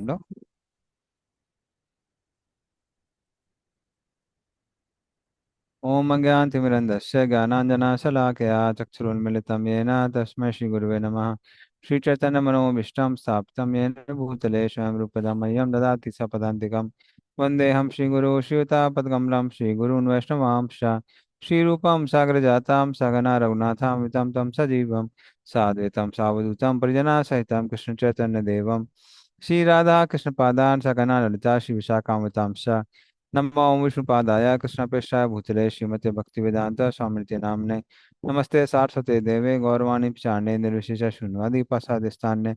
लो। ओम अज्ञानतिमिरन्धस्य ज्ञानाञ्जनशलाकया चक्षुरुन्मिलितं येन तस्मै श्रीगुरुवे नमः। श्रीचैतन्यमनोभीष्टं स्थापितं येन भूतले स्वयं रूपदा मह्यं ददाति सपदान्तिकं। वन्देऽहं श्रीगुरो श्रीयुतापद्कमलं श्रीगुरून् वैष्णवांश्च श्रीरूपं सागरजातं सगना रघुनाथामितं तं सजीवं साद्वैतं सावधूतं परिजनासहितं कृष्णचैतन्यदेवं श्रीराधाकृष्णपादान् सगना ललिता श्रीविशाखान्वितांश्च नमो विष्णुपादाय कृष्णप्रेष्ठाय भूतले श्रीमते भक्तिवेदांत स्वामिनित्य नामने नमस्ते सारस्वते देवे गौरवाणी चारणे निर्विशेष शून्यवादी प्रसादिस्तान्ने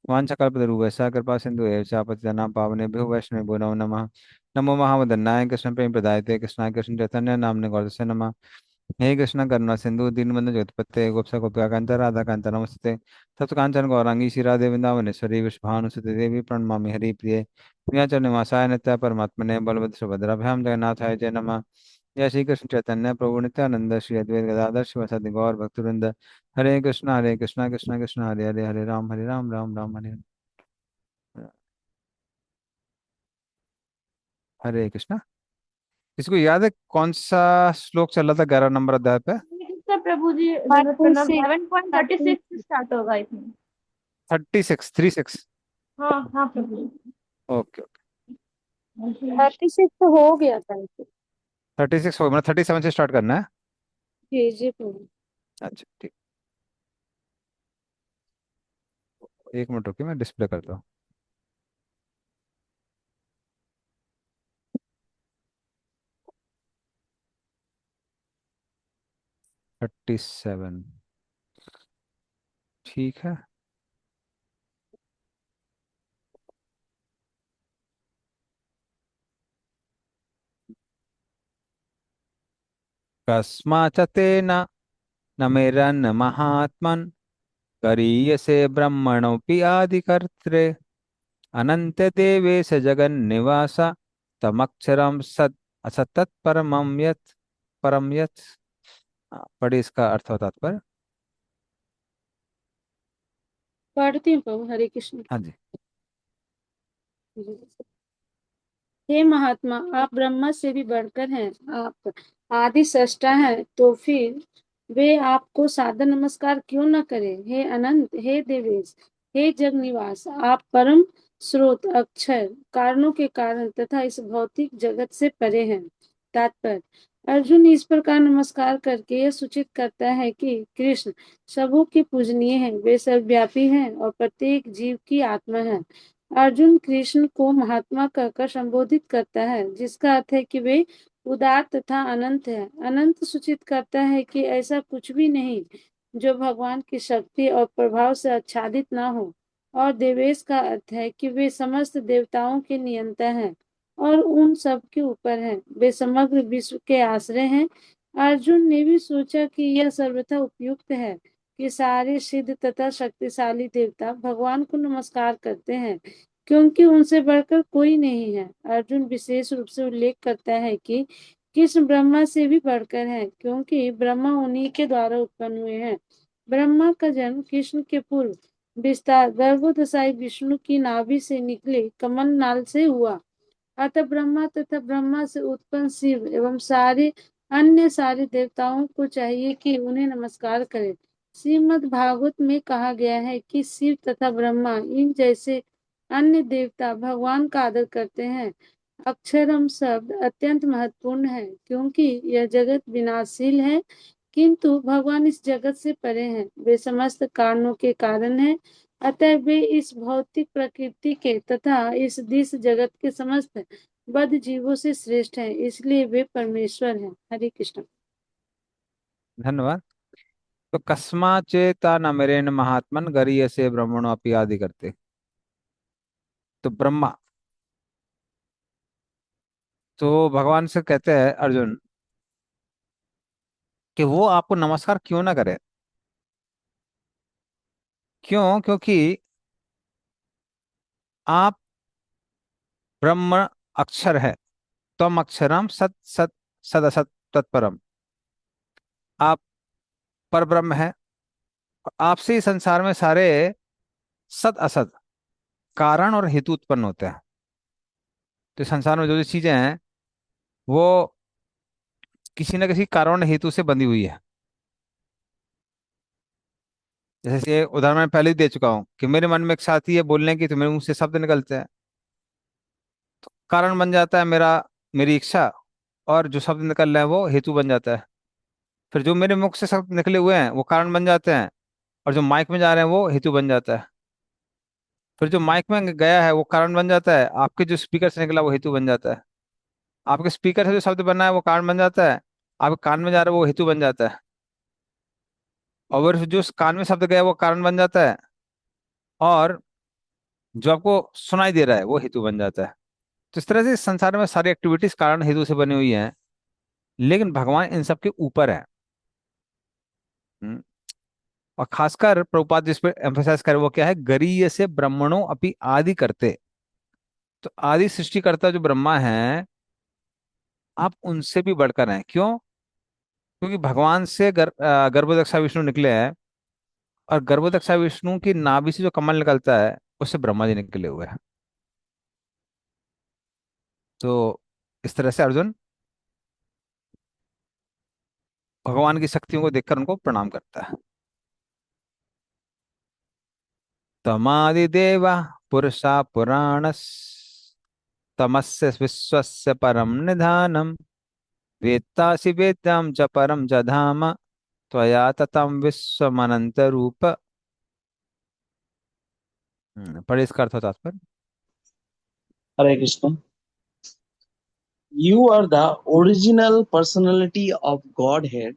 वाञ्छकल्पतरुभ्यश्च कृपा सिन्धु एव च पतितानां पावनेभ्यो वैष्णवेभ्यो नमो नमः। नमो महावदन्नाय कृष्ण प्रेम प्रदायते कृष्णाय कृष्ण चैतन्य नामने गौरस्य नमः। हे कृष्ण करुणा सिंधु दीनबंधु जगत्पते गोपसा गोपिका कांता राधा कांता नमस्ते तप्त कांचन गौरांगी श्री राधे वृंदावनेश्वरी विश्वभानुसुते देवी प्रणमामि हरि प्रिये पुण्याचल निवासाय नित्य परमात्मने बलभद्र सुभद्राभ्याम जगन्नाथाय जय नमः। जय श्री कृष्ण चैतन्य प्रभु नित्यानंद श्री अद्वैत गदाधर शिवासादि गौर भक्तवृंद हरे कृष्णा कृष्णा कृष्णा हरे हरे हरे राम राम राम हरे हरे। हरे कृष्णा। इसको याद है कौन सा श्लोक चल रहा था 11 नंबर अध्याय पे? सर प्रभु जी जरूरत थर्टी पड़ना सिक्स 11.36 से स्टार्ट होगा आई थिंक। 36 36। हाँ हाँ प्रभु जी। ओके। 36 तो हो गया था। 36 हो, मतलब 37 से स्टार्ट करना है। जी जी प्रभु। अच्छा ठीक। 1 मिनट रुकिए, मैं डिस्प्ले करता हूँ। Thirty seven. ठीक है। कस्माच्च तेन न मेरन्न महात्मन् गरीयसे ब्रह्मणोऽपि आदिकर्त्रे अनंत देवेश जगन्निवास तमक्षरम सत् असतत परमं यत् परम यत्। पढ़िए इसका अर्थ और तात्पर्य। पढ़ती हूँ प्रभु। हरे कृष्ण। हाँ जी। हे महात्मा, आप ब्रह्मा से भी बढ़कर हैं। आप आदि सृष्टा हैं, तो फिर वे आपको सादर नमस्कार क्यों न करें। हे अनंत, हे देवेश, हे जग निवास, आप परम स्रोत, अक्षर, कारणों के कारण तथा इस भौतिक जगत से परे हैं। तात्पर्य: अर्जुन इस प्रकार नमस्कार करके यह सूचित करता है कि कृष्ण सबों के पूजनीय हैं, वे सर्वव्यापी हैं और प्रत्येक जीव की आत्मा है। अर्जुन कृष्ण को महात्मा कहकर संबोधित करता है, जिसका अर्थ है कि वे उदार तथा अनंत है। अनंत सूचित करता है कि ऐसा कुछ भी नहीं जो भगवान की शक्ति और प्रभाव से आच्छादित न हो। और देवेश का अर्थ है कि वे समस्त देवताओं के नियंता हैं और उन सब के ऊपर हैं। वे समग्र विश्व के आश्रय हैं। अर्जुन ने भी सोचा कि यह सर्वथा उपयुक्त है कि सारे सिद्ध तथा शक्तिशाली देवता भगवान को नमस्कार करते हैं, क्योंकि उनसे बढ़कर कोई नहीं है। अर्जुन विशेष रूप से उल्लेख करता है कि कृष्ण ब्रह्मा से भी बढ़कर है, क्योंकि ब्रह्मा उन्हीं के द्वारा उत्पन्न हुए हैं। ब्रह्मा का जन्म कृष्ण के पूर्व विस्तार गर्भोदशाई विष्णु की नाभि से निकले कमल नाल से हुआ। अतः ब्रह्मा तथा ब्रह्मा से उत्पन्न शिव एवं सारे देवताओं को चाहिए कि उन्हें नमस्कार करें। श्रीमद् भागवत में कहा गया है कि शिव तथा ब्रह्मा इन जैसे अन्य देवता भगवान का आदर करते हैं। अक्षरम शब्द अत्यंत महत्वपूर्ण है, क्योंकि यह जगत विनाशशील है, किंतु भगवान इस जगत से परे हैं। वे समस्त कारणों के कारण हैं, अतः वे इस भौतिक प्रकृति के तथा इस दिस जगत के समस्त बद्ध जीवों से श्रेष्ठ हैं, इसलिए वे परमेश्वर हैं। हरे कृष्ण। धन्यवाद। तो कस्माचेता न मेरेन महात्मन गरीयसे ब्रह्मणो अपि आदि करते। तो ब्रह्मा, तो भगवान से कहते हैं अर्जुन कि वो आपको नमस्कार क्यों ना करे। क्यों? क्योंकि आप ब्रह्म अक्षर है। तम अक्षरम सत सत सद असत तत्परम। आप पर ब्रह्म है और आपसे ही संसार में सारे सत असत कारण और हेतु उत्पन्न होते हैं। तो इस संसार में जो जो चीजें हैं वो किसी न किसी कारण और हेतु से बंधी हुई है। जैसे ये उदाहरण मैं पहले ही दे चुका हूँ कि मेरे मन में इच्छा आती है बोलने की, तो मेरे मुंह से शब्द निकलते हैं, कारण बन जाता है मेरा, मेरी इच्छा। और जो शब्द निकल रहा है वो हेतु बन जाता है। फिर जो मेरे मुख से शब्द निकले हुए हैं वो कारण बन जाते हैं, और जो माइक में जा रहे हैं वो हेतु बन जाता है। फिर जो माइक में गया है वो कारण बन जाता है, आपके जो स्पीकर से निकला वो हेतु बन जाता है। आपके स्पीकर से जो शब्द बना है वो कारण बन जाता है, आपके कान में जा रहा है वो हेतु बन जाता है। और फिर जो कान में शब्द गया वो कारण बन जाता है, और जो आपको सुनाई दे रहा है वो हेतु बन जाता है। तो इस तरह से इस संसार में सारी एक्टिविटीज कारण हेतु से बनी हुई हैं, लेकिन भगवान इन सब के ऊपर है। हम्म। और खासकर प्रभुपाद जिस पे एम्फोसाइज करे वो क्या है, गरीय से ब्रह्मणों अपि आदि करते। तो आदि सृष्टिकर्ता जो ब्रह्मा है, आप उनसे भी बढ़कर हैं। क्यों? क्योंकि भगवान से गर्भोदक्षा विष्णु निकले हैं, और गर्भोदक्षा विष्णु की नाभि से जो कमल निकलता है उससे ब्रह्मा जी निकले हुए हैं। तो इस तरह से अर्जुन भगवान की शक्तियों को देखकर उनको प्रणाम करता है। तमादिदेवा पुरुषा पुराणस, तमस्य विश्वस्य परम निधानम, वेत्तासि वेद्यं च परम च धाम, त्वया ततं विश्वमनंत रूप। पढ़े इसका अर्थ होता है। Hare Krishna. You are the original personality of Godhead,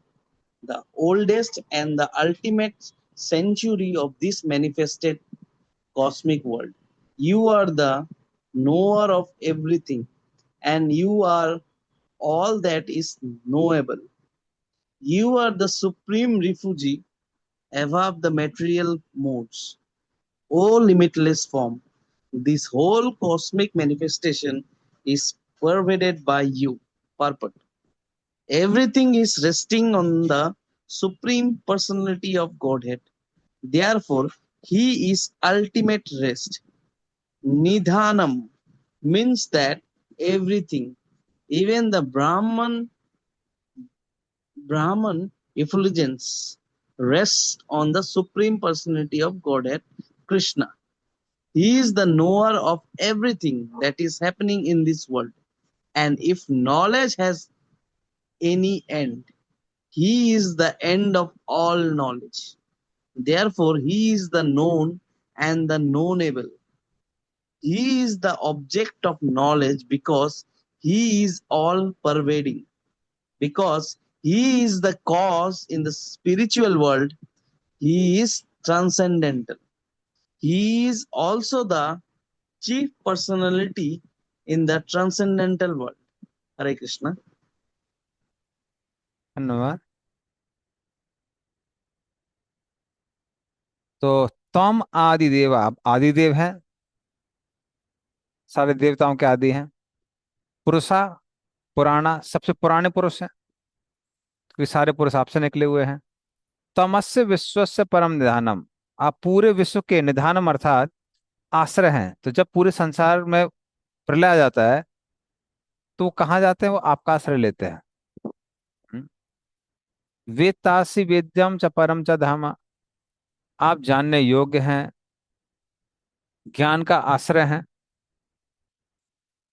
the oldest and the ultimate century of this manifested cosmic world. You are the knower of everything, and you are all that is knowable. You are the supreme refuge above the material modes. O limitless form, this whole cosmic manifestation is pervaded by you. Purport. Everything is resting on the supreme personality of Godhead. Therefore, He is ultimate rest. Nidhanam means that everything, even the Brahman effulgence, rests on the supreme personality of Godhead, Krishna. He is the knower of everything that is happening in this world. And if knowledge has any end, He is the end of all knowledge. Therefore, He is the known and the knowable. He is the object of knowledge because He is all pervading. Because He is the cause in the spiritual world, He is transcendental. He is also the chief personality in the transcendental world. Hare Krishna. धन्यवाद। तो तम आदिदेव, आप आदिदेव हैं, सारे देवताओं के आदि हैं। पुरुषा, पुराना, सबसे पुराने पुरुष हैं, क्योंकि सारे पुरुष आपसे निकले हुए हैं। तमस्य विश्वस्य परम निधानम, आप पूरे विश्व के निधानम अर्थात आश्रय हैं। तो जब पूरे संसार में प्रलय आ जाता है तो वो कहाँ जाते हैं? वो आपका आश्रय लेते हैं। हम्म। वेत्तासि वेद्यम च परम च धाम, आप जानने योग्य हैं, ज्ञान का आश्रय हैं,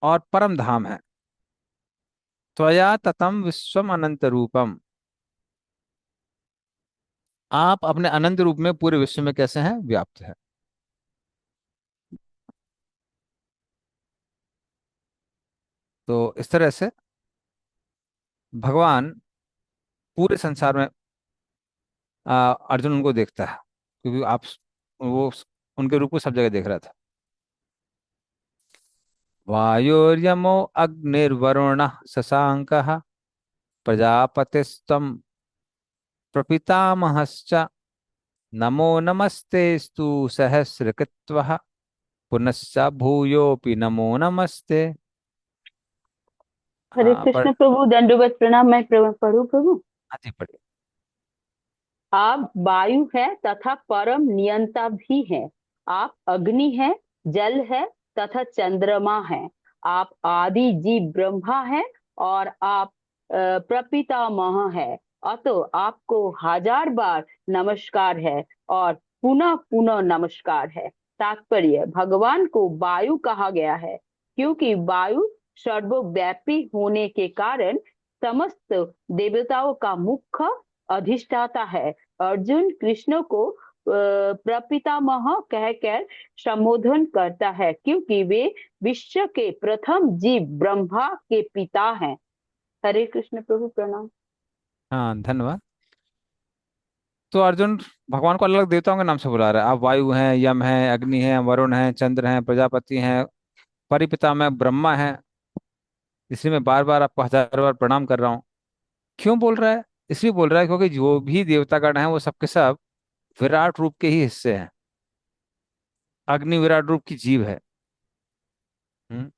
और परम धाम है। त्वया ततम विश्वम अनंत रूपम, आप अपने अनंत रूप में पूरे विश्व में कैसे हैं? व्याप्त है। तो इस तरह से भगवान पूरे संसार में अर्जुन उनको देखता है, क्योंकि आप वो उनके रूप को सब जगह देख रहा था। वायुर्यमो अग्निर्वरुणः शशांकः, प्रजापतिस्त्वं प्रपितामहश्च, नमो नमस्तेस्तु सहस्रकृत्वः, पुनश्च भूयोऽपि नमो नमस्ते। हरे हाँ कृष्ण प्रभु, दंडवत प्रणाम। मैं पढ़ू प्रभु। हाँ जी पढ़िए। आप वायु है तथा परम नियंता भी हैं। आप अग्नि है जल है तथा चंद्रमा है। आप आदि जीव ब्रह्मा है और आप प्रपितामह है। अतो आपको 1000 बार नमस्कार है और पुनः पुनः नमस्कार है। तात्पर्य, भगवान को वायु कहा गया है क्योंकि वायु सर्वव्यापी होने के कारण समस्त देवताओं का मुख्य अधिष्ठाता है। अर्जुन कृष्ण को प्रपितामह कहकर संबोधन करता है क्योंकि वे विश्व के प्रथम जीव ब्रह्मा के पिता हैं। हरे कृष्ण प्रभु, प्रणाम। हाँ, धन्यवाद। तो अर्जुन भगवान को अलग अलग देवताओं के नाम से बुला रहा है। आप वायु हैं, यम हैं, अग्नि हैं, वरुण हैं, चंद्र हैं, प्रजापति हैं, परिपितामह ब्रह्मा हैं। इसलिए मैं बार बार आपको 1000 बार प्रणाम कर रहा हूँ। क्यों बोल रहा है? इसलिए बोल रहा है क्योंकि जो भी देवतागण हैं वो सबके सब विराट रूप के ही हिस्से हैं। अग्नि विराट रूप की जीव है। हम्म,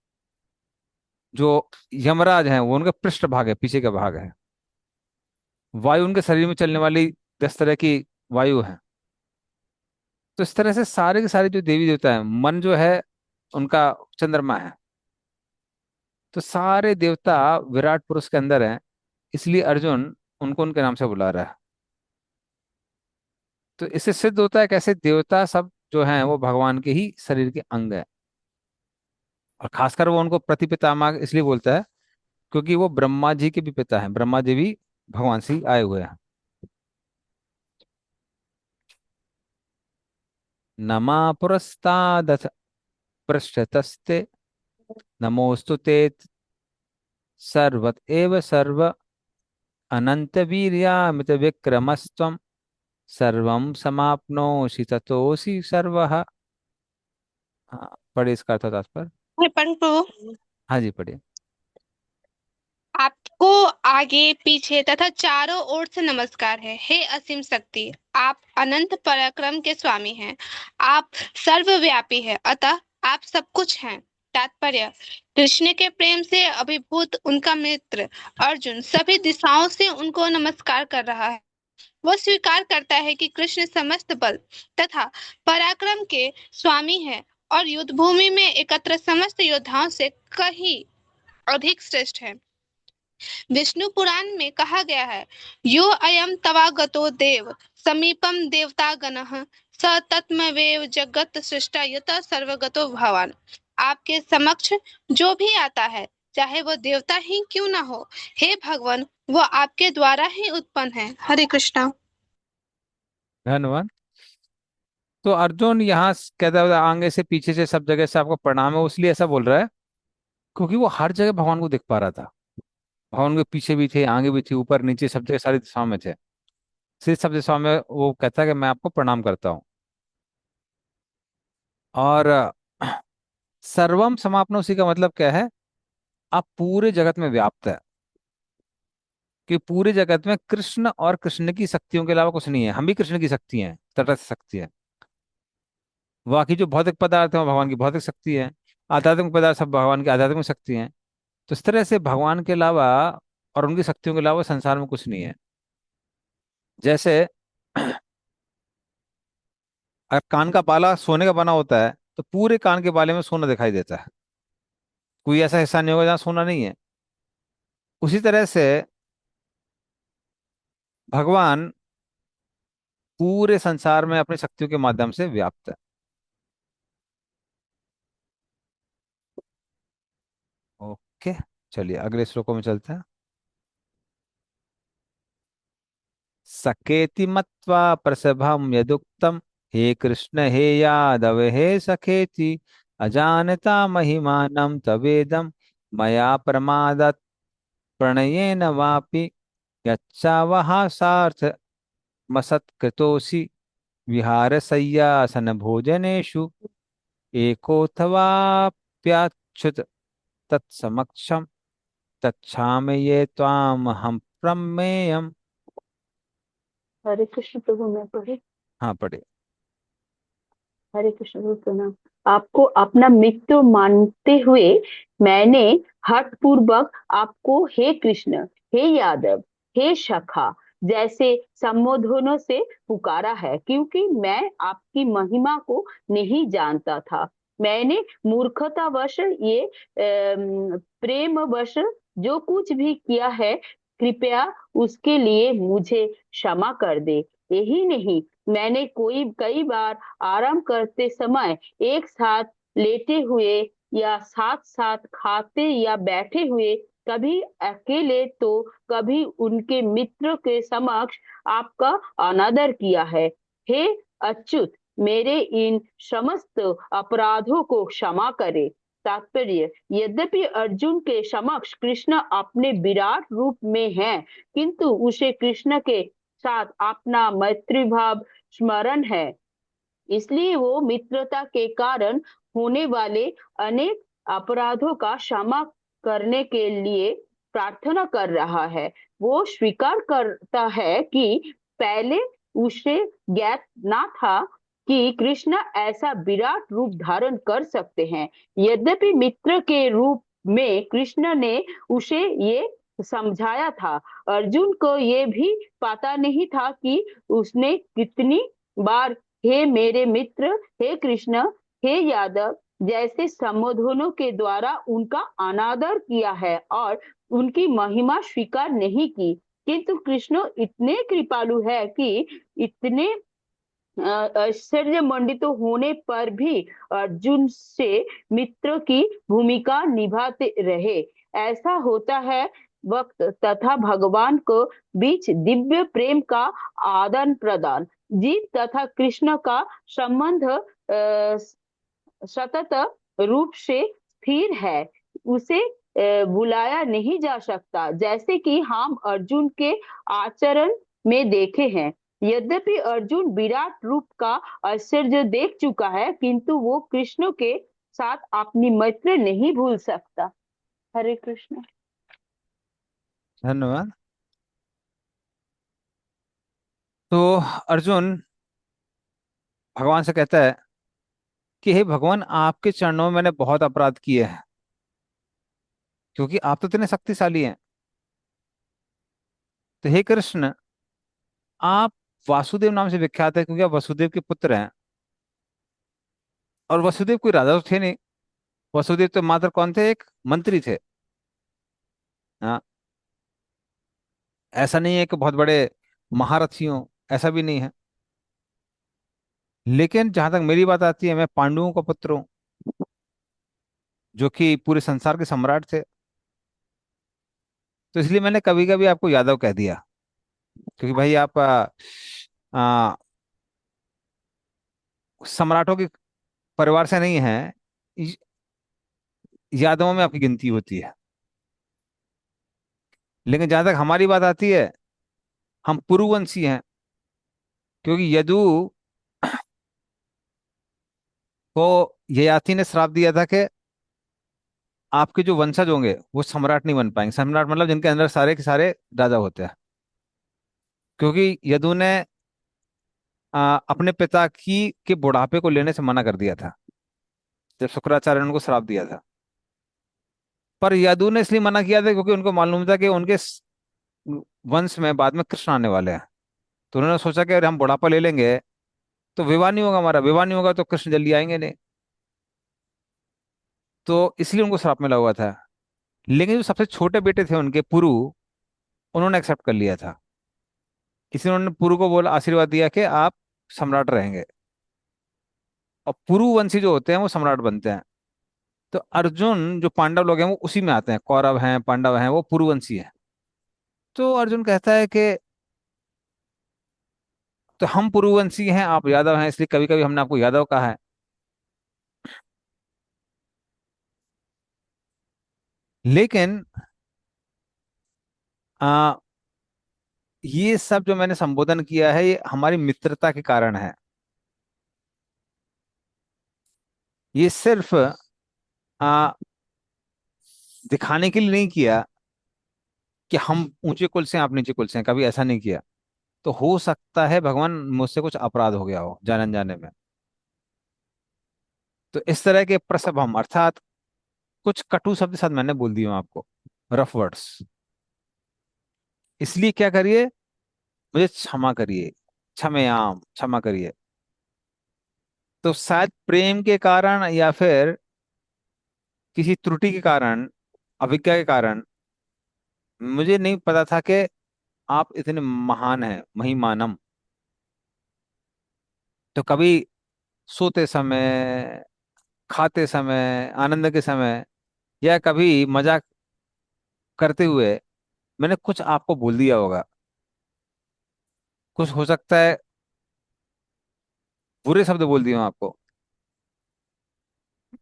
जो यमराज हैं वो उनका पृष्ठ भाग है, पीछे का भाग है। वायु उनके शरीर में चलने वाली 10 तरह की वायु है। तो इस तरह से सारे के सारे जो देवी देवता हैं, मन जो है उनका चंद्रमा है। तो सारे देवता विराट पुरुष के अंदर हैं। इसलिए अर्जुन उनको उनके नाम से बुला रहा है। तो इससे सिद्ध होता है कैसे देवता सब जो हैं वो भगवान के ही शरीर के अंग है। और खासकर वो उनको प्रतिपितामह इसलिए बोलता है क्योंकि वो ब्रह्मा जी के भी पिता हैं। ब्रह्मा जी भी भगवान से ही आए हुए हैं। नमा पुरस्तादथ पृष्ठतस्ते नमोस्तु ते सर्वत एव सर्व अनंत वीर्यामित विक्रमस्त्वं सर्वं समाप्नोषि ततोऽसि सर्वः। हाँ, पढ़िए इसका अर्थ तात्पर्य। पंडित प्रभु, हाँ जी, पढ़िए। आपको आगे पीछे तथा चारों ओर से नमस्कार है। हे असीम शक्ति, आप अनंत पराक्रम के स्वामी हैं। आप सर्वव्यापी हैं, अतः आप सब कुछ हैं। तात्पर्य, कृष्ण के प्रेम से अभिभूत उनका मित्र अर्जुन सभी दिशाओं से उनको नमस्कार कर रहा है। वह स्वीकार करता है कि कृष्ण समस्त बल तथा पराक्रम के स्वामी है और युद्ध भूमि में एकत्र समस्त योद्धाओं से कहीं अधिक श्रेष्ठ है। विष्णु पुराण में कहा गया है, यो अयम तवागतो देव समीपम देवता गणः स तत्मवेव जगत सृष्टा यत सर्वगतो भवान। आपके समक्ष जो भी आता है, चाहे वह देवता ही क्यों ना हो, हे भगवान, वह आपके द्वारा ही उत्पन्न है। हरे कृष्णा। धन्यवाद। तो अर्जुन यहाँ कहता है आगे से पीछे से सब जगह से आपको प्रणाम है। वो इसलिए ऐसा बोल रहा है क्योंकि वो हर जगह भगवान को देख पा रहा था। भगवान के पीछे भी थे, आगे भी थे, ऊपर नीचे सब जगह सारी दिशाओं में थे। सिर्फ सब दिशाओं में वो कहता है कि मैं आपको प्रणाम करता हूँ। और सर्वम समाप्नोसी का मतलब क्या है? आप पूरे जगत में व्याप्त है। कि पूरे जगत में कृष्ण और कृष्ण की शक्तियों के अलावा कुछ नहीं है। हम भी कृष्ण की शक्ति हैं, तटस्थ शक्ति है। बाकी जो भौतिक पदार्थ है वो भगवान की भौतिक शक्ति है। आध्यात्मिक पदार्थ सब भगवान की आध्यात्मिक शक्ति है। तो इस तरह से भगवान के अलावा और उनकी शक्तियों के अलावा संसार में कुछ नहीं है। जैसे अगर कान का बाला सोने का बना होता है तो पूरे कान के बाले में सोना दिखाई देता है। कोई ऐसा हिस्सा नहीं होगा जहाँ सोना नहीं है। उसी तरह से भगवान पूरे संसार में अपनी शक्तियों के माध्यम से व्याप्त है। ओके, चलिए अगले श्लोकों में चलते हैं। सखेति मत्वा प्रसभं यदुक्तम हे कृष्ण हे यादव हे सखेति अजानता महिमानं तवेदं मया प्रमादत् प्रणयेन वापि यच्चावः सार्थ मसत्कृतोऽसि विहारशय्यासन भोजनेषु एकोऽथवाप्यच्युत तत्समक्षम तच्छामि ये त्वामहं प्रमेयम्। हरे कृष्ण प्रभु, मैं पढ़े। हाँ, पढ़े। हरे कृष्ण प्रभु, प्रणाम। आपको अपना मित्र मानते हुए मैंने हठ पूर्वक आपको हे कृष्ण, हे यादव, हे सखा जैसे संबोधनों से पुकारा है क्योंकि मैं आपकी महिमा को नहीं जानता था। मैंने मूर्खतावश ये प्रेमवश जो कुछ भी किया है, कृपया उसके लिए मुझे क्षमा कर दे। यही नहीं, मैंने कई बार आराम करते समय एक साथ लेटे हुए या साथ साथ खाते या बैठे हुए, कभी अकेले तो कभी उनके मित्र के समक्ष आपका अनादर किया है। हे अच्युत, मेरे इन समस्त अपराधों को क्षमा करे। तात्पर्य, यद्यपि अर्जुन के समक्ष कृष्ण अपने विराट रूप में हैं, किंतु उसे कृष्ण के साथ अपना मैत्री भाव स्मरण है, इसलिए वो मित्रता के कारण होने वाले अनेक अपराधों का क्षमा करने के लिए प्रार्थना कर रहा है। वो स्वीकार करता है कि पहले उसे ज्ञात ना था कि कृष्ण ऐसा विराट रूप धारण कर सकते हैं। यद्यपि मित्र के रूप में कृष्ण ने उसे ये समझाया था, अर्जुन को ये भी पता नहीं था कि उसने कितनी बार हे मेरे मित्र, हे कृष्ण, हे यादव जैसे संबोधनों के द्वारा उनका अनादर किया है और उनकी महिमा स्वीकार नहीं की। किंतु कृष्ण इतने कृपालु है कि इतने आश्चर्य मंडित होने पर भी अर्जुन से मित्र की भूमिका निभाते रहे। ऐसा होता है वक्त तथा भगवान को बीच दिव्य प्रेम का आदान प्रदान। जीव तथा कृष्ण का संबंध सतत रूप से स्थिर है, उसे बुलाया नहीं जा सकता, जैसे कि हम अर्जुन के आचरण में देखे हैं। यद्यपि अर्जुन विराट रूप का आश्चर्य देख चुका है, किंतु वो कृष्ण के साथ अपनी मैत्री नहीं भूल सकता। हरे कृष्ण। धन्यवाद। तो अर्जुन भगवान से कहता है कि हे भगवान, आपके चरणों में मैंने बहुत अपराध किए हैं, क्योंकि आप तो इतने शक्तिशाली हैं। तो हे कृष्ण, आप वासुदेव नाम से विख्यात है, क्योंकि आप वसुदेव के पुत्र हैं। और वसुदेव कोई राजा तो थे नहीं, वसुदेव तो मात्र कौन थे, एक मंत्री थे। हाँ, ऐसा नहीं है कि बहुत बड़े महारथी हों, ऐसा भी नहीं है। लेकिन जहां तक मेरी बात आती है, मैं पांडवों का पुत्र हूँ, जो कि पूरे संसार के सम्राट थे। तो इसलिए मैंने कभी कभी आपको यादव कह दिया, क्योंकि भाई आप आ, सम्राटों के परिवार से नहीं हैं, य- यादवों में आपकी गिनती होती है। लेकिन जहां तक हमारी बात आती है, हम पुरुवंशी हैं, क्योंकि यदु को ययाति ने श्राप दिया था कि आपके जो वंशज होंगे वो सम्राट नहीं बन पाएंगे। सम्राट मतलब जिनके अंदर सारे के सारे राजा होते हैं। क्योंकि यदु ने अपने पिता की के बुढ़ापे को लेने से मना कर दिया था, जब शुक्राचार्य ने उनको श्राप दिया था। पर यदु ने इसलिए मना किया था क्योंकि उनको मालूम था कि उनके वंश में बाद में कृष्ण आने वाले हैं। तो उन्होंने सोचा कि अगर हम बुढ़ापा ले लेंगे तो विवाह नहीं होगा, हमारा विवाह नहीं होगा तो कृष्ण जल्दी आएंगे नहीं। तो इसलिए उनको श्राप मिला हुआ था। लेकिन जो सबसे छोटे बेटे थे उनके, पुरु, उन्होंने एक्सेप्ट कर लिया था। इसलिए उन्होंने पुरु को बोला, आशीर्वाद दिया कि आप सम्राट रहेंगे। और पुरुवंशी जो होते हैं वो सम्राट बनते हैं। तो अर्जुन, जो पांडव लोग हैं वो उसी में आते हैं, कौरव हैं पांडव हैं, वो पुरुवंशी हैं। तो अर्जुन कहता है कि तो हम पुरुवंशी हैं, आप यादव हैं, इसलिए कभी कभी हमने आपको यादव कहा है। लेकिन आ, ये सब जो मैंने संबोधन किया है, ये हमारी मित्रता के कारण है। ये सिर्फ आ, दिखाने के लिए नहीं किया कि हम ऊंचे कुल से हैं, आप नीचे कुल से हैं, कभी ऐसा नहीं किया। तो हो सकता है भगवान मुझसे कुछ अपराध हो गया हो जाने अनजाने में। तो इस तरह के प्रसभम अर्थात कुछ कटु शब्द साथ मैंने बोल दिए हूं आपको, रफ वर्ड्स। इसलिए क्या करिए, मुझे क्षमा करिए, क्षमयाम, क्षमा करिए। तो शायद प्रेम के कारण या फिर किसी त्रुटि के कारण, अविज्ञा के कारण, मुझे नहीं पता था कि आप इतने महान हैं, महिमानम। तो कभी सोते समय, खाते समय, आनंद के समय, या कभी मजाक करते हुए मैंने कुछ आपको बोल दिया होगा। कुछ हो सकता है बुरे शब्द बोल दिए हों आपको,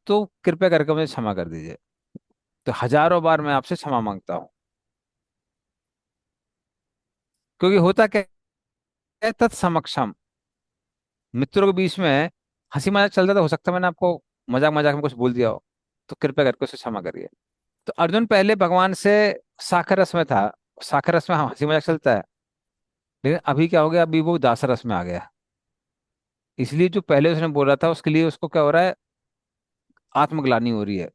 तो कृपया करके मुझे क्षमा कर दीजिए। तो हजारों बार मैं आपसे क्षमा मांगता हूँ। क्योंकि होता क्या है, तत्समक्षम, मित्रों के बीच में हंसी मजाक चलता, तो हो सकता है मैंने आपको मजाक मजाक में कुछ बोल दिया हो। तो कृपया करके उसे क्षमा करिए। तो अर्जुन पहले भगवान से साखर रस में था। साखर रस में हंसी मजाक चलता है, लेकिन अभी क्या हो गया, अभी वो दास रस में आ गया। इसलिए जो पहले उसने बोला था उसके लिए उसको क्या हो रहा है, आत्मग्लानि हो रही है,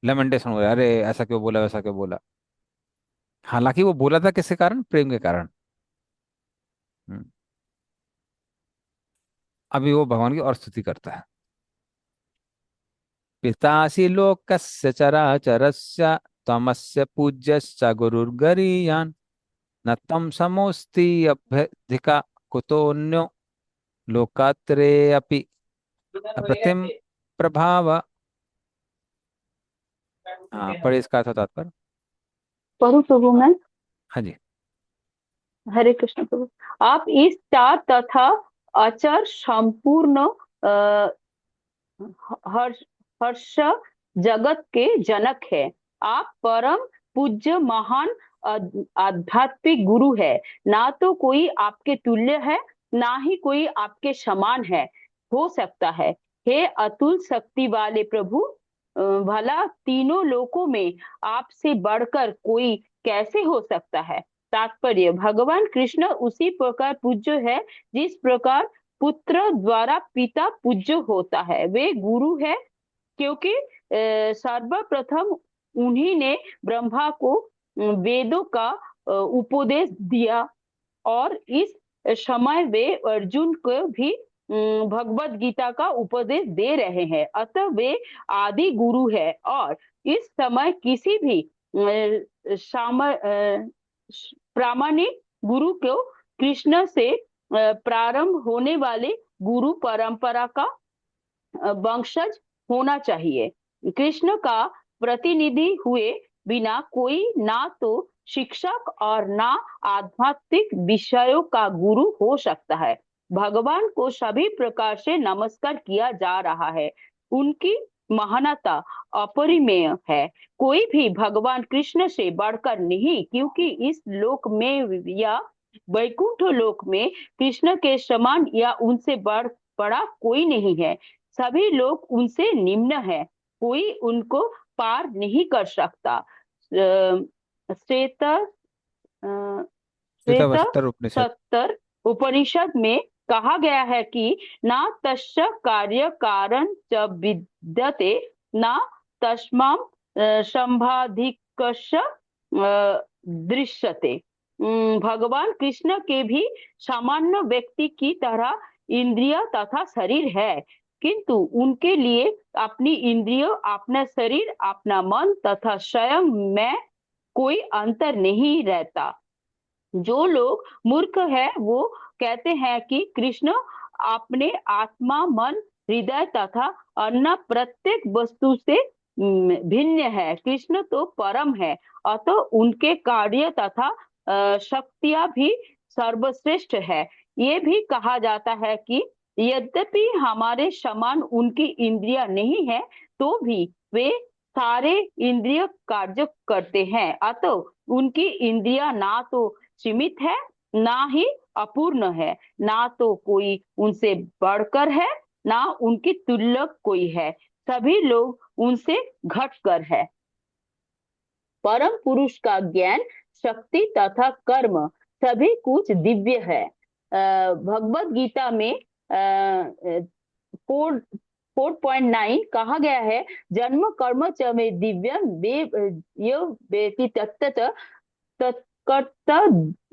लेमेंटेशन हो रहा है, अरे ऐसा क्यों बोला, वैसा क्यों बोला। हालांकि वो बोला था किसके कारण, प्रेम के कारण। हम्म। अभी वो भगवान की और स्तुति करता है। पितासि लोकस्य चराचरस्य त्वमस्य पूज्यश्च गुरुर्गरीयान् न तं समोऽस्ति अभ्यधिका कुतोऽन्यो लोकात्रयेऽपि अप्रतिम प्रभाव। हाँ, पढ़े इसका अर्थ होता पर। पढ़ू प्रभु मैं। हाँ जी। हरे कृष्ण प्रभु। आप इस चार तथा अचर संपूर्ण हर्ष हर्ष जगत के जनक है। आप परम पूज्य महान आध्यात्मिक गुरु है। ना तो कोई आपके तुल्य है, ना ही कोई आपके समान है हो सकता है। हे अतुल शक्ति वाले प्रभु, भला तीनों लोकों में आपसे बढ़कर कोई कैसे हो सकता है। तात्पर्य, भगवान कृष्ण उसी प्रकार पूज्य है जिस प्रकार पुत्र द्वारा पिता पूज्य होता है। वे गुरु है क्योंकि सर्वप्रथम उन्हीं ने ब्रह्मा को वेदों का उपदेश दिया, और इस समय वे अर्जुन को भी भगवत गीता का उपदेश दे रहे हैं। अतः वे आदि गुरु है, और इस समय किसी भी प्रामाणिक गुरु को कृष्ण से प्रारंभ होने वाले गुरु परंपरा का वंशज होना चाहिए। कृष्ण का प्रतिनिधि हुए बिना कोई ना तो शिक्षक और ना आध्यात्मिक विषयों का गुरु हो सकता है। भगवान को सभी प्रकार से नमस्कार किया जा रहा है। उनकी महानता अपरिमेय है। कोई भी भगवान कृष्ण से बढ़कर नहीं, क्योंकि इस लोक में या वैकुंठ लोक में कृष्ण के समान या उनसे बड़ा कोई नहीं है। सभी लोग उनसे निम्न है, कोई उनको पार नहीं कर सकता। श्वेत श्वेत श्वेतावस्त्र उपनिषद। सत्तर उपनिषद में कहा गया है कि ना तस्य कार्य कारण च विद्यते, ना तस्मां संभाधिकस्य दृश्यते। भगवान कृष्ण के भी सामान्य व्यक्ति की तरह इंद्रिय तथा शरीर है, किंतु उनके लिए अपनी इंद्रिय, अपना शरीर, अपना मन तथा स्वयं में कोई अंतर नहीं रहता। जो लोग मूर्ख है वो कहते हैं कि कृष्ण अपने आत्मा, मन, हृदय तथा अन्य प्रत्येक वस्तु से भिन्न है। कृष्ण तो परम है, अतः उनके कार्य तथा शक्तियां भी सर्वश्रेष्ठ है। ये भी कहा जाता है कि यद्यपि हमारे समान उनकी इंद्रियां नहीं है, तो भी वे सारे इंद्रिय कार्य करते हैं। अतः उनकी इंद्रियां ना तो सीमित है, ना ही अपूर्ण है, ना तो कोई उनसे बढ़कर है, ना उनकी तुल्य कोई है। सभी लोग उनसे घटकर है। परम पुरुष का ज्ञान, शक्ति तथा कर्म सभी कुछ दिव्य है। भगवत गीता में 4.9 कहा गया है, जन्म कर्म च मे दिव्यम वेति तत्तत तत्कर्ता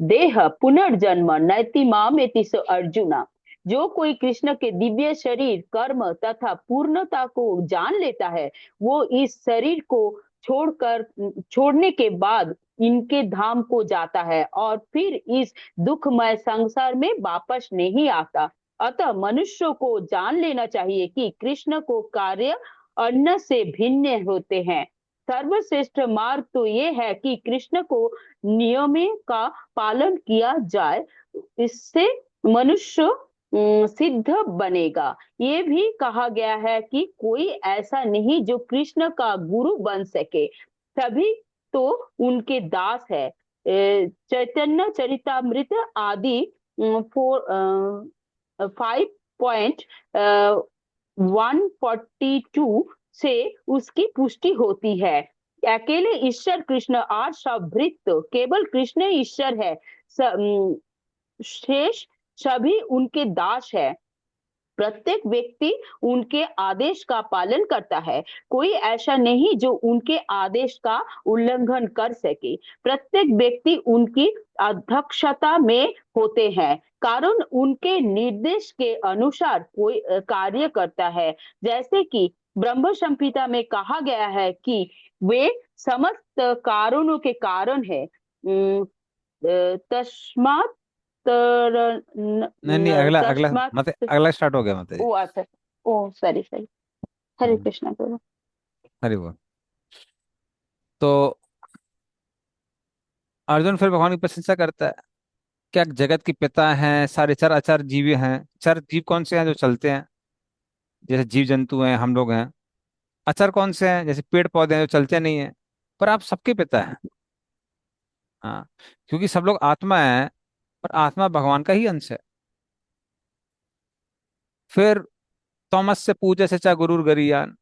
देह पुनर्जन्म नैति माम एति स अर्जुना। जो कोई कृष्ण के दिव्य शरीर, कर्म तथा पूर्णता को जान लेता है, वो इस शरीर को छोड़ने के बाद इनके धाम को जाता है और फिर इस दुखमय संसार में वापस नहीं आता। अतः मनुष्य को जान लेना चाहिए कि कृष्ण को कार्य अन्न से भिन्न होते हैं। सर्वश्रेष्ठ मार्ग तो ये है कि कृष्ण को नियमों का पालन किया जाए, इससे मनुष्य सिद्ध बनेगा। ये भी कहा गया है कि कोई ऐसा नहीं जो कृष्ण का गुरु बन सके, सभी तो उनके दास है। चैतन्य चरितामृत आदि 5.142 से उसकी पुष्टि होती है। अकेले ईश्वर कृष्ण और सब भृत्य केवल कृष्ण ईश्वर है, शेष सभी उनके दास है। प्रत्येक व्यक्ति उनके आदेश का पालन करता है, कोई ऐसा नहीं जो उनके आदेश का उल्लंघन कर सके। प्रत्येक व्यक्ति उनकी अध्यक्षता में होते हैं, कारण उनके निर्देश के अनुसार कोई कार्य करता है। जैसे कि ब्रह्म संहिता में कहा गया है कि वे समस्त कारणों के कारण है। तस्मात् नहीं नहीं, अगला अगला तस्मात् मत अगला स्टार्ट हो गया मत जी। ओ अच्छा, ओ सॉरी सॉरी, हरे हम्म, कृष्णा प्रभु। हरि बोल। तो अर्जुन फिर भगवान की प्रशंसा करता है, क्या जगत के पिता हैं, सारे चर अचर जीव हैं। चर जीव कौन से हैं? जो चलते हैं, जैसे जीव जंतु हैं, हम लोग हैं। अचर कौन से हैं? जैसे पेड़ पौधे हैं, जो चलते नहीं हैं। पर आप सबके पिता हैं। हाँ, क्योंकि सब लोग आत्मा है, और आत्मा भगवान का ही अंश है। फिर तमस से पूज्य सचा गुरुर गरियान,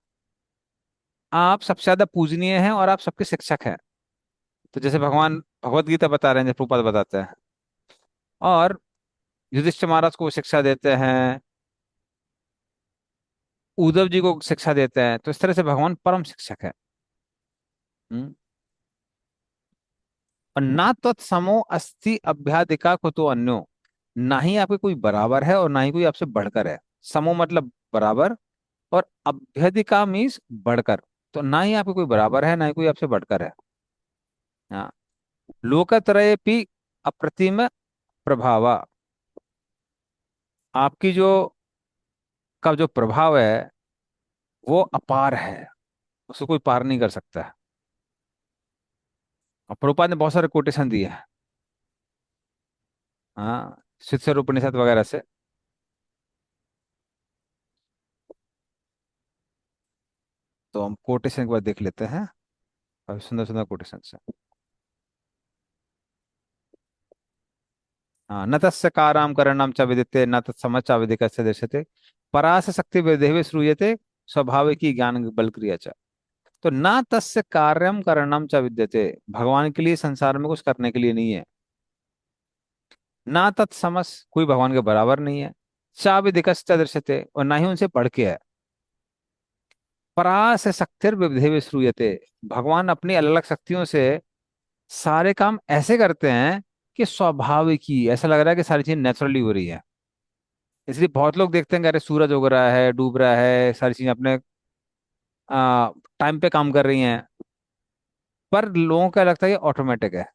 आप सबसे ज्यादा पूजनीय हैं और आप सबके शिक्षक हैं। तो जैसे भगवान भगवत गीता बता रहे हैं, जैसे प्रभुपाद बताते हैं, और युधिष्ठिर महाराज को वो शिक्षा देते हैं, उद्धव जी को शिक्षा देते हैं। तो इस तरह से भगवान परम शिक्षक है। हम्म। और ना तत्समो अस्ति अभ्यादिका को तो अन्यो, ना ही आपके कोई बराबर है और ना ही कोई आपसे बढ़कर है। समो मतलब बराबर, और अभ्यधिका मीन्स बढ़कर। तो ना ही आपके कोई बराबर है, ना ही कोई आपसे बढ़कर है। हाँ, लोकत्रयेपि अप्रतिम प्रभावा, आपकी जो का जो प्रभाव है वो अपार है, उसको कोई पार नहीं कर सकता है। और प्रभुपाद ने बहुत सारे कोटेशन दिए हैं। हाँ, शिक्षर उपनिषद वगैरह से। तो हम कोटेशन के बाद देख लेते हैं, और सुंदर सुंदर कोटेशन से। हाँ, न तस्य काराम करणम च विदिते न तत्समच्च विधिकस्य दृश्यते, परास शक्ति विदेह श्रूयते, स्वाभाविकी ज्ञान बल क्रिया च। तो ना तस्य कार्यम करणम च विद्यते, भगवान के लिए संसार में कुछ करने के लिए नहीं है। ना तत्समस, कोई भगवान के बराबर नहीं है। चा विधिकश्च दृश्यते, और ना ही उनसे बढ़ के है। परास शक्तिर विविधे श्रूयते, भगवान अपनी अलग अलग शक्तियों से सारे काम ऐसे करते हैं कि स्वाभाविक ही ऐसा लग रहा है कि सारी चीज नेचुरली हो रही है। इसलिए बहुत लोग देखते हैं कि अरे सूरज उग रहा है, डूब रहा है, सारी चीजें अपने टाइम पे काम कर रही हैं। पर लोगों का लगता है ये ऑटोमेटिक है।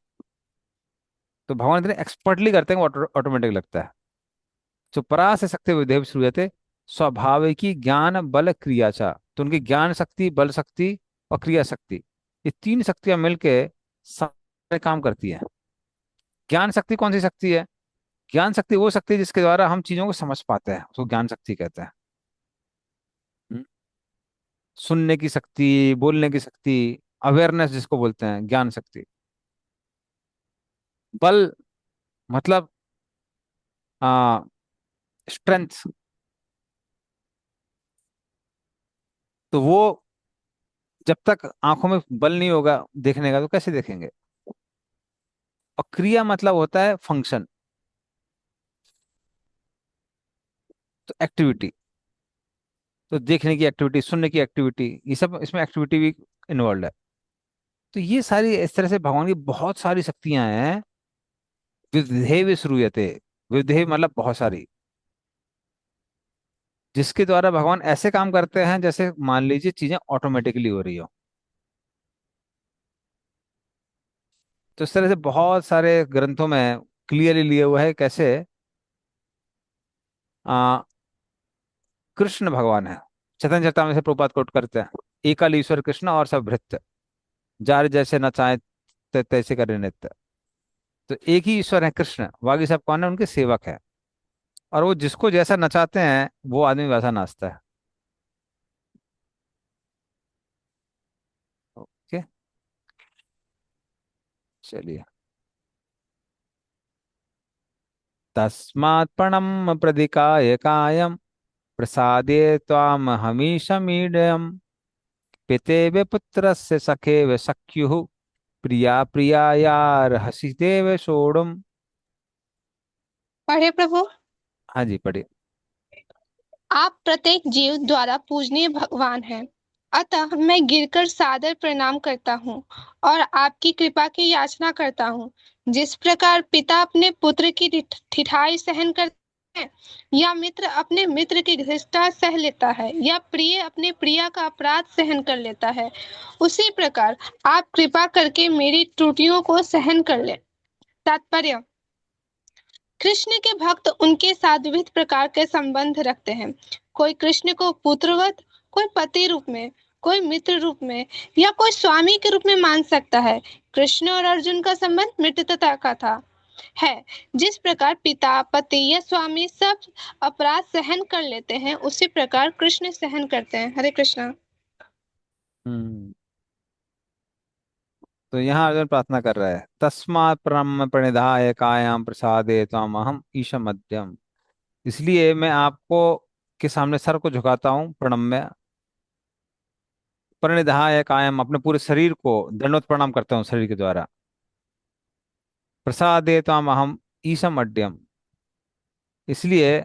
तो भगवान इतने एक्सपर्टली करते हैं कि ऑटोमेटिक लगता है। तो परा से शक्ति विधेय श्रूयते, स्वाभाविकी ज्ञान बल क्रिया चा, तो उनकी ज्ञान शक्ति, बल शक्ति और क्रिया शक्ति, ये तीन शक्तियां मिलके सारे काम करती है। ज्ञान शक्ति कौन सी शक्ति है? ज्ञान शक्ति वो शक्ति है जिसके द्वारा हम चीजों को समझ पाते हैं, उसको ज्ञान शक्ति कहते हैं। हम्म? सुनने की शक्ति, बोलने की शक्ति, अवेयरनेस जिसको बोलते हैं, ज्ञान शक्ति। बल मतलब स्ट्रेंथ, तो वो जब तक आंखों में बल नहीं होगा देखने का तो कैसे देखेंगे। और क्रिया मतलब होता है फंक्शन, तो एक्टिविटी, तो देखने की एक्टिविटी, सुनने की एक्टिविटी, ये सब इसमें एक्टिविटी भी इन्वॉल्व है। तो ये सारी इस तरह से भगवान की बहुत सारी शक्तियां हैं। विधेय विश्रूयते, विधेय मतलब बहुत सारी, जिसके द्वारा भगवान ऐसे काम करते हैं जैसे मान लीजिए चीजें ऑटोमेटिकली हो रही हो। तो इस तरह से बहुत सारे ग्रंथों में क्लियरली लिए हुआ है कैसे आ, कृष्ण भगवान है। चैतन्य चरितामृत से प्रभुपाद कोट करते हैं, एकल ईश्वर कृष्ण और सब भृत्य, जार जैसे न चाहे तैसे करे नित्य। तो एक ही ईश्वर है कृष्ण, बाकी सब कौन है, उनके सेवक है। और वो जिसको जैसा नचाते हैं वो आदमी वैसा नाचता है। ओके, चलिए। तस्मात् प्रणम्य प्रदिकाय कायं प्रसादे त्वाम हमीशमीडयम् पितेव पुत्रस्य सखेव सख्युः प्रिया प्रियायार हसितेव सोढ़ुम्। पढ़े प्रभु। हाँ जी, पढ़िए। आप प्रत्येक जीव द्वारा पूजनीय भगवान हैं, अतः मैं गिरकर सादर प्रणाम करता हूँ और आपकी कृपा की याचना करता हूँ। जिस प्रकार पिता अपने पुत्र की ठिठाई सहन करते हैं, या मित्र अपने मित्र की घृष्टता सह लेता है, या प्रिय अपने प्रिया का अपराध सहन कर लेता है, उसी प्रकार आप कृपा करके मेरी त्रुटियों को सहन कर ले। तात्पर्य: कृष्ण के भक्त उनके साथ विविध प्रकार के संबंध रखते हैं। कोई कृष्ण को पुत्रवत, कोई पति रूप में, कोई मित्र रूप में, या कोई स्वामी के रूप में मान सकता है। कृष्ण और अर्जुन का संबंध मित्रता का था है। जिस प्रकार पिता, पति या स्वामी सब अपराध सहन कर लेते हैं, उसी प्रकार कृष्ण सहन करते हैं। हरे कृष्णा। हम्म। तो यहाँ अर्जुन प्रार्थना कर रहा है, तस्मात् परम प्रणिधाय कायां प्रसादे त्वाम अहम ईश मध्यम। इसलिए मैं आपको के सामने सर को झुकाता हूँ प्रणम्य, प्रणिधाय कायम अपने पूरे शरीर को दंडवत प्रणाम करता हूँ शरीर के द्वारा। प्रसादे त्वाम अहम ईशम अड्यम, इसलिए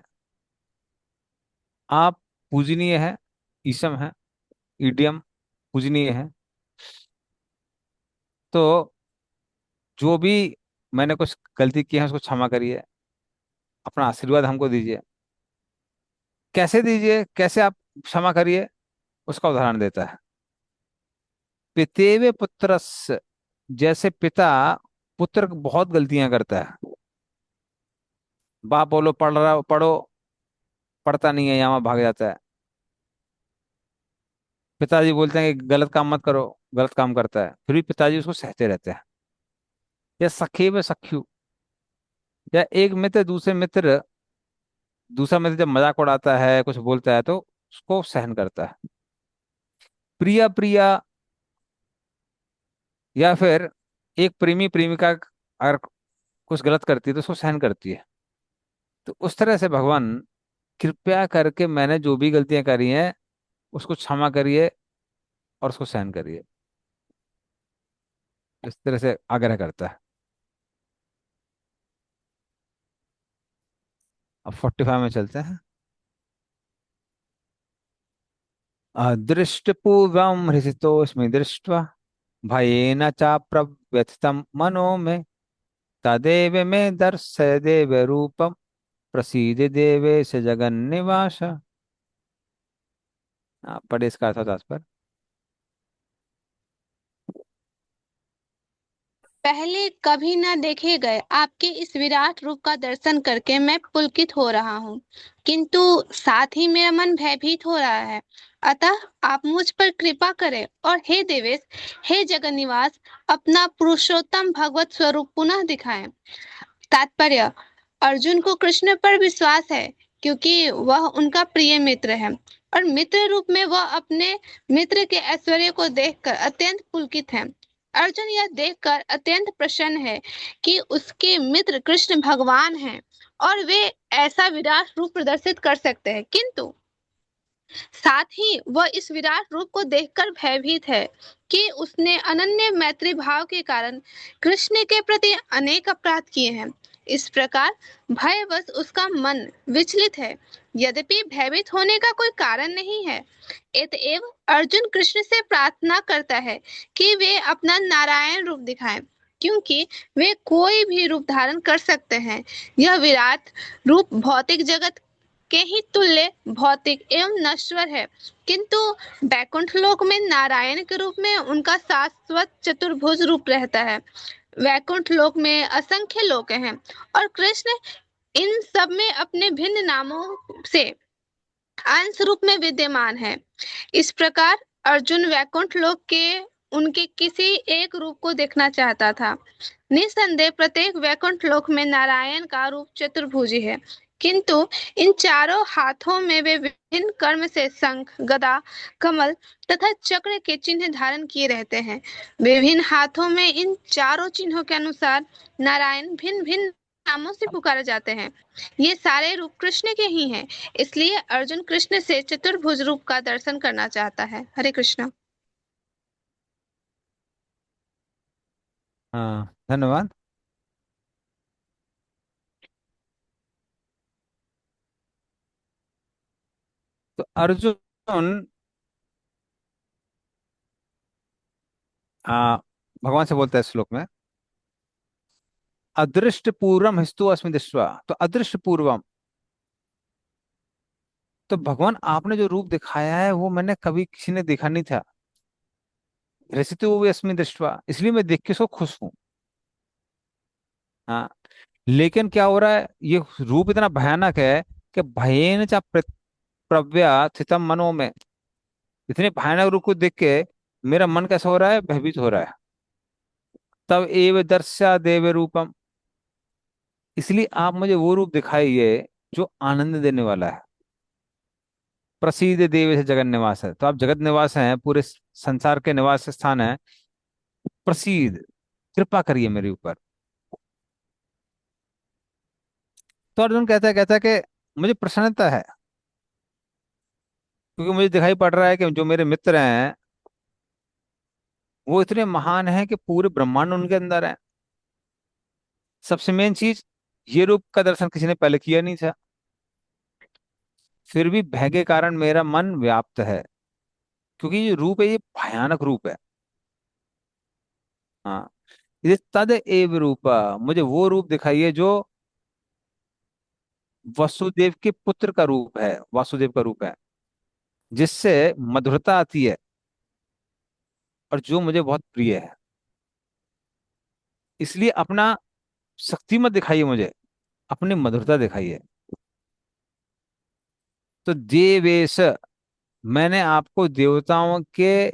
आप पूजनीय है, ईशम है, ईडियम पूजनीय है। तो जो भी मैंने कुछ गलती की है उसको क्षमा करिए, अपना आशीर्वाद हमको दीजिए। कैसे दीजिए, कैसे आप क्षमा करिए, उसका उदाहरण देता है। पितेवे पुत्रस्य, जैसे पिता पुत्र बहुत गलतियां करता है। बाप बोलो पढ़ रहा पढ़ो, पढ़ता नहीं है, यहाँ भाग जाता है। पिताजी बोलते हैं कि गलत काम मत करो, गलत काम करता है, फिर भी पिताजी उसको सहते रहते हैं। या सखे व सख्यु, या एक मित्र दूसरा मित्र जब मजाक उड़ाता है, कुछ बोलता है तो उसको सहन करता है। प्रिया प्रिया, या फिर एक प्रेमी प्रेमिका अगर कुछ गलत करती है तो उसको सहन करती है। तो उस तरह से भगवान, कृपया करके मैंने जो भी गलतियां करी हैं उसको क्षमा करिए और उसको सहन करिए, इस तरह से आग्रह करता है। अब 45 में चलते हैं। अदृष्टपूर्वं हृषितोऽस्मि दृष्ट्वा भयेन चाप्रव्यथितं मनो मे तदेव मे दर्शय देव रूपं प्रसीद देवेश जगन्निवास। पढ़े इसका अर्थ तात्पर्य। पहले कभी न देखे गए आपके इस विराट रूप का दर्शन करके मैं पुलकित हो रहा हूँ, किंतु साथ ही मेरा मन भयभीत हो रहा है। अतः आप मुझ पर कृपा करें और हे देवेश, हे जगन्निवास, अपना पुरुषोत्तम भगवत स्वरूप पुनः दिखाएं। तात्पर्य: अर्जुन को कृष्ण पर विश्वास है, क्योंकि वह उनका प्रिय मित्र है, और मित्र रूप में वह अपने मित्र के ऐश्वर्य को देखकर अत्यंत पुलकित है। अर्जुन यह देखकर अत्यंत प्रसन्न है कि उसके मित्र कृष्ण भगवान हैं और वे ऐसा विराट रूप प्रदर्शित कर सकते हैं, किंतु साथ ही वह इस विराट रूप को देखकर भयभीत है कि उसने अनन्य मैत्री भाव के कारण कृष्ण के प्रति अनेक अपराध किए हैं। इस प्रकार भयवश उसका मन विचलित है, यद्यपि भयभीत होने का कोई कारण नहीं है। अतएव अर्जुन कृष्ण से प्रार्थना करता है कि वे अपना नारायण रूप दिखाएं, क्योंकि वे कोई भी रूप धारण कर सकते हैं। यह विराट रूप भौतिक जगत के ही तुल्य भौतिक एवं नश्वर है, किंतु वैकुंठ लोक में नारायण के रूप में उनका शाश्वत चतुर्भुज रूप रहता है। वैकुंठ लोक में असंख्य लोक हैं और कृष्ण इन सब में अपने भिन्न नामों से अंश रूप में विद्यमान है। इस प्रकार अर्जुन वैकुंठ लोक के उनके किसी एक रूप को देखना चाहता था। निसंदेह प्रत्येक वैकुंठ लोक में नारायण का रूप चतुर्भुजी है, किंतु इन चारों हाथों में वे विभिन्न कर्म से शंख, गदा, कमल तथा चक्र के चिन्ह धारण किए रहते हैं। विभिन्न हाथों में इन चारों चिन्हों के अनुसार नारायण भिन्न भिन्न नामों से पुकारे जाते हैं। ये सारे रूप कृष्ण के ही हैं, इसलिए अर्जुन कृष्ण से चतुर्भुज रूप का दर्शन करना चाहता है। हरे कृष्ण। हाँ, धन्यवाद। तो अर्जुन भगवान से बोलता है इस श्लोक में, अदृष्ट पूर्वम हिस्तु अस्मि दृष्ट्वा। तो अदृष्ट पूर्वम, तो भगवान आपने जो रूप दिखाया है वो मैंने कभी किसी ने देखा नहीं था। रसितो वो अस्मि दृष्ट्वा, इसलिए मैं देख के सो खुश हूं। हाँ, लेकिन क्या हो रहा है, ये रूप इतना भयानक है कि भयेन च प्रव्या स्थितम मनो में। इतने भयानक रूप को देख के मेरा मन कैसा हो रहा है, भयभीत हो रहा है। तब एव दर्शा देव रूपम, इसलिए आप मुझे वो रूप दिखाइए जो आनंद देने वाला है। प्रसीद देव से जगत निवास है, तो आप जगत निवास हैं, पूरे संसार के निवास स्थान है। प्रसीद, कृपा करिए मेरे ऊपर। तो अर्जुन कहता है कि मुझे प्रसन्नता है, क्योंकि मुझे दिखाई पड़ रहा है कि जो मेरे मित्र हैं वो इतने महान हैं कि पूरे ब्रह्मांड उनके अंदर है। सबसे मेन चीज, ये रूप का दर्शन किसी ने पहले किया नहीं था, फिर भी भय के कारण मेरा मन व्याप्त है, क्योंकि ये रूप है, ये भयानक रूप है। हाँ, ये तद एव रूपा, मुझे वो रूप दिखाइए जो वसुदेव के पुत्र का रूप है, वासुदेव का रूप है, जिससे मधुरता आती है और जो मुझे बहुत प्रिय है। इसलिए अपना शक्ति मत दिखाइए मुझे, अपनी मधुरता दिखाइए। तो देवेश, मैंने आपको देवताओं के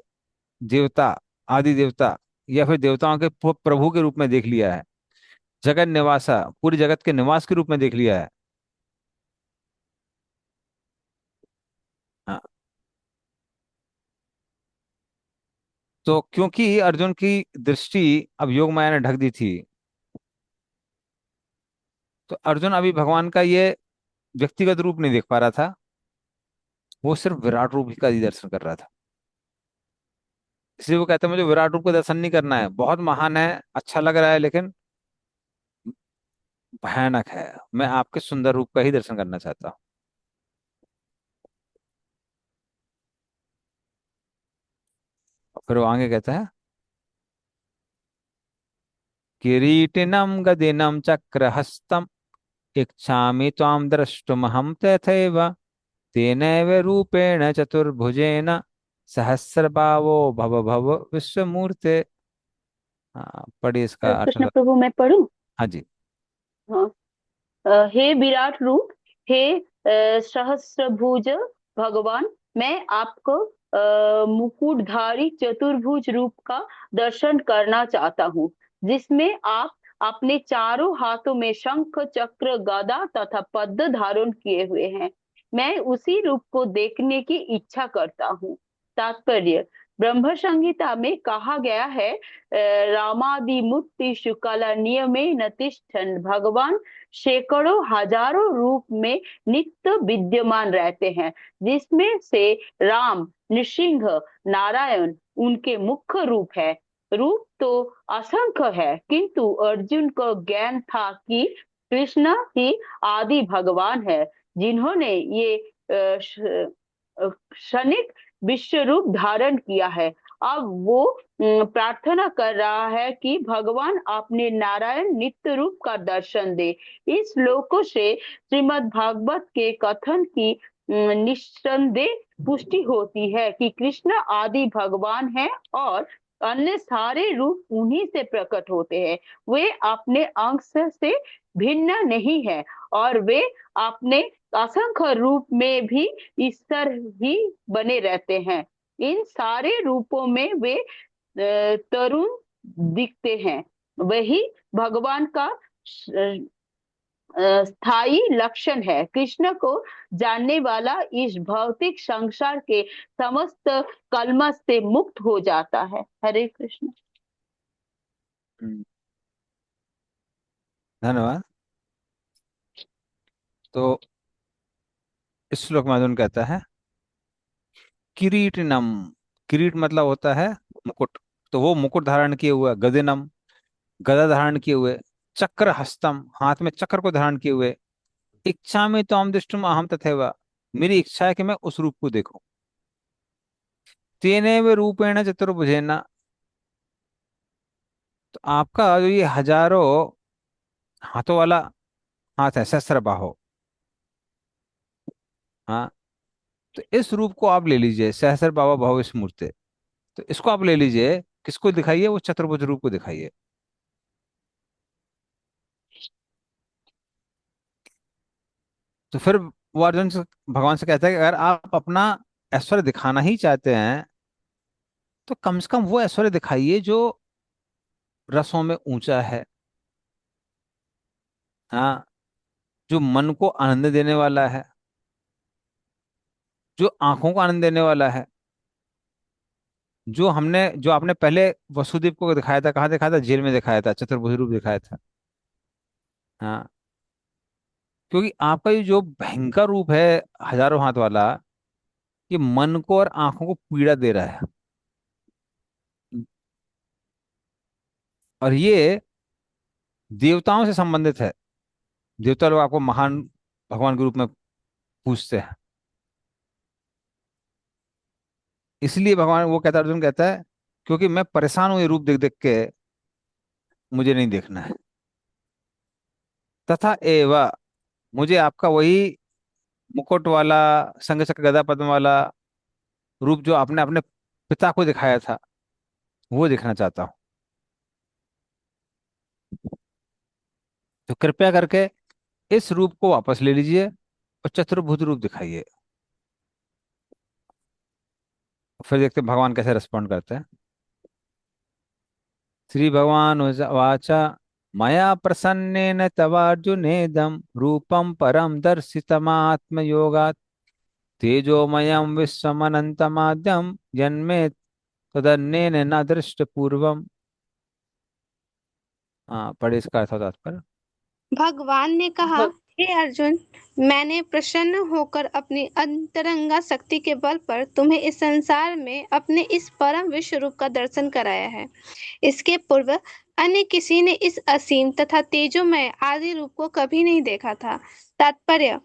देवता, आदि देवता, या फिर देवताओं के प्रभु के रूप में देख लिया है। जगत निवासा, पूरी जगत के निवास के रूप में देख लिया है। हाँ, तो क्योंकि अर्जुन की दृष्टि अब योग माया ने ढक दी थी, तो अर्जुन अभी भगवान का ये व्यक्तिगत रूप नहीं देख पा रहा था, वो सिर्फ विराट रूप का ही दर्शन कर रहा था। इसलिए वो कहता है मुझे विराट रूप का दर्शन नहीं करना है, बहुत महान है, अच्छा लग रहा है, लेकिन भयानक है। मैं आपके सुंदर रूप का ही दर्शन करना चाहता हूँ। और फिर वो आगे कहता है, किरीटिनम गदिनम चक्रहस्तम इच्छामि त्वां द्रष्टुमहं तथैव तेनैव रूपेण चतुर्भुजेन सहस्रभावो भव भव विश्वमूर्ते। हाँ, पढ़िए इसका कृष्ण अर्थ। प्रभु, मैं पढ़ूं? हाँ जी। हाँ। हे विराट रूप, हे सहस्रभुज भगवान, मैं आपको मुकुटधारी चतुर्भुज रूप का दर्शन करना चाहता हूँ, जिसमें आप अपने चारों हाथों में शंख, चक्र, गदा तथा पद्म धारण किए हुए हैं। मैं उसी रूप को देखने की इच्छा करता हूँ। तात्पर्य, ब्रह्म संहिता में कहा गया है, रामादि मूर्ति शुक्ला नियमे न तिष्ठन्, भगवान सैकड़ों हजारों रूप में नित्य विद्यमान रहते हैं, जिसमें से राम, नृसिंह, नारायण उनके मुख्य रूप है। रूप तो असंख्य है, किंतु अर्जुन को ज्ञान था कि कृष्ण ही आदि भगवान है, जिन्होंने ये क्षणिक विश्व रूप धारण किया है अब वो प्रार्थना कर रहा है कि भगवान अपने नारायण नित्य रूप का दर्शन दे। इस श्लोकों से श्रीमद् भागवत के कथन की निस्संदेह पुष्टि होती है कि कृष्ण आदि भगवान है और अन्य सारे रूप उन्हीं से प्रकट होते हैं। वे अपने अंश से भिन्न नहीं है और वे अपने असंख्य रूप में भी ईश्वर ही बने रहते हैं। इन सारे रूपों में वे तरुण दिखते हैं। वही भगवान का स्थायी लक्षण है। कृष्ण को जानने वाला इस भौतिक संसार के समस्त कलमश से मुक्त हो जाता है। हरे कृष्ण। धन्यवाद। तो इस श्लोक में अर्जुन कहता है किरीटिनम। किरीट मतलब होता है मुकुट, तो वो मुकुट धारण किए हुए, गदिनम गदा धारण किए हुए, चक्र हस्तम हाथ में चक्र को धारण किए हुए, इच्छा में तो हम दृष्टुम अहम तथैव, मेरी इच्छा है कि मैं उस रूप को देखूं, तेनेव रूपेण चतुर्भुजेन। तो आपका जो ये हजारों हाथों वाला हाथ है, सहस्र बाहो, हाँ, तो इस रूप को आप ले लीजिए, सहस्र बाबा भाव स्मूर्ति। तो इसको आप ले लीजिए, किसको दिखाइए, वो चतुर्भुज रूप को दिखाइए। तो फिर वो अर्जुन से, भगवान से कहता है कि अगर आप अपना ऐश्वर्य दिखाना ही चाहते हैं तो कम से कम वो ऐश्वर्य दिखाइए जो रसों में ऊंचा है, हाँ, जो मन को आनंद देने वाला है, जो आंखों को आनंद देने वाला है, जो आपने पहले वसुदेव को दिखाया था, कहाँ दिखाया था, जेल में दिखाया था, चतुर्भुज रूप दिखाया था, हाँ। क्योंकि आपका ये जो भयंकर रूप है हजारों हाथ वाला, ये मन को और आंखों को पीड़ा दे रहा है, और ये देवताओं से संबंधित है। देवता लोग आपको महान भगवान के रूप में पूजते हैं। इसलिए भगवान वो कहता है, अर्जुन कहता है, क्योंकि मैं परेशान हूं ये रूप देख देख के, मुझे नहीं देखना है। तथा एव, मुझे आपका वही मुकुट वाला, संग चक्र गदा पद्म वाला रूप जो आपने अपने पिता को दिखाया था, वो देखना चाहता हूं। तो कृपया करके इस रूप को वापस ले लीजिए और चतुर्भुज रूप दिखाइए। फिर देखते हैं भगवान कैसे रिस्पॉन्ड करते हैं। श्री भगवान वाच मया प्रसन्नेन तवार्जुनेदं रूपं परं दर्शितमात्म योगात् तेजोमयं विश्वमनन्तमाद्यं जन्मे तदन्येन न दृष्ट पूर्वम। हाँ, पढ़े इसका अर्थ होता पर। भगवान ने कहा, भ- हे अर्जुन, मैंने प्रसन्न होकर अपनी अंतरंगा शक्ति के बल पर तुम्हें इस संसार में अपने इस परम विश्व रूप का दर्शन कराया है। इसके पूर्व अन्य किसी ने इस असीम तथा तेजोमय आदि रूप को कभी नहीं देखा था। तात्पर्य: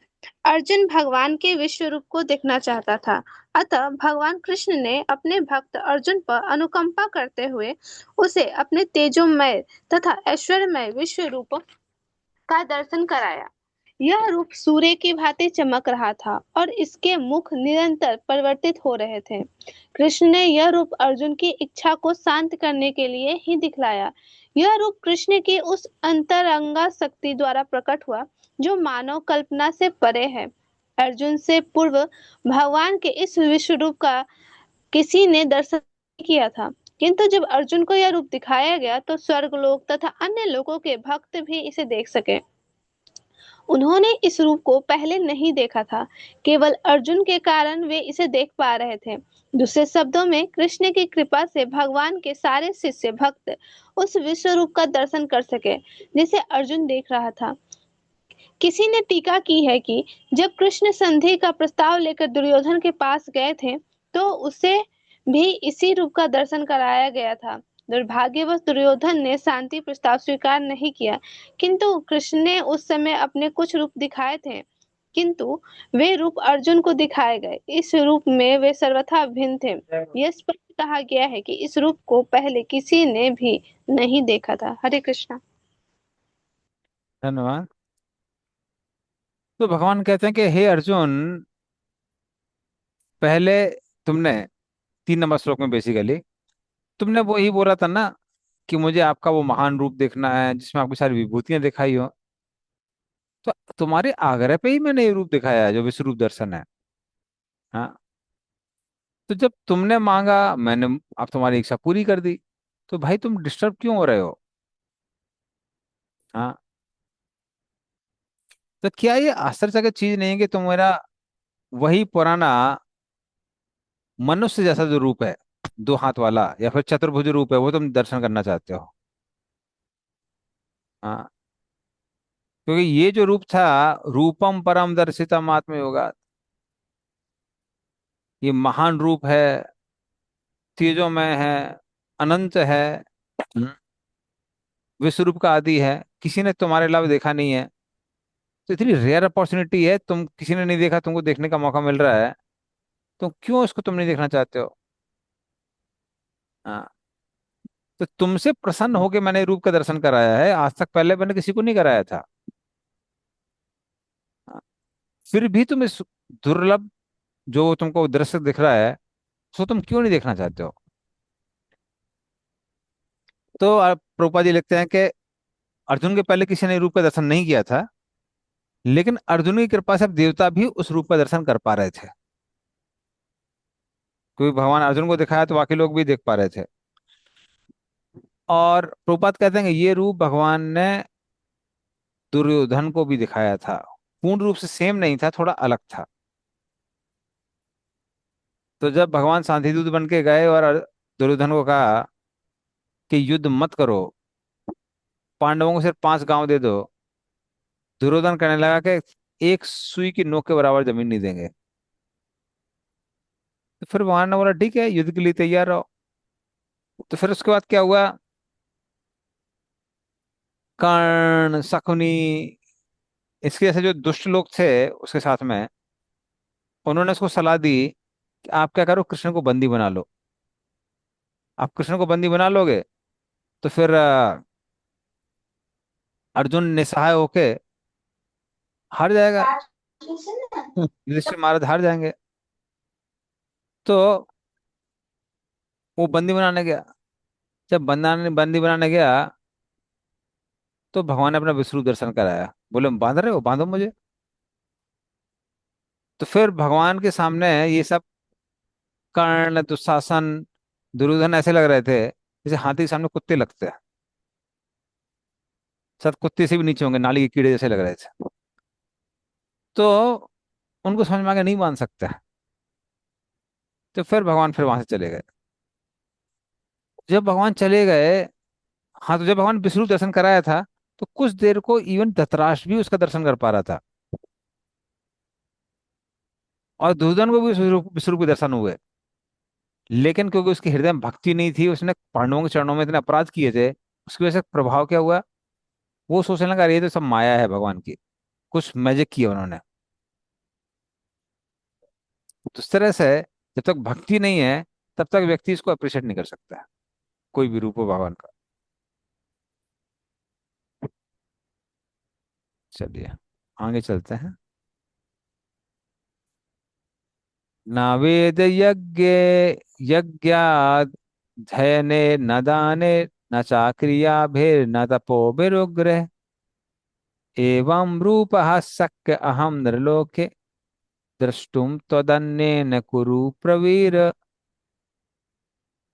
अर्जुन भगवान के विश्व रूप को देखना चाहता था। अतः भगवान कृष्ण ने अपने भक्त अर्जुन पर अनुकंपा करते हुए उसे अपने तेजोमय तथा ऐश्वर्यमय विश्व रूप का दर्शन कराया। यह रूप सूर्य की भांति चमक रहा था और इसके मुख निरंतर परिवर्तित हो रहे थे। कृष्ण ने यह रूप अर्जुन की इच्छा को शांत करने के लिए ही दिखलाया। यह रूप कृष्ण की उस अंतरंगा शक्ति द्वारा प्रकट हुआ जो मानव कल्पना से परे है। अर्जुन से पूर्व भगवान के इस विश्व रूप का किसी ने दर्शन नहीं किया था, किंतु जब अर्जुन को यह रूप दिखाया गया तो स्वर्गलोक तथा अन्य लोकों के भक्त भी इसे देख सके। उन्होंने इस रूप को पहले नहीं देखा था, केवल अर्जुन के कारण वे इसे देख पा रहे थे। दूसरे शब्दों में, कृष्ण की कृपा से भगवान के सारे शिष्य भक्त उस विश्व रूप का दर्शन कर सके जिसे अर्जुन देख रहा था। किसी ने टीका की है कि जब कृष्ण संधि का प्रस्ताव लेकर दुर्योधन के पास गए थे तो उसे भी इसी रूप का दर्शन कराया गया था। दुर्भाग्यवश दुर्योधन ने शांति प्रस्ताव स्वीकार नहीं किया, किंतु कृष्ण ने उस समय अपने कुछ रूप दिखाए थे, किंतु वे रूप अर्जुन को दिखाए गए। इस रूप में वे सर्वथा भिन्न थे। यह स्पष्ट कहा गया है कि इस रूप को पहले किसी ने भी नहीं देखा था। हरे कृष्णा। धन्यवाद। तो भगवान कहते हैं कि हे अर्जुन, पहले तुमने 3 नंबर श्लोक में बेसिकली तुमने वो ही बोला था ना कि मुझे आपका वो महान रूप देखना है जिसमें आपकी सारी विभूतियां दिखाई हो। तो तुम्हारे आग्रह पे ही मैंने ये रूप दिखाया है जो विश्व रूप दर्शन है। हाँ। तो जब तुमने मांगा मैंने अब तुम्हारी इच्छा पूरी कर दी। तो भाई तुम डिस्टर्ब क्यों हो रहे हो? हाँ। तो क्या ये आश्चर्यचकित चीज नहीं है कि तुम्हारा वही पुराना मनुष्य जैसा जो रूप है, 2 हाथ वाला या फिर चतुर्भुज रूप है, वो तुम दर्शन करना चाहते हो? हाँ। क्योंकि ये जो रूप था, रूपम परम दर्शितम आत्मयोगा, ये महान रूप है, तेजोमय है, अनंत है, हम्म, विश्व रूप का आदि है, किसी ने तुम्हारे अलावा देखा नहीं है। तो इतनी रेयर अपॉर्चुनिटी है, तुम किसी ने नहीं देखा, तुमको देखने का मौका मिल रहा है, तो क्यों इसको तुम नहीं देखना चाहते हो? हाँ। तो तुमसे प्रसन्न होके मैंने रूप का दर्शन कराया है, आज तक पहले मैंने किसी को नहीं कराया था। हाँ। फिर भी तुम इस दुर्लभ जो तुमको दृश्य दिख रहा है, उसको तुम क्यों नहीं देखना चाहते हो? तो प्रभुपाद जी लिखते हैं कि अर्जुन के पहले किसी ने रूप का दर्शन नहीं किया था, लेकिन अर्जुन की कृपा से अब देवता भी उस रूप का दर्शन कर पा रहे थे। क्योंकि भगवान अर्जुन को दिखाया तो बाकी लोग भी देख पा रहे थे। और प्रभुपाद कहते हैं कि ये रूप भगवान ने दुर्योधन को भी दिखाया था। पूर्ण रूप से सेम नहीं था, थोड़ा अलग था। तो जब भगवान शांतिदूत बन के गए और दुर्योधन को कहा कि युद्ध मत करो, पांडवों को सिर्फ 5 गांव दे दो, दुर्योधन कहने लगा कि एक सुई की नोक के बराबर जमीन नहीं देंगे। तो फिर भगवान ने बोला ठीक है, युद्ध के लिए तैयार रहो। तो फिर उसके बाद क्या हुआ? कर्ण, शकुनी, इसके जैसे जो दुष्ट लोग थे उसके साथ में, उन्होंने उसको सलाह दी कि आप क्या करो, कृष्ण को बंदी बना लो। आप कृष्ण को बंदी बना लोगे तो फिर अर्जुन निसहाय होके हार जाएगा, युधिष्ठिर महाराज हार जाएंगे। तो वो बंदी बनाने गया। जब बंदी बनाने गया तो भगवान ने अपना विश्व रूप दर्शन कराया। बोले बांध रहे हो, बांधो मुझे। तो फिर भगवान के सामने ये सब कर्ण, दुशासन, दुर्योधन ऐसे लग रहे थे जैसे हाथी के सामने कुत्ते लगते हैं। शायद कुत्ते से भी नीचे होंगे, नाली के कीड़े जैसे लग रहे थे। तो उनको समझ में आ गया नहीं बांध सकता। तो फिर भगवान फिर वहां से चले गए। जब भगवान चले गए, हाँ, तो जब भगवान विष्णु दर्शन कराया था तो कुछ देर को इवन धतराष्ट्र भी उसका दर्शन कर पा रहा था, और दुर्योधन को भी विष्णु के दर्शन हुए। लेकिन क्योंकि उसके हृदय में भक्ति नहीं थी, उसने पांडवों के चरणों में इतने अपराध किए थे, उसकी वजह से प्रभाव क्या हुआ, वो सोचने लगा ये तो सब माया है भगवान की, कुछ मैजिक किया उन्होंने। तो इस तरह से जब तक भक्ति नहीं है तब तक व्यक्ति इसको अप्रिशिएट नहीं कर सकता है, कोई भी रूप हो भगवान का। चलिए आगे चलते हैं। न वेद यज्ञ यज्ञाद धयने न दाने न चाक्रियाभिर्न तपोभिरुग्र एवं रूपः शक्य अहम नृलोके द्रष्टुम त्वदन्येन कुरु प्रवीर।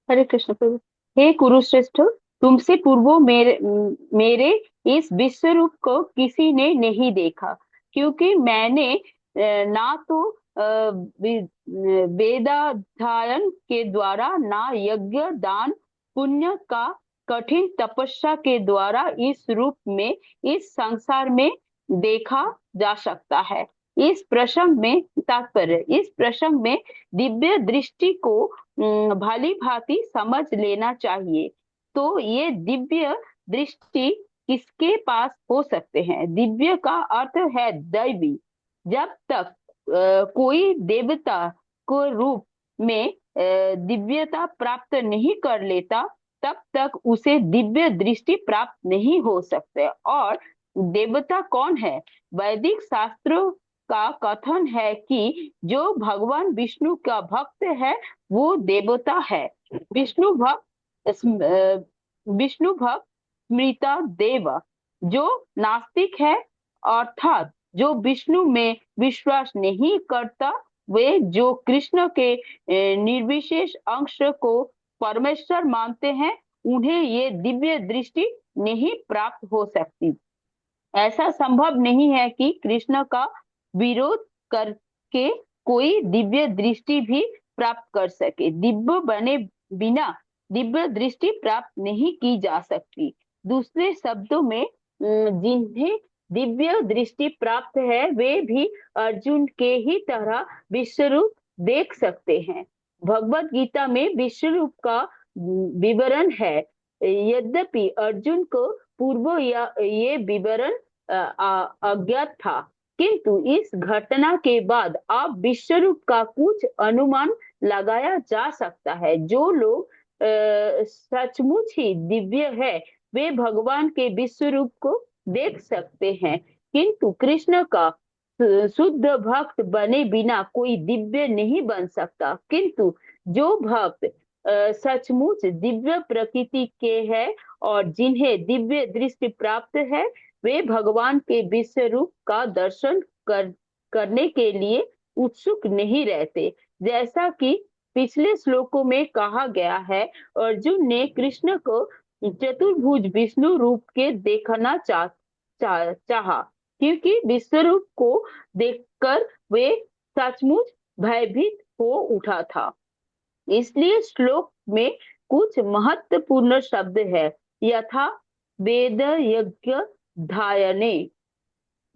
हरे कृष्ण प्रभु। हे कुरुश्रेष्ठ, तुमसे पूर्व मेरे इस विश्व रूप को किसी ने नहीं देखा, क्योंकि मैंने ना तो वेदाध्ययन के द्वारा, ना यज्ञ दान पुण्य का कठिन तपस्या के द्वारा इस रूप में इस संसार में देखा जा सकता है। इस प्रसंग में तात्पर्य, इस प्रसंग में दिव्य दृष्टि को भली भांति समझ लेना चाहिए। तो ये दिव्य दृष्टि किसके पास हो सकते हैं? दिव्य का अर्थ है दैवी। जब तक कोई देवता को रूप में दिव्यता प्राप्त नहीं कर लेता तब तक उसे दिव्य दृष्टि प्राप्त नहीं हो सकते। और देवता कौन है? वैदिक शास्त्रों का कथन है कि जो भगवान विष्णु का भक्त है वो देवता है। विष्णु भक्त स्मृता देव। जो नास्तिक है अर्थात जो विष्णु में विश्वास नहीं करता, वे जो कृष्ण के निर्विशेष अंश को परमेश्वर मानते हैं, उन्हें ये दिव्य दृष्टि नहीं प्राप्त हो सकती। ऐसा संभव नहीं है कि कृष्ण का विरोध करके कोई दिव्य दृष्टि भी प्राप्त कर सके। दिव्य बने बिना दिव्य दृष्टि प्राप्त नहीं की जा सकती। दूसरे शब्दों में जिन्हें दिव्य दृष्टि प्राप्त है वे भी अर्जुन के ही तरह विश्वरूप देख सकते हैं। भगवत गीता में विश्वरूप का विवरण है। यद्यपि अर्जुन को पूर्व ये विवरण अज्ञात था, किंतु इस घटना के बाद अब विश्वरूप का कुछ अनुमान लगाया जा सकता है। जो लोग सचमुच ही दिव्य है वे भगवान के विश्वरूप को देख सकते हैं, किंतु कृष्ण का शुद्ध भक्त बने बिना कोई दिव्य नहीं बन सकता। किंतु जो भक्त सचमुच दिव्य प्रकृति के हैं और जिन्हें दिव्य दृष्टि प्राप्त है, वे भगवान के विश्वरूप का दर्शन करने के लिए उत्सुक नहीं रहते। जैसा कि पिछले श्लोकों में कहा गया है, अर्जुन ने कृष्ण को चतुर्भुज विष्णु रूप के देखना चाहा, क्योंकि विश्वरूप को देखकर वे सचमुच भयभीत हो उठा था। इसलिए श्लोक में कुछ महत्वपूर्ण शब्द है। यथा वेद यज्ञ धायने,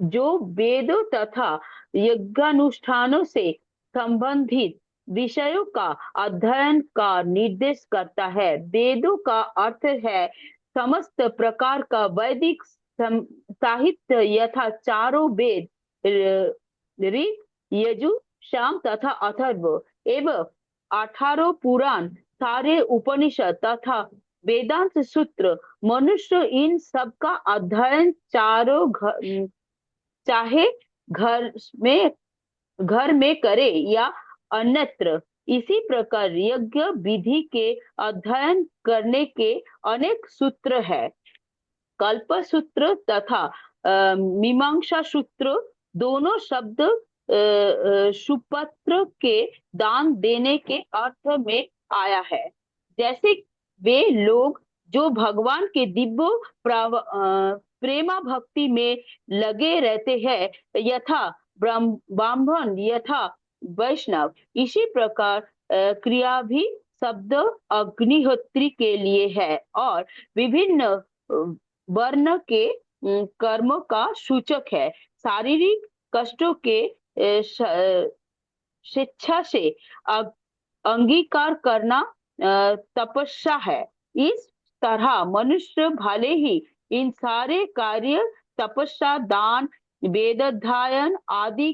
जो वेदों तथा यज्ञानुष्ठानों से संबंधित विषयों का अध्ययन का निर्देश करता है। वेदों का अर्थ है समस्त प्रकार का वैदिक साहित्य, यथा चारों वेद ऋग यजु साम तथा अथर्व एवं 18 पुराण, सारे उपनिषद तथा वेदांत सूत्र। मनुष्य इन सब का अध्ययन चाहे घर में करे या अन्यत्र। इसी प्रकार यज्ञ विधि के अध्ययन करने के अनेक सूत्र है। कल्प सूत्र तथा मीमांसा सूत्र दोनों शब्द सुपत्र के दान देने के अर्थ में आया है। जैसे वे लोग जो भगवान के दिव्य प्रेमा भक्ति में लगे रहते हैं, यथा ब्राह्मण यथा वैष्णव, इसी प्रकार क्रिया भी शब्द अग्निहोत्री के लिए है और विभिन्न वर्ण के कर्म का सूचक है। शारीरिक कष्टों के स्वेच्छा से अंगीकार करना तपस्या है। इस तरह मनुष्य भले ही इन सारे कार्य तपस्या, दान, वेदाध्ययन आदि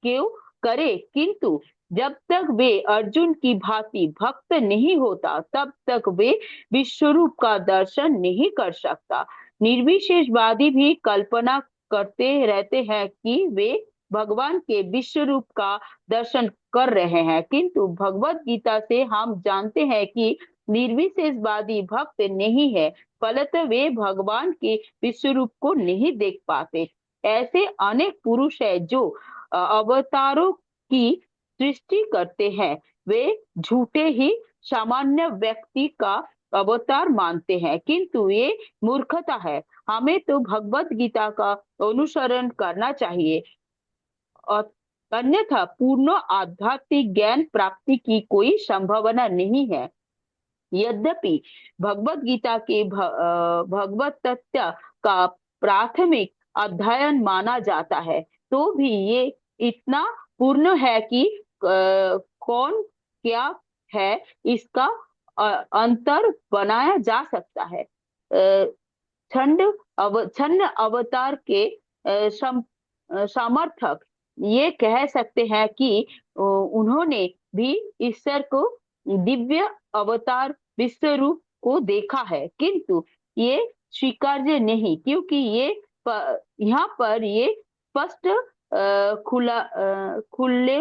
क्यों करे, किंतु जब तक वे अर्जुन की भांति भक्त नहीं होता तब तक वे विश्वरूप का दर्शन नहीं कर सकता। निर्विशेषवादी भी कल्पना करते रहते हैं कि वे भगवान के विश्वरूप का दर्शन कर रहे हैं, किंतु भगवत गीता से हम जानते हैं कि निर्विशेषवादी भक्त नहीं है, फलतः वे भगवान के विश्वरूप को नहीं देख पाते। ऐसे अनेक पुरुष है जो अवतारों की सृष्टि करते हैं, वे झूठे ही सामान्य व्यक्ति का अवतार मानते हैं, किंतु ये मूर्खता है। हमें तो भगवत गीता का अनुसरण करना चाहिए, अन्यथा पूर्ण आध्यात्मिक ज्ञान प्राप्ति की कोई संभावना नहीं है। यद्यपि भगवत गीता के भगवत तत्व का प्राथमिक अध्ययन माना जाता है, तो भी ये इतना पूर्ण है कि कौन क्या है इसका अंतर बनाया जा सकता है। छन्न अवतार के समर्थक ये कह सकते हैं कि उन्होंने भी ईश्वर को दिव्य अवतार विश्वरूप को देखा है, किंतु ये स्वीकार्य नहीं, क्योंकि यहाँ पर ये स्पष्ट खुले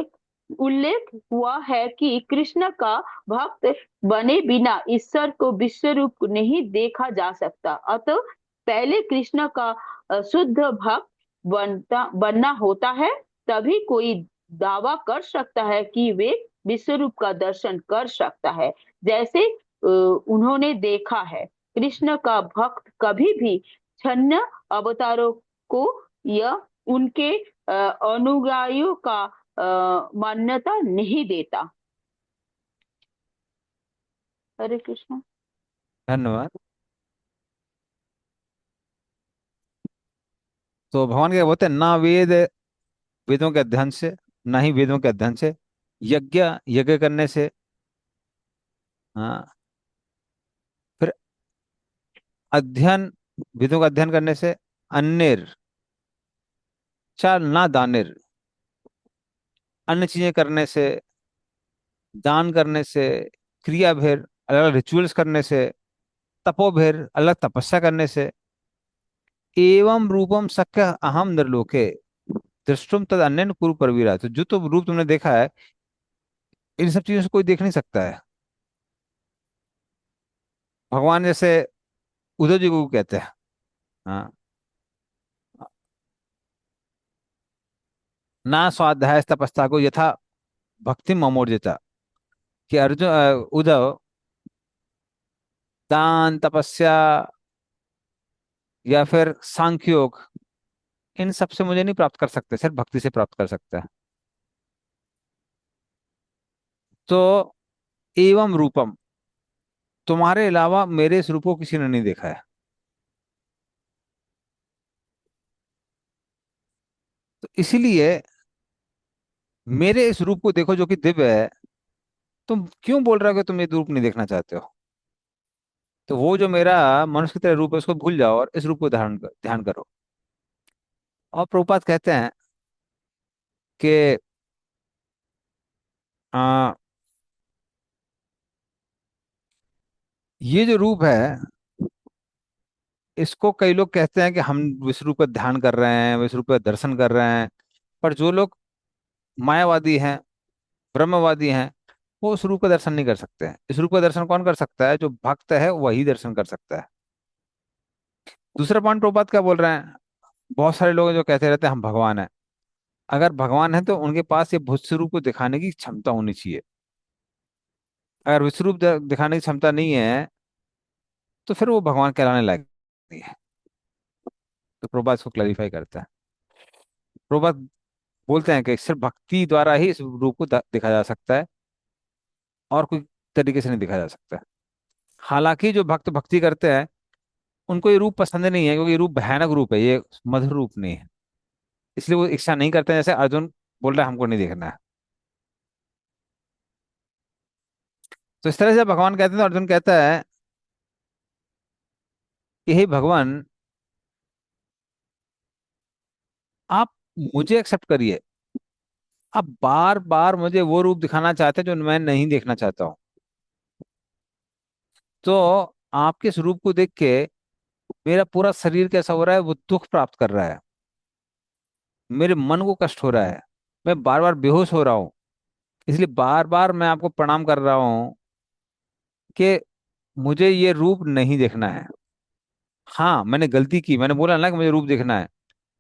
उल्लेख हुआ है कि कृष्ण का भक्त बने बिना ईश्वर को विश्वरूप नहीं देखा जा सकता। अतः पहले कृष्ण का शुद्ध भक्त बनना होता है, तभी कोई दावा कर सकता है कि वे विश्वरूप का दर्शन कर सकता है। जैसे उन्होंने देखा है, कृष्ण का भक्त कभी भी छन्न अवतारों को या उनके अनुयायियों का मान्यता नहीं देता। हरे कृष्ण। धन्यवाद। तो भगवान क्या बोलते हैं, ना वेदों के अध्ययन से, ना ही वेदों के अध्ययन से, यज्ञ यज्ञ करने से, हाँ, फिर अध्ययन, वेदों का अध्ययन करने से, अन्य चार ना दानिर, अन्य चीजें करने से, दान करने से, क्रिया भेर अलग अलग रिचुअल्स करने से, तपोभेर अलग तपस्या करने से, एवं रूपम शक्य अहम निर्लोके दृष्टुम तद अन्य कुरु परवीरा। तो जो तो रूप तुमने देखा है, इन सब चीजों से कोई देख नहीं सकता है। भगवान जैसे उद्धव जी को कहते हैं, हाँ, ना स्वाध्याय तपस्या को यथा भक्ति ममोर्जिता, कि अर्जुन उद्धव दान तपस्या या फिर सांख्य योग, इन सब से मुझे नहीं प्राप्त कर सकते, सिर्फ भक्ति से प्राप्त कर सकता है। तो एवं रूपम, तुम्हारे अलावा मेरे इस रूप को किसी ने नहीं देखा है। तो इसीलिए मेरे इस रूप को देखो जो कि दिव्य है। तुम क्यों बोल रहे हो कि तुम ये रूप नहीं देखना चाहते हो? तो वो जो मेरा मनुष्य की तरह रूप है उसको भूल जाओ और इस रूप को ध्यान करो। और प्रभुपाद कहते हैं कि आ, ये जो रूप है, इसको कई लोग कहते हैं कि हम विश्व रूप का ध्यान कर रहे हैं, विश्व रूप का दर्शन कर रहे हैं। पर जो लोग मायावादी हैं, ब्रह्मवादी हैं, वो उस रूप का दर्शन नहीं कर सकते हैं। इस रूप का दर्शन कौन कर सकता है? जो भक्त है वही दर्शन कर सकता है। दूसरा पॉइंट प्रभुपाद क्या बोल रहे हैं, बहुत सारे लोग हैं जो कहते रहते हैं हम भगवान हैं। अगर भगवान है तो उनके पास ये विश्व रूप को दिखाने की क्षमता होनी चाहिए। अगर विश्व रूप दिखाने की क्षमता नहीं है तो फिर वो भगवान कहलाने लायक नहीं है। तो प्रभुपाद इसको क्लैरिफाई करता है। प्रभुपाद बोलते हैं कि सिर्फ भक्ति द्वारा ही इस रूप को देखा जा सकता है, और कोई तरीके से नहीं देखा जा सकता। हालांकि जो भक्त भक्ति करते हैं उनको ये रूप पसंद नहीं है, क्योंकि ये रूप भयानक रूप है, ये मधुर रूप नहीं है। इसलिए वो इच्छा नहीं करते हैं, जैसे अर्जुन बोल रहा है हमको नहीं देखना है। तो इस तरह से भगवान कहते हैं, तो अर्जुन कहता है कि हे भगवान, आप मुझे एक्सेप्ट करिए। आप बार बार मुझे वो रूप दिखाना चाहते हैं जो मैं नहीं देखना चाहता हूँ। तो आपके इस रूप को देख के मेरा पूरा शरीर कैसा हो रहा है, वो दुख प्राप्त कर रहा है, मेरे मन को कष्ट हो रहा है, मैं बार बार बेहोश हो रहा हूँ। इसलिए बार बार मैं आपको प्रणाम कर रहा हूँ कि मुझे ये रूप नहीं देखना है। हाँ, मैंने गलती की, मैंने बोला ना कि मुझे रूप देखना है।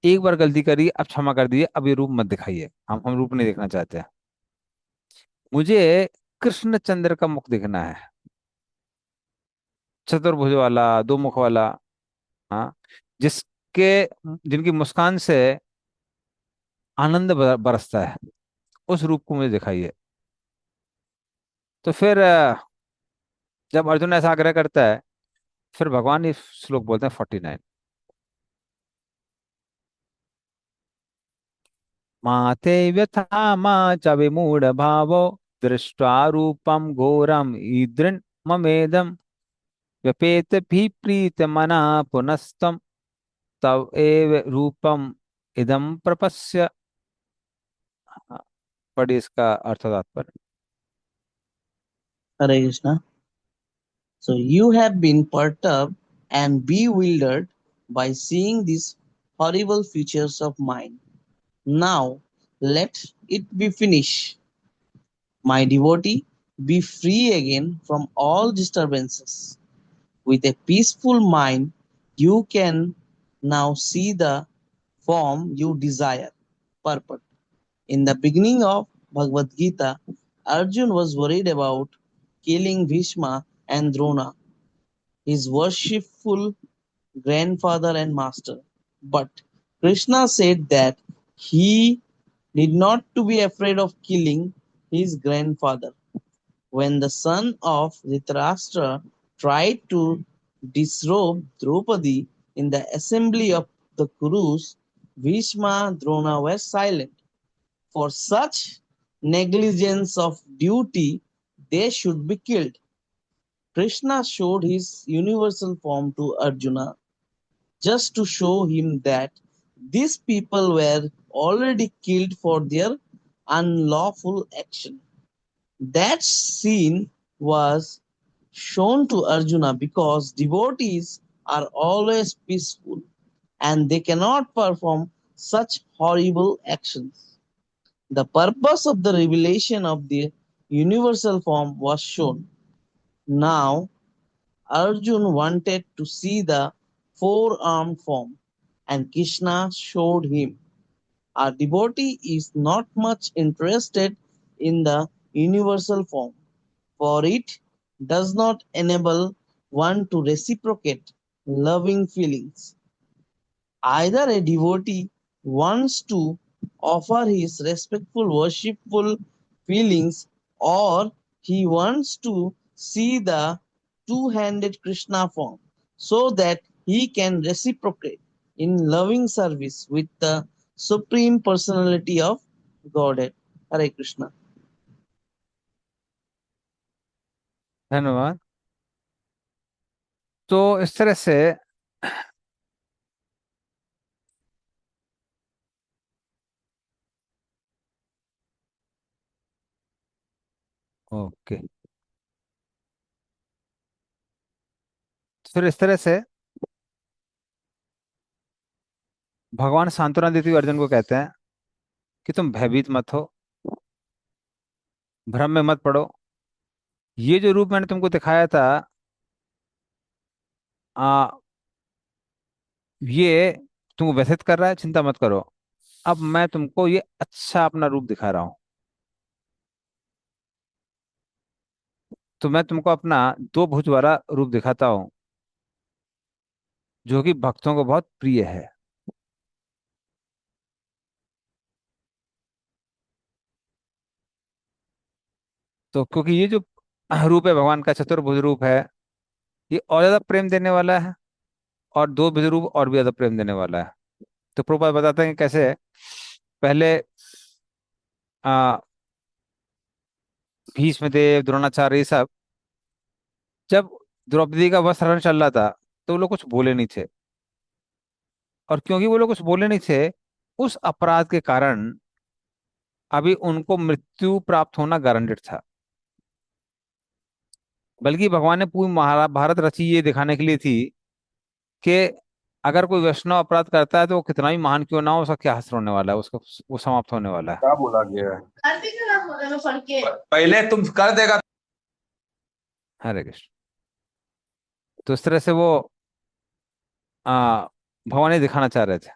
एक बार गलती करी, अब क्षमा कर दीजिए, अब ये रूप मत दिखाइए, हम रूप नहीं देखना चाहते हैं। मुझे कृष्ण चंद्र का मुख देखना है, चतुर्भुज वाला, दो मुख वाला, हाँ, जिसके जिनकी मुस्कान से आनंद बरसता है, उस रूप को मुझे दिखाइए। तो फिर जब अर्जुन ऐसा आग्रह करता है, फिर भगवान इस श्लोक बोलते हैं 49। माते व्यथा मा च विमूढ़ भावो दृष्ट्वा रूपम घोरम ईदृन् ममेदम व्यपेत भी प्रीत मना पुनस्तम तव एव रूपम इदम प्रपश्य। हाँ, पढ़िए इसका अर्थ तात्पर्य। Hare Krishna. So you have been perturbed and bewildered by seeing these horrible features of mine. Now let it be finished. My devotee, be free again from all disturbances. With a peaceful mind, you can now see the form you desire. Purport. In the beginning of Bhagavad Gita, Arjun was worried about killing Bhishma and Drona, his worshipful grandfather and master. But Krishna said that he need not to be afraid of killing his grandfather. When the son of Dhritarashtra tried to disrobe Draupadi in the assembly of the Kurus, Bhishma Drona were silent. For such negligence of duty, they should be killed. Krishna showed his universal form to Arjuna just to show him that these people were already killed for their unlawful action. That scene was shown to Arjuna because devotees are always peaceful and they cannot perform such horrible actions. The purpose of the revelation of the universal form was shown. Now Arjun wanted to see the four-armed form, and Krishna showed him. Our devotee is not much interested in the universal form, for it does not enable one to reciprocate loving feelings. Either a devotee wants to offer his respectful, worshipful feelings, or he wants to see the two-handed Krishna form so that he can reciprocate in loving service with the Supreme Personality of Godhead. Hare Krishna. धन्यवाद। तो इस तरह से okay, फिर इस तरह से भगवान सांत्वना देते हुए अर्जुन को कहते हैं कि तुम भयभीत मत हो, भ्रम में मत पड़ो। ये जो रूप मैंने तुमको दिखाया था, आ, ये तुमको व्यथित कर रहा है, चिंता मत करो। अब मैं तुमको ये अच्छा अपना रूप दिखा रहा हूं। तो मैं तुमको अपना दो भुज वाला रूप दिखाता हूं, जो कि भक्तों को बहुत प्रिय है। तो क्योंकि ये जो रूप है भगवान का, चतुर्भुज रूप है, ये और ज्यादा प्रेम देने वाला है, और दो भुज रूप और भी ज्यादा प्रेम देने वाला है। तो प्रभुपाद बताते हैं कि कैसे पहले आ, भीष्मदेव, द्रोणाचार्य, ये सब जब द्रौपदी का वस्त्र हरण चल रहा था तो वो लोग कुछ बोले नहीं थे। और क्योंकि वो लोग कुछ बोले नहीं थे, उस अपराध के कारण अभी उनको मृत्यु प्राप्त होना गारंटेड था। बल्कि भगवान ने पूरी महाभारत रची ये दिखाने के लिए थी कि अगर कोई वैष्णव अपराध करता है तो वो कितना भी महान क्यों ना हो, उसका क्या हश्र होने वाला है, उसका वो समाप्त होने वाला है। क्या बोला गया है? पहले तुम कर देगा। हरे कृष्ण। तो इस तरह से वो भगवान ये दिखाना चाह रहे थे,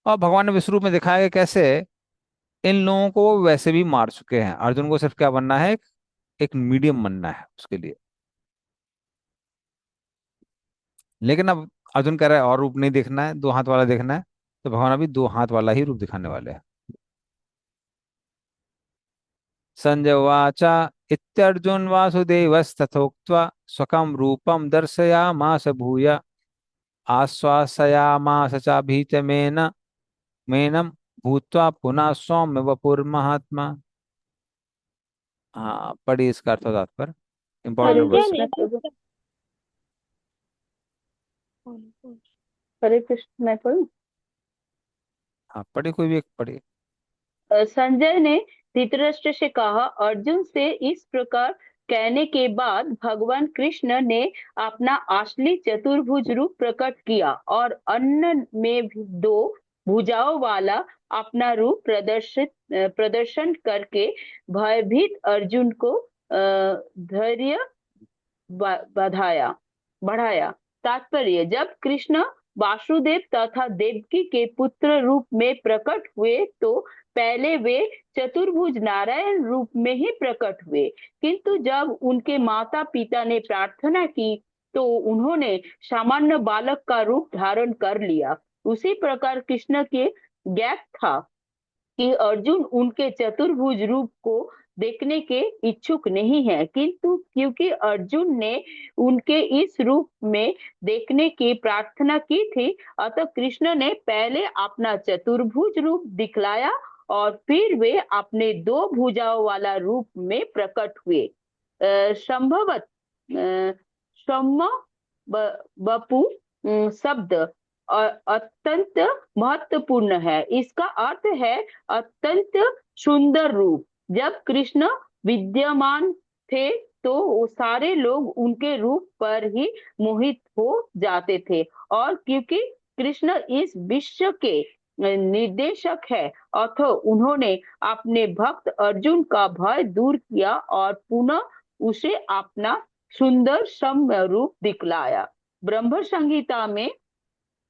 और भगवान ने विश्व रूप में दिखाया कि कैसे इन लोगों को वो वैसे भी मार चुके हैं। अर्जुन को सिर्फ क्या बनना है, एक मीडियम बनना है उसके लिए। लेकिन अब अर्जुन कह रहा है और रूप नहीं देखना है, दो हाथ वाला देखना है। तो भगवान अभी दो हाथ वाला ही रूप दिखाने वाले हैं। संजय उवाच इत्यर्जुन वासुदेवस्तथोक्त्वा स्वकं रूपं दर्शयामास भूय आश्वासयामास चाभीतमेन मेनं भूत्वा पुनः सौम्य वपुर्महात्मा। हाँ, पढ़िए इसका अर्थ और तात्पर्य, हरे इंपॉर्टेंट वर्स है। कृष्ण प्रभु। हरे कृष्ण। मैं पढ़ूं? हाँ पढ़िए, कोई भी एक पढ़िए। संजय ने धृतराष्ट्र से कहा, अर्जुन से इस प्रकार कहने के बाद भगवान कृष्ण ने अपना असली चतुर्भुज रूप प्रकट किया और अन्न में भी दो भुजाओं वाला अपना रूप प्रदर्शन करके भयभीत अर्जुन को धैर्य बढ़ाया। तात्पर्य, जब कृष्ण वासुदेव तथा देवकी के पुत्र रूप में प्रकट हुए तो पहले वे चतुर्भुज नारायण रूप में ही प्रकट हुए, किंतु जब उनके माता पिता ने प्रार्थना की तो उन्होंने सामान्य बालक का रूप धारण कर लिया। उसी प्रकार कृष्ण के ज्ञात था कि अर्जुन उनके चतुर्भुज रूप को देखने के इच्छुक नहीं है, किंतु क्योंकि अर्जुन ने उनके इस रूप में देखने की प्रार्थना की थी, अतः कृष्ण ने पहले अपना चतुर्भुज रूप दिखलाया और फिर वे अपने दो भुजाओं वाला रूप में प्रकट हुए। संभवत सम्म बपु शब्द अत्यंत महत्वपूर्ण है। इसका अर्थ है अत्यंत सुंदर रूप। जब कृष्ण विद्यमान थे तो वो सारे लोग उनके रूप पर ही मोहित हो जाते थे, और क्योंकि कृष्ण इस विश्व के निर्देशक है अतः उन्होंने अपने भक्त अर्जुन का भय दूर किया और पुनः उसे अपना सुंदर सौम्य रूप दिखलाया। ब्रह्म संहिता में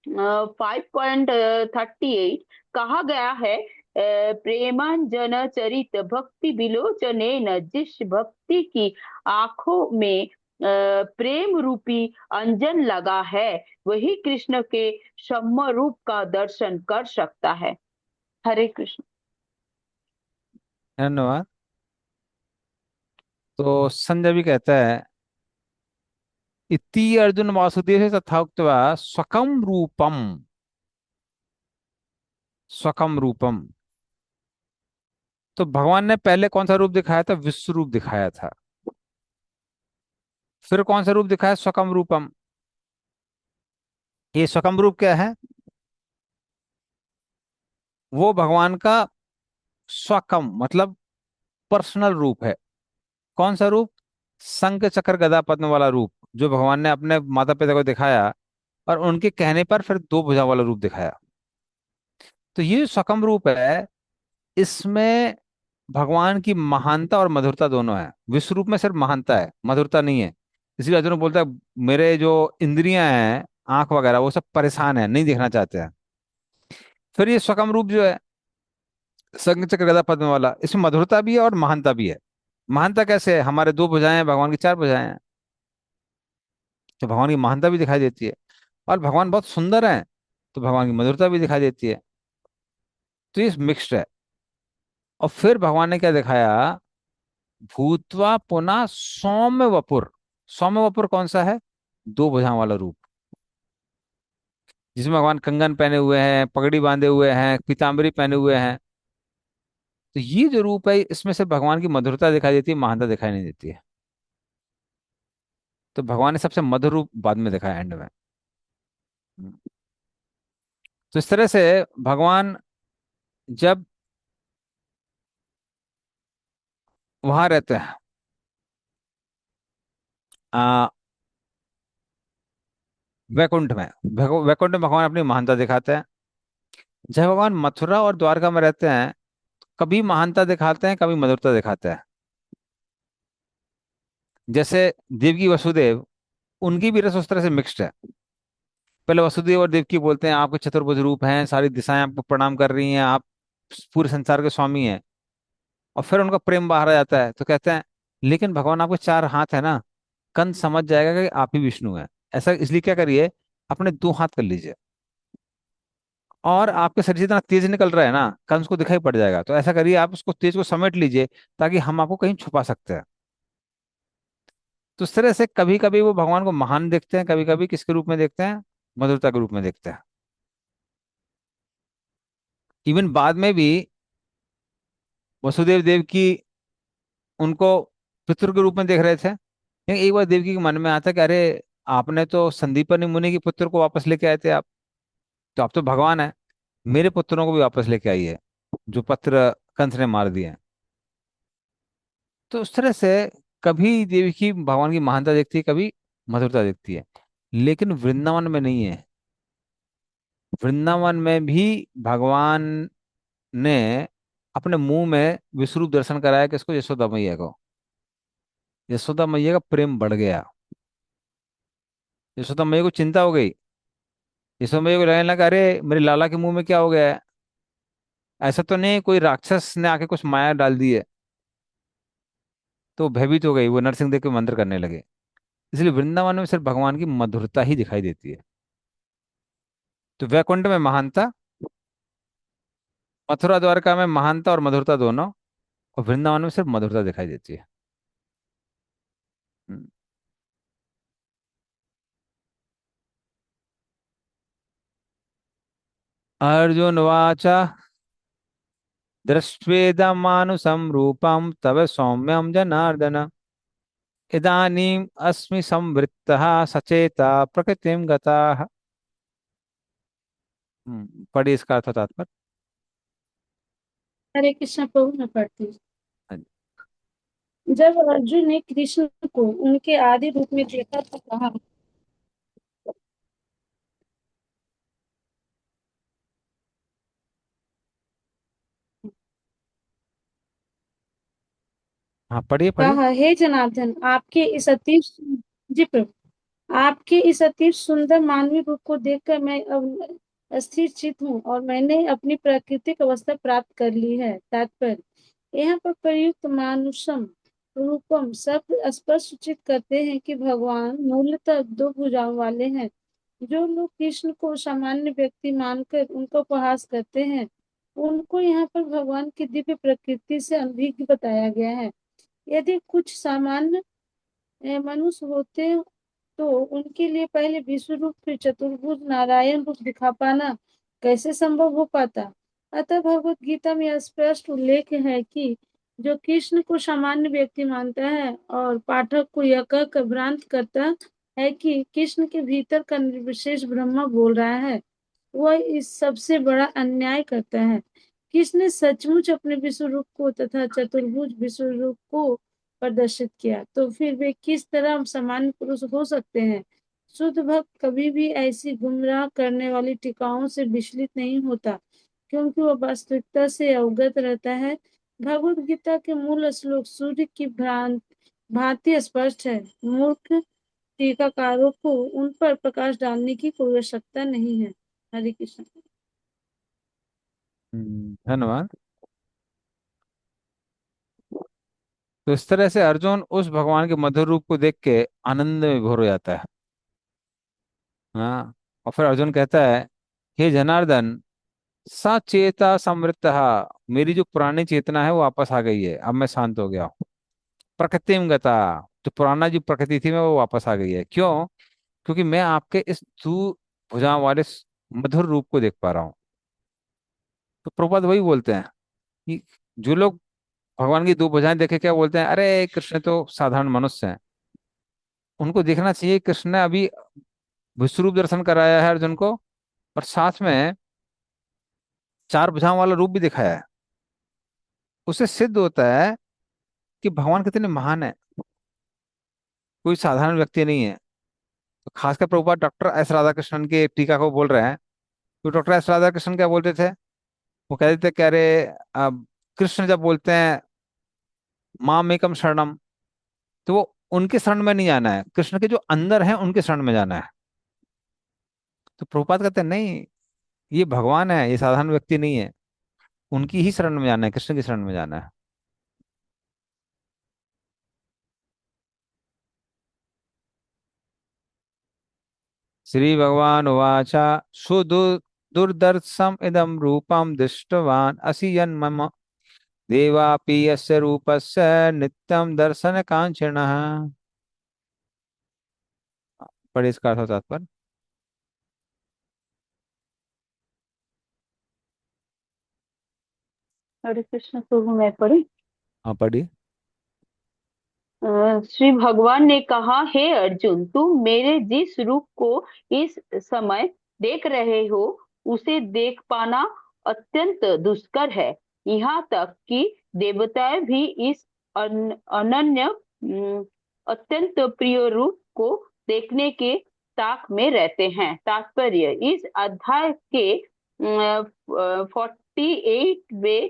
5.38 कहा गया है, प्रेमांजन चरित भक्ति विलोचनेन, जिस भक्ति की आंखों में प्रेम रूपी अंजन लगा है वही कृष्ण के सौम्य रूप का दर्शन कर सकता है। हरे कृष्ण। धन्यवाद। तो संजय भी कहता है, इति अर्जुन वासुदेव तथा उक्त्वा स्वकम रूपम, स्वकम रूपम। तो भगवान ने पहले कौन सा रूप दिखाया था? विश्व रूप दिखाया था। फिर कौन सा रूप दिखाया? स्वकम रूपम। ये स्वकम रूप क्या है? वो भगवान का स्वकम मतलब पर्सनल रूप है। कौन सा रूप? शंख चक्र गदा पद्म वाला रूप, जो भगवान ने अपने माता पिता को दिखाया और उनके कहने पर फिर दो भुजा वाला रूप दिखाया। तो ये स्वकम रूप है, इसमें भगवान की महानता और मधुरता दोनों है। विश्व रूप में सिर्फ महानता है, मधुरता नहीं है। इसलिए अर्जुन बोलता है, मेरे जो इंद्रियां हैं, आंख वगैरह, वो सब परेशान है, नहीं देखना चाहते हैं। फिर ये स्वकम रूप जो है, शंख चक्र गदा पद्म वाला, इसमें मधुरता भी है और महानता भी है। महानता कैसे है? हमारे दो भुजाएं हैं, भगवान की चार भुजाएं हैं, तो भगवान की महानता भी दिखाई देती है। और भगवान बहुत सुंदर है, तो भगवान की मधुरता भी दिखाई देती है। तो ये मिक्स्ड है। और फिर भगवान ने क्या दिखाया? भूतवा पुनः सौम्य वपुर। सौम्य वपुर कौन सा है? दो भुजाओं वाला रूप, जिसमें भगवान कंगन पहने हुए हैं, पगड़ी बांधे हुए हैं, पीताम्बरी पहने हुए हैं। तो ये जो रूप है, इसमें से भगवान की मधुरता दिखाई देती है, महानता दिखाई नहीं देती है। तो भगवान ने सबसे मधुर रूप बाद में दिखाया, एंड में। तो इस तरह से भगवान जब वहां रहते हैं, आ, वैकुंठ में, वैकुंठ में भगवान अपनी महानता दिखाते हैं। जब भगवान मथुरा और द्वारका में रहते हैं, कभी महानता दिखाते हैं, कभी मधुरता दिखाते हैं। जैसे देवकी वसुदेव, उनकी भी रस उस तरह से मिक्स्ड है। पहले वसुदेव और देवकी बोलते हैं, आपके चतुर्भुज रूप हैं, सारी दिशाएं आपको प्रणाम कर रही हैं, आप पूरे संसार के स्वामी हैं। और फिर उनका प्रेम बाहर आ जाता है, तो कहते हैं, लेकिन भगवान आपके चार हाथ है ना, कंस समझ जाएगा कि आप ही विष्णु हैं। ऐसा इसलिए क्या करिए, अपने दो हाथ कर लीजिए, और आपके शरीर से इतना तेज निकल रहा है ना, कंस को दिखाई पड़ जाएगा। तो ऐसा करिए, आप उसको तेज को समेट लीजिए, ताकि हम आपको कहीं छुपा सकते हैं। तो इस तरह से कभी कभी वो भगवान को महान देखते हैं, कभी कभी किसके रूप में देखते हैं? मधुरता के रूप में देखते हैं। इवन बाद में भी वसुदेव देव की उनको पितृ के रूप में देख रहे थे, लेकिन एक बार देवकी के मन में आता कि अरे, आपने तो संदीपनि मुनि के पुत्र को वापस लेके आए थे आप, तो आप तो भगवान है, मेरे पुत्रों को भी वापस लेके आइए, जो पुत्र कंस ने मार दिए हैं। तो उस तरह से कभी देवी की भगवान की महानता दिखती है, कभी मधुरता दिखती है, लेकिन वृंदावन में नहीं है। वृंदावन में भी भगवान ने अपने मुंह में विश्वरूप दर्शन कराया, किसको? यशोदा मैया को। यशोदा मैया का प्रेम बढ़ गया, यशोदा मैया को चिंता हो गई। यशोदा मैया को लगने लगा, अरे मेरे लाला के मुंह में क्या हो गया है? ऐसा तो नहीं कोई राक्षस ने आके कुछ माया डाल दी है? तो वो भयभीत हो गई, वो नरसिंह देव के मंत्र करने लगे। इसलिए वृंदावन में सिर्फ भगवान की मधुरता ही दिखाई देती है। तो वैकुंठ में महानता, मथुरा द्वारका में महानता और मधुरता दोनों, और वृंदावन में सिर्फ मधुरता दिखाई देती है। हम्म। अर्जुन वाचा दृष्ट्वेदमानुषं रूपं तव सौम्यं जनार्दन, इदानीम् अस्मि संवृत्तः सचेता प्रकृतिं गताः। पढ़िए इसका अर्थ और तात्पर्य। हरे कृष्ण प्रभु, मैं पढ़ती हूँ। हाँ जी। जब अर्जुन ने कृष्ण को उनके आदि रूप में देखा तो कहा, हाँ पढ़िए पढ़िए। हे जनार्दन, आपके इस अति जी प्रभु, आपके इस अति सुंदर मानवीय रूप को देखकर मैं अब स्थिर चित हूँ और मैंने अपनी प्राकृतिक अवस्था प्राप्त कर ली है। तात्पर्य, यहाँ पर प्रयुक्त मानुषम रूपम शब्द स्पष्ट सूचित करते हैं कि भगवान मूलतः दो भुजाओं वाले हैं। जो लोग कृष्ण को सामान्य व्यक्ति मानकर उनका उपहास करते हैं, उनको यहाँ पर भगवान की दिव्य प्रकृति से अनभिज्ञ बताया गया है। यदि कुछ सामान्य मनुष्य होते तो उनके लिए पहले विश्व रूप फिर चतुर्भुज नारायण रूप दिखा पाना कैसे संभव हो पाता। अतः भगवत गीता में यह स्पष्ट उल्लेख है कि जो कृष्ण को सामान्य व्यक्ति मानता है और पाठक को यह कहकर भ्रांत करता है कि कृष्ण के भीतर का निर्विशेष ब्रह्म बोल रहा है, वह इस सबसे बड़ा अन्याय करता है। कृष्ण ने सचमुच अपने विश्व रूप को तथा चतुर्भुज विश्व रूप को प्रदर्शित किया, तो फिर वे किस तरह सामान्य पुरुष हो सकते हैं। शुद्ध भक्त कभी भी ऐसी गुमराह करने वाली टीकाओं से विचलित नहीं होता, क्योंकि वह वास्तविकता से अवगत रहता है। भगवत गीता के मूल श्लोक सूर्य की भांति स्पष्ट है। मूर्ख टीकाकारों को उन पर प्रकाश डालने की कोई आवश्यकता नहीं है। हरे कृष्ण। धन्यवाद। तो इस तरह से अर्जुन उस भगवान के मधुर रूप को देख के आनंद में विभोर हो जाता है। हाँ। और फिर अर्जुन कहता है, हे जनार्दन, सचेता समृतः, मेरी जो पुरानी चेतना है वो वापस आ गई है, अब मैं शांत हो गया हूँ। प्रकृतिम गता, जो पुराना जो प्रकृति थी मैं वो वापस आ गई है। क्यों? क्योंकि मैं आपके इस दो भुजाओं वाले मधुर रूप को देख पा रहा हूँ। तो प्रभुपाद वही बोलते हैं कि जो लोग भगवान की दो भुजाएं देखे क्या बोलते हैं, अरे कृष्ण तो साधारण मनुष्य हैं। उनको देखना चाहिए कृष्ण ने अभी विश्वरूप दर्शन कराया है अर्जुन को, और साथ में चार भुजाओं वाला रूप भी दिखाया है। उससे सिद्ध होता है कि भगवान कितने महान है, कोई साधारण व्यक्ति नहीं है। तो खासकर प्रभुपाद डॉक्टर एस राधाकृष्णन के टीका को बोल रहे हैं। तो डॉक्टर एस राधाकृष्णन क्या बोलते थे? वो कहते थे कि अरे अब कृष्ण जब बोलते हैं माम एकम शरणम, तो वो उनके शरण में नहीं जाना है, कृष्ण के जो अंदर है उनके शरण में जाना है। तो प्रभुपाद कहते हैं नहीं, ये भगवान है, ये साधारण व्यक्ति नहीं है, उनकी ही शरण में जाना है, कृष्ण की शरण में जाना है। श्री भगवान उवाच, सुदुर्दर्शम इदम रूपम दृष्टवान असि यन्मम देवापि यस्य रूपस्य नित्यम दर्शन कांक्षिणः। पढ़िए इसका अर्थ और तात्पर्य। हरे कृष्ण प्रभु, मैं पढ़ी। हाँ पढ़िए। श्री भगवान ने कहा, हे अर्जुन, तुम मेरे जिस रूप को इस समय देख रहे हो उसे देख पाना अत्यंत दुष्कर है। यहाँ तक कि देवताएं भी इस अनन्य अत्यंत प्रिय रूप को देखने के ताक में रहते हैं। तात्पर्य, इस अध्याय के 48वें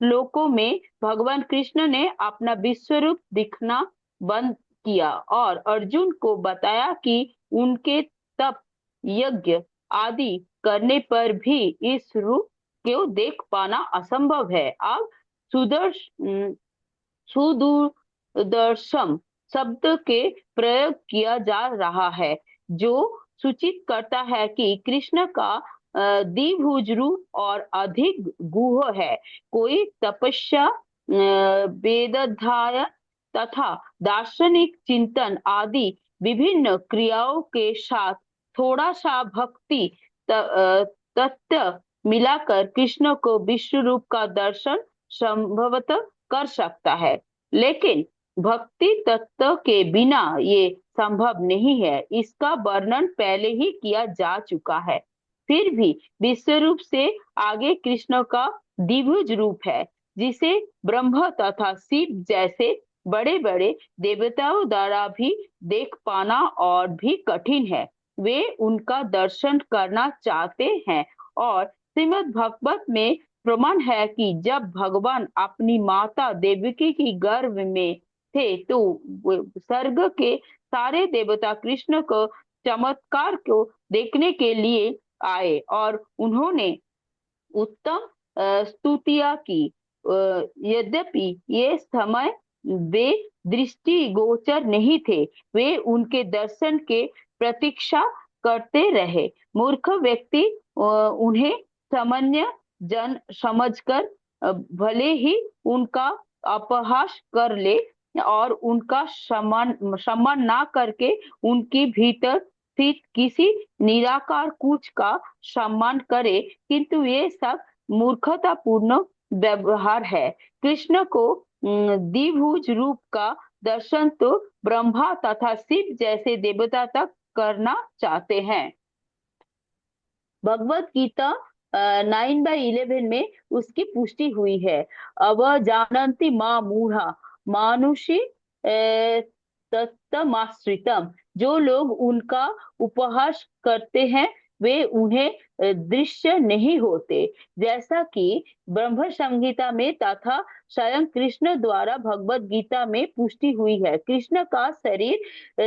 श्लोकों में भगवान कृष्ण ने अपना विश्वरूप दिखना बंद किया और अर्जुन को बताया कि उनके तप, यज्ञ आदि करने पर भी इस रूप को देख पाना असंभव है। अब सुदूरदर्शन शब्द के प्रयोग किया जा रहा है, जो सूचित करता है कि कृष्ण का द्विभुज रूप और अधिक गुह है। कोई तपस्या, वेदाध्ययन तथा दार्शनिक चिंतन आदि विभिन्न क्रियाओं के साथ थोड़ा सा भक्ति तत्व मिलाकर कृष्ण को विश्व रूप का दर्शन संभवतः कर सकता है, लेकिन भक्ति तत्व के बिना ये संभव नहीं है। इसका वर्णन पहले ही किया जा चुका है। फिर भी विश्व रूप से आगे कृष्ण का द्विभुज रूप है, जिसे ब्रह्मा तथा शिव जैसे बड़े बड़े देवताओं द्वारा भी देख पाना और भी कठिन है। वे उनका दर्शन करना चाहते हैं और श्रीमद् भागवत में प्रमाण है कि जब भगवान अपनी माता देवकी की गर्भ में थे तो स्वर्ग के सारे देवता कृष्ण को चमत्कार को देखने के लिए आए और उन्होंने उत्तम स्तुतियां की। यद्यपि ये समय वे दृष्टि गोचर नहीं थे, वे उनके दर्शन के प्रतीक्षा करते रहे। मूर्ख व्यक्ति उन्हें सामान्य जन समझकर भले ही उनका अपहास कर ले और उनका सम्मान ना करके उनकी भीतर स्थित किसी निराकार कुछ का सम्मान करे, किंतु ये सब मूर्खतापूर्ण व्यवहार है। कृष्ण को द्विभुज रूप का दर्शन तो ब्रह्मा तथा शिव जैसे देवता तक करना चाहते हैं। भगवत गीता 9/11 में उसकी पुष्टि हुई है। अब जानन्ति मां मूढ़ा मानुषी तत्तमाश्रितम। जो लोग उनका उपहास करते हैं वे उन्हें दृश्य नहीं होते, जैसा कि ब्रह्म संहिता में तथा स्वयं कृष्ण द्वारा भगवत गीता में पुष्टि हुई है। कृष्ण का शरीर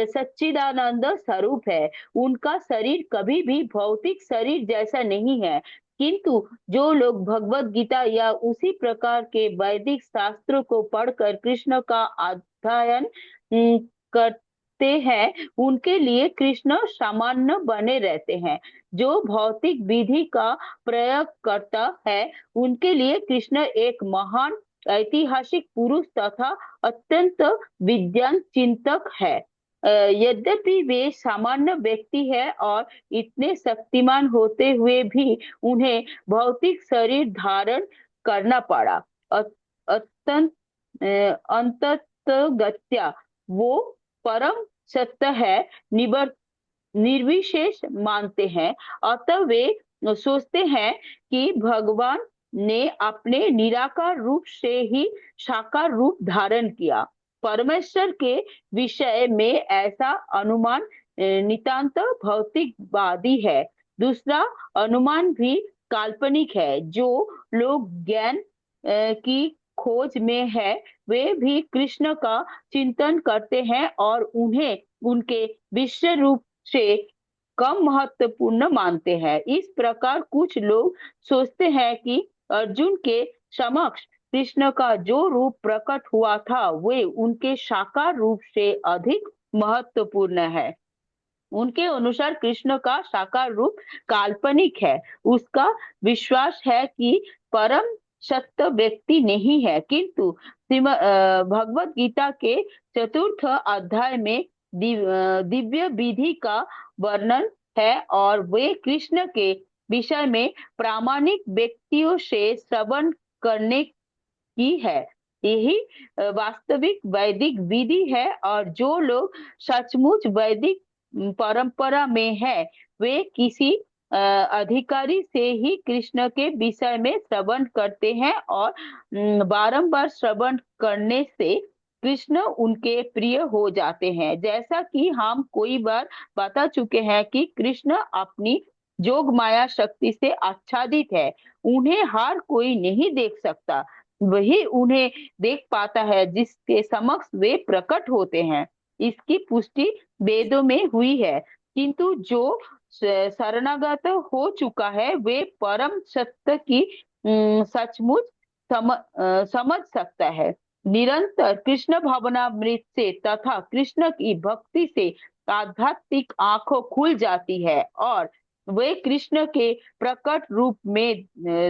सच्चिदानंद स्वरूप है। उनका शरीर कभी भी भौतिक शरीर जैसा नहीं है, किंतु जो लोग भगवत गीता या उसी प्रकार के वैदिक शास्त्रों को पढ़कर कृष्ण का अध्ययन करते हैं, उनके लिए कृष्ण सामान्य बने रहते हैं। जो भौतिक विधि का प्रयोग करता है उनके लिए कृष्ण एक महान ऐतिहासिक पुरुष तथा अत्यंत विज्ञान चिंतक है। यद्यपि वे सामान्य व्यक्ति है और इतने शक्तिमान होते हुए भी उन्हें भौतिक शरीर धारण करना पड़ा। अंततगत्या वो परम सत्य है, निर्विशेष मानते हैं। अतः वे सोचते हैं कि भगवान ने अपने निराकार रूप से ही साकार रूप धारण किया। परमेश्वर के विषय में ऐसा अनुमान नितांत भौतिकवादी है। दूसरा अनुमान भी काल्पनिक है। जो लोग ज्ञान की खोज में है वे भी कृष्ण का चिंतन करते हैं और उन्हें उनके विश्व रूप से कम महत्वपूर्ण मानते हैं। इस प्रकार कुछ लोग सोचते हैं कि अर्जुन के समक्ष कृष्ण का जो रूप प्रकट हुआ था वे उनके साकार रूप से अधिक महत्वपूर्ण है। उनके अनुसार कृष्ण का साकार रूप काल्पनिक है। उसका विश्वास है कि परम सत्य व्यक्ति नहीं है, किंतु भगवत गीता के 4th अध्याय में दिव्य विधि का वर्णन है और वे कृष्ण के विषय में प्रामाणिक व्यक्तियों से श्रवण करने की है। यही वास्तविक वैदिक विधि है और जो लोग सचमुच वैदिक परंपरा में है वे किसी अधिकारी से ही कृष्ण के विषय में श्रवण करते हैं और बारंबार श्रवण करने से कृष्ण उनके प्रिय हो जाते हैं। जैसा कि हम कोई बार बता चुके हैं कि कृष्ण अपनी जोग माया शक्ति से आच्छादित है। उन्हें हर कोई नहीं देख सकता, वही उन्हें देख पाता है जिसके समक्ष वे प्रकट होते हैं। इसकी पुष्टि वेदों में हुई है। किंतु जो शरणागत हो चुका है वे परम सत्य की सचमुच समझ सकता है। निरंतर कृष्ण भावनामृत से तथा कृष्ण की भक्ति से आध्यात्मिक आंखों खुल जाती है और वे कृष्ण के प्रकट रूप में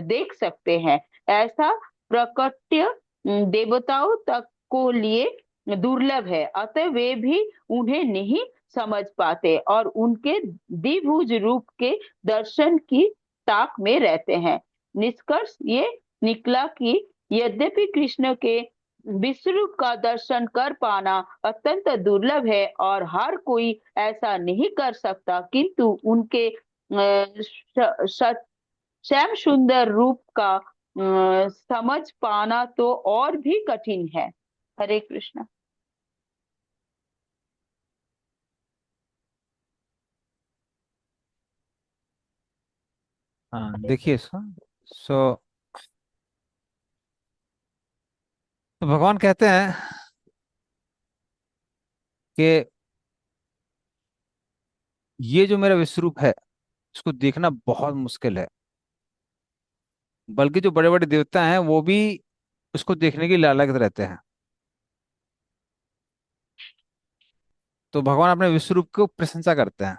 देख सकते हैं। ऐसा प्रकट्य देवताओं तक को लिए दुर्लभ है, अतः वे भी उन्हें नहीं समझ पाते और उनके द्विभुज रूप के दर्शन की ताक में रहते हैं। निष्कर्ष ये निकला कि यद्यपि कृष्ण के विश्वरूप का दर्शन कर पाना अत्यंत दुर्लभ है और हर कोई ऐसा नहीं कर सकता, किंतु उनके श्याम सुंदर रूप का समझ पाना तो और भी कठिन है। हरे कृष्ण। हाँ देखिए इसको। सो तो भगवान कहते हैं कि ये जो मेरा विश्वरूप है इसको देखना बहुत मुश्किल है, बल्कि जो बड़े बड़े देवता हैं वो भी उसको देखने की लालच रहते हैं। तो भगवान अपने विश्वरूप को प्रशंसा करते हैं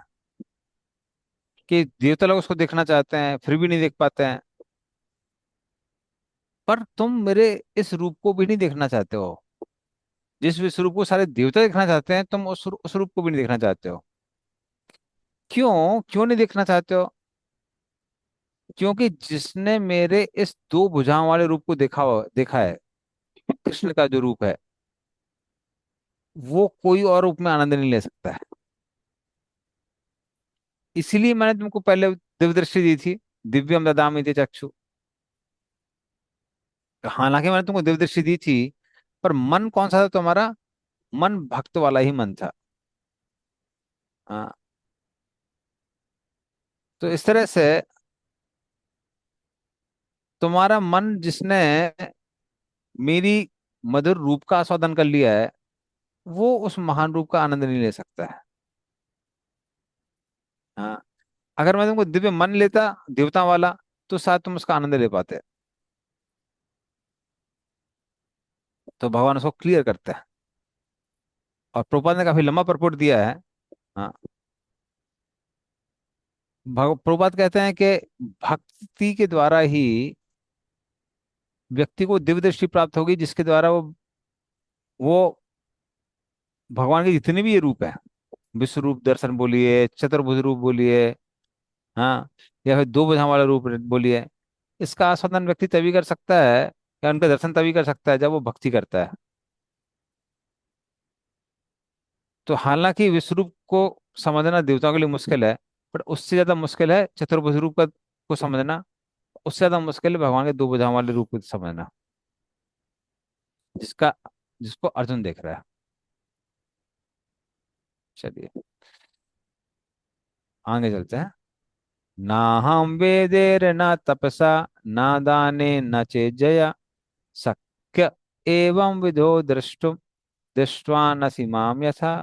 कि देवता लोग उसको देखना चाहते हैं फिर भी नहीं देख पाते हैं, पर तुम मेरे इस रूप को भी नहीं देखना चाहते हो। जिस विश्वरूप को सारे देवता देखना चाहते हैं तुम उस रूप को भी नहीं देखना चाहते हो। क्यों क्यों नहीं देखना चाहते हो? क्योंकि जिसने मेरे इस दो भुजाओं वाले रूप को देखा है, कृष्ण का जो रूप है, वो कोई और रूप में आनंद नहीं ले सकता है। इसीलिए मैंने तुमको पहले दिव्य दृष्टि दी थी, दिव्यम ददामि ते चक्षु। हालांकि मैंने तुमको दिव्य दृष्टि दी थी, पर मन कौन सा था तुम्हारा? मन भक्त वाला ही मन था। हाँ, तो इस तरह से तुम्हारा मन जिसने मेरी मधुर रूप का आस्वादन कर लिया है, वो उस महान रूप का आनंद नहीं ले सकता है। हाँ, अगर मैं तुमको दिव्य मन लेता देवता वाला, तो शायद तुम उसका आनंद ले पाते। तो भगवान उसको क्लियर करते हैं और प्रभुपाद ने काफी लंबा परपोर्ट दिया है। हाँ, प्रभुपाद कहते हैं कि भक्ति के द्वारा ही व्यक्ति को दिव्य दृष्टि प्राप्त होगी, जिसके द्वारा वो भगवान के जितने भी ये रूप है, विश्व रूप दर्शन बोलिए, चतुर्भुज रूप बोलिए, हाँ, या फिर दो भुजा वाला रूप बोलिए, इसका आस्वादन व्यक्ति तभी कर सकता है या उनका दर्शन तभी कर सकता है जब वो भक्ति करता है। तो हालांकि विश्व रूप को समझना देवताओं के लिए मुश्किल है, पर उससे ज्यादा मुश्किल है चतुर्भुज रूप का को समझना। उससे ज्यादा मुश्किल है भगवान के दो भुजाओं वाले रूप को समझना, जिसका जिसको अर्जुन देख रहा है। चलिए आगे चलते हैं। ना हम वेदेर न तपसा न दाने न चेजया शक्य एवं विधो दृष्टुम दृष्टवा न सीमाम यथा।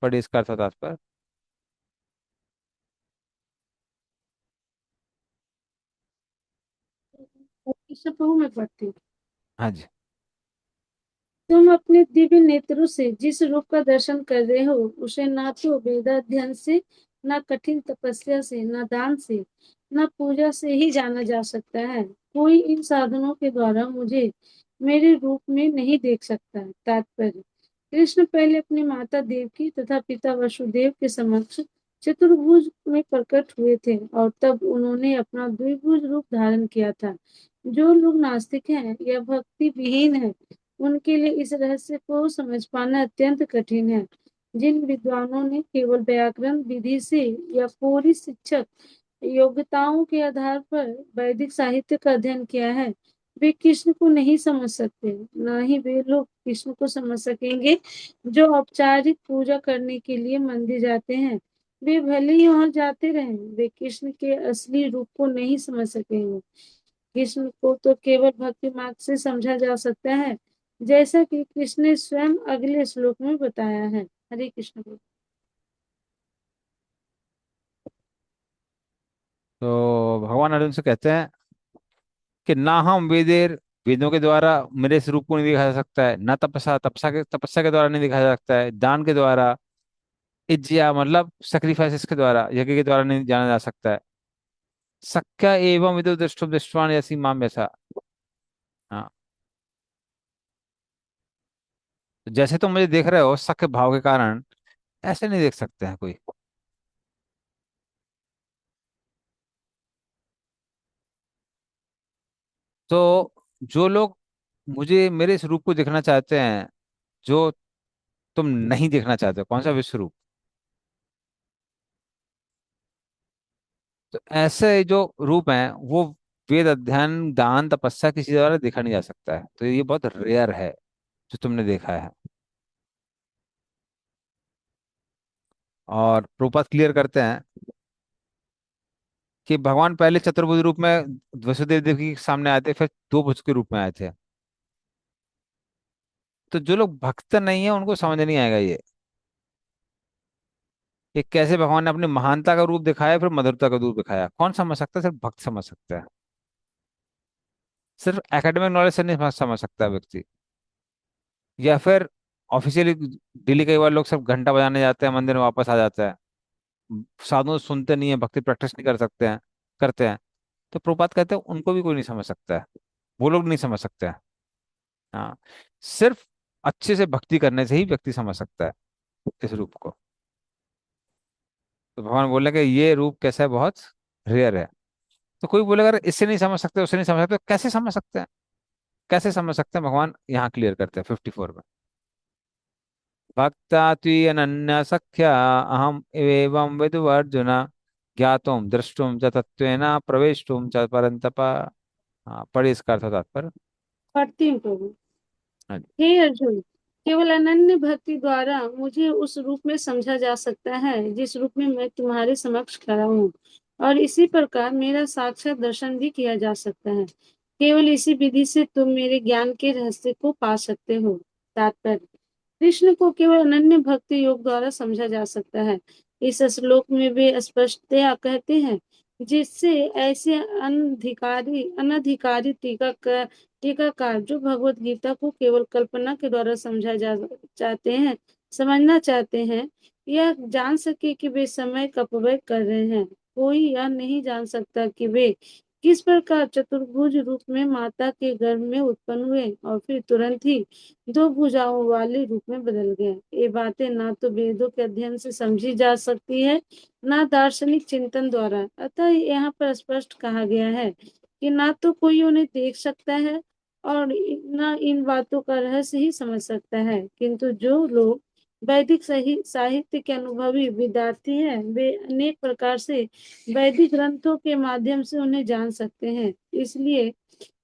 पढ़िए इसका अर्थ तात्पर्य। इससे प्रभु में पढ़ती हूँ। हाँ जी। तुम अपने दिव्य नेत्रों से जिस रूप का दर्शन कर रहे हो उसे ना तो वेदाध्ययन से, न कठिन तपस्या से, न दान से, न पूजा से ही जाना जा सकता है। कोई इन साधनों के द्वारा मुझे मेरे रूप में नहीं देख सकता है। तात्पर्य: कृष्ण पहले अपनी माता देवकी तथा पिता वसुदेव के समक्ष चतुर्भुज में प्रकट हुए थे और तब उन्होंने अपना द्विभुज रूप धारण किया था। जो लोग नास्तिक हैं या भक्ति विहीन हैं, उनके लिए इस रहस्य को समझ पाना अत्यंत कठिन है। जिन विद्वानों ने केवल व्याकरण विधि से या पूरी शिक्षक योग्यताओं के आधार पर वैदिक साहित्य का अध्ययन किया है, वे कृष्ण को नहीं समझ सकते, ना ही वे लोग कृष्ण को समझ सकेंगे जो औपचारिक पूजा करने के लिए मंदिर जाते हैं। वे भले ही वहां जाते रहें, वे कृष्ण के असली रूप को नहीं समझ सकेंगे। कृष्ण को तो केवल भक्ति मार्ग से समझा जा सकता है, जैसा कि कृष्ण ने स्वयं अगले श्लोक में बताया है। हरे कृष्ण बोलो। तो भगवान अर्जुन से कहते हैं कि ना हम वेदों के द्वारा मेरे इस रूप को नहीं दिखाया जा सकता है, ना तपस्या के द्वारा नहीं दिखाया जा सकता है, दान के द्वारा, इज्जिया मतलब सेक्रीफाइसेस के द्वारा, यज्ञ के द्वारा नहीं जाना जा सकता है। सख्या एवं विदु दृष्टुम दृष्टवान ऐसी माम ऐसा। हाँ, तो जैसे तुम मुझे देख रहे हो सख्य भाव के कारण, ऐसे नहीं देख सकते हैं कोई। तो जो लोग मुझे मेरे इस रूप को देखना चाहते हैं जो तुम नहीं देखना चाहते हो, कौन सा विश्व रूप, तो ऐसे जो रूप हैं वो वेद अध्ययन दान तपस्या किसी द्वारा देखा नहीं जा सकता है। तो ये बहुत रेयर है जो तुमने देखा है। और प्रभुपाद क्लियर करते हैं कि भगवान पहले चतुर्भुज रूप में वसुदेव देवकी के सामने आए थे, फिर दो भुज के रूप में आए थे। तो जो लोग भक्त नहीं है उनको समझ नहीं आएगा ये कि कैसे भगवान ने अपनी महानता का रूप दिखाया फिर मधुरता का रूप दिखाया। कौन समझ सकता है? सिर्फ भक्त समझ सकता है। सिर्फ एकेडमिक नॉलेज से नहीं समझ सकता व्यक्ति, या फिर ऑफिशियली। डेली कई बार लोग सिर्फ घंटा बजाने जाते हैं, मंदिर में वापस आ जाते हैं, साधु सुनते नहीं है, भक्ति प्रैक्टिस नहीं कर सकते हैं, करते हैं। तो प्रभुपाद कहते हैं उनको भी कोई नहीं समझ सकता है, वो लोग नहीं समझ सकते हैं। हाँ, सिर्फ अच्छे से भक्ति करने से ही व्यक्ति समझ सकता है इस रूप को। तो भगवान बोले कि ये रूप कैसा है, बहुत रेयर है। तो कोई बोलेगा अगर इससे नहीं समझ सकते उससे नहीं समझ सकते, तो कैसे समझ सकते हैं? कैसे समझ सकते हैं? भगवान यहाँ क्लियर करते हैं 54 में। भक्ता अनन्या सख्या अहम एवं विदुर्जुन ज्ञातुम द्रष्टुम च तत्वेन प्रवेष्टुम च परंतप। हाँ, पढ़िए इसका अर्थ तात्पर्य। पढ़ती हूँ प्रभु। हाँ जी। हे अर्जुन, केवल अनन्य भक्ति द्वारा मुझे उस रूप में समझा जा सकता है जिस रूप में मैं तुम्हारे समक्ष खड़ा हूँ, और इसी प्रकार मेरा साक्षात दर्शन भी किया जा सकता है। केवल इसी विधि से तुम मेरे ज्ञान के रहस्य को पा सकते हो। तात्पर्य: कृष्ण को केवल अनन्य भक्ति योग द्वारा समझा जा सकता है। इस श्लोक में वे स्पष्टतया कहते हैं, जिससे ऐसे अनधिकारी टीकाकार जो भगवत गीता को केवल कल्पना के द्वारा समझना चाहते हैं, यह जान सके कि वे समय का अपव्यय कर रहे हैं। कोई यह नहीं जान सकता कि वे किस प्रकार चतुर्भुज रूप में माता के गर्भ में उत्पन्न हुए और फिर तुरंत ही दो भुजाओं वाले रूप में बदल गए। ये बातें ना तो वेदों के अध्ययन से समझी जा सकती है, ना दार्शनिक चिंतन द्वारा। अतः यहाँ पर स्पष्ट कहा गया है कि ना तो कोई उन्हें देख सकता है और ना इन बातों का रहस्य ही समझ सकता है, किंतु जो लोग वैदिक सही साहित्य के अनुभवी विद्यार्थी हैं, वे अनेक प्रकार से वैदिक ग्रंथों के माध्यम से उन्हें जान सकते हैं। इसलिए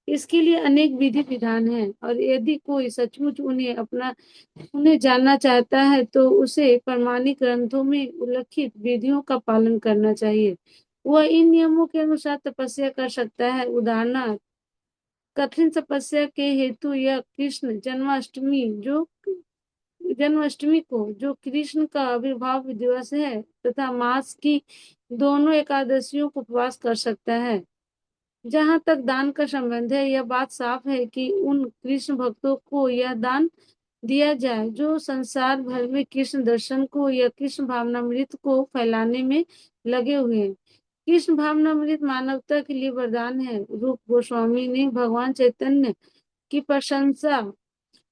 इसके लिए अनेक विधि विधान हैं, और यदि कोई सचमुच उन्हें जानना चाहता है तो उसे प्रमाणिक ग्रंथों में उल्लिखित विधियों का पालन करना चाहिए। वह इन नियमों के अनुसार तपस्या कर सकता है। उदाहरणार्थ, कठिन तपस्या के हेतु यह कृष्ण जन्माष्टमी को, जो कृष्ण का आविर्भाव दिवस है, तथा मास की दोनों एकादशियों को उपवास कर सकता है। जहाँ तक दान का संबंध है, यह बात साफ है कि उन कृष्ण भक्तों को यह दान दिया जाए जो संसार भर में कृष्ण दर्शन को या कृष्ण भावनामृत को फैलाने में लगे हुए हैं। कृष्ण भावनामृत मानवता के लिए वरदान है। रूप गोस्वामी ने भगवान चैतन्य की प्रशंसा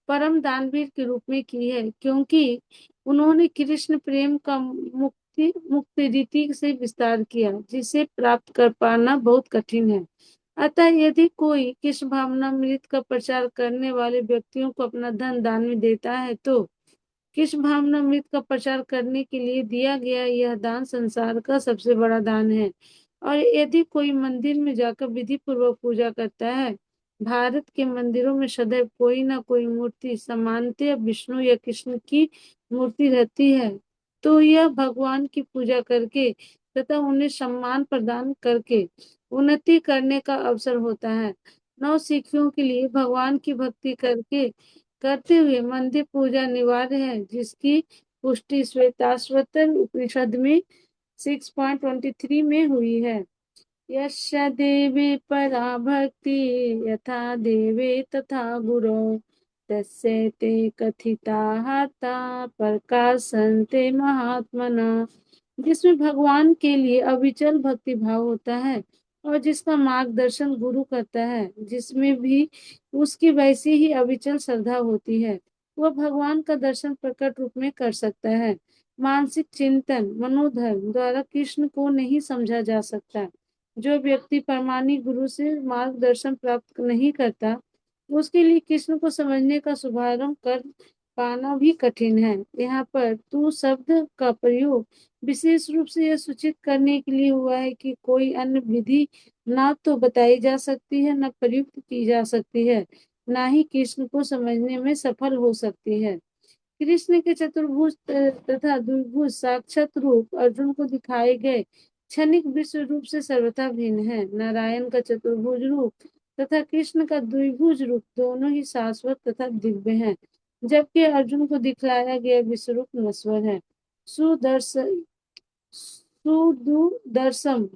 परम दानवीर के रूप में की है, क्योंकि उन्होंने कृष्ण प्रेम का मुक्त रीति से विस्तार किया, जिसे प्राप्त कर पाना बहुत कठिन है। अतः यदि कोई कृष्ण भावनामृत का प्रचार करने वाले व्यक्तियों को अपना धन दान में देता है, तो कृष्ण भावनामृत का प्रचार करने के लिए दिया गया यह दान संसार का सबसे बड़ा दान है। और यदि कोई मंदिर में जाकर विधि पूर्वक पूजा करता है, भारत के मंदिरों में सदैव कोई ना कोई मूर्ति सामान्यतः विष्णु या कृष्ण की मूर्ति रहती है, तो यह भगवान की पूजा करके तथा उन्हें सम्मान प्रदान करके उन्नति करने का अवसर होता है। नव सिखियों के लिए भगवान की भक्ति करते हुए मंदिर पूजा अनिवार्य है, जिसकी पुष्टि श्वेताश्वतर उपनिषद में 6.23 में हुई है। यस्य देवे परा भक्ति यथा देवे तथा गुरो तस्य ते कथिता प्रकाशन्ते महात्मना। जिसमें भगवान के लिए अविचल भक्ति भाव होता है और जिसका मार्गदर्शन गुरु करता है, जिसमें भी उसकी वैसी ही अविचल श्रद्धा होती है, वह भगवान का दर्शन प्रकट रूप में कर सकता है। मानसिक चिंतन मनोधर्म द्वारा कृष्ण को नहीं समझा जा सकता। जो व्यक्ति परमानी गुरु से मार्गदर्शन प्राप्त नहीं करता, उसके लिए कृष्ण को समझने का शुभारंभ कर पाना भी कठिन है। यहाँ पर तू शब्द का प्रयोग विशेष रूप से यह सूचित करने के लिए हुआ है कि कोई अन्य विधि ना तो बताई जा सकती है, न प्रयुक्त की जा सकती है, ना ही कृष्ण को समझने में सफल हो सकती है। कृष्ण के चतुर्भुज तथा द्विभुज साक्षात रूप अर्जुन को दिखाए गए क्षणिक विश्व रूप से सर्वथा भिन्न है। नारायण का चतुर्भुज रूप तथा कृष्ण का द्विभुज रूप दोनों ही शाश्वत तथा दिव्य हैं, जबकि अर्जुन को दिखलाया गया विश्व रूप नश्वर है। सुदुदर्शम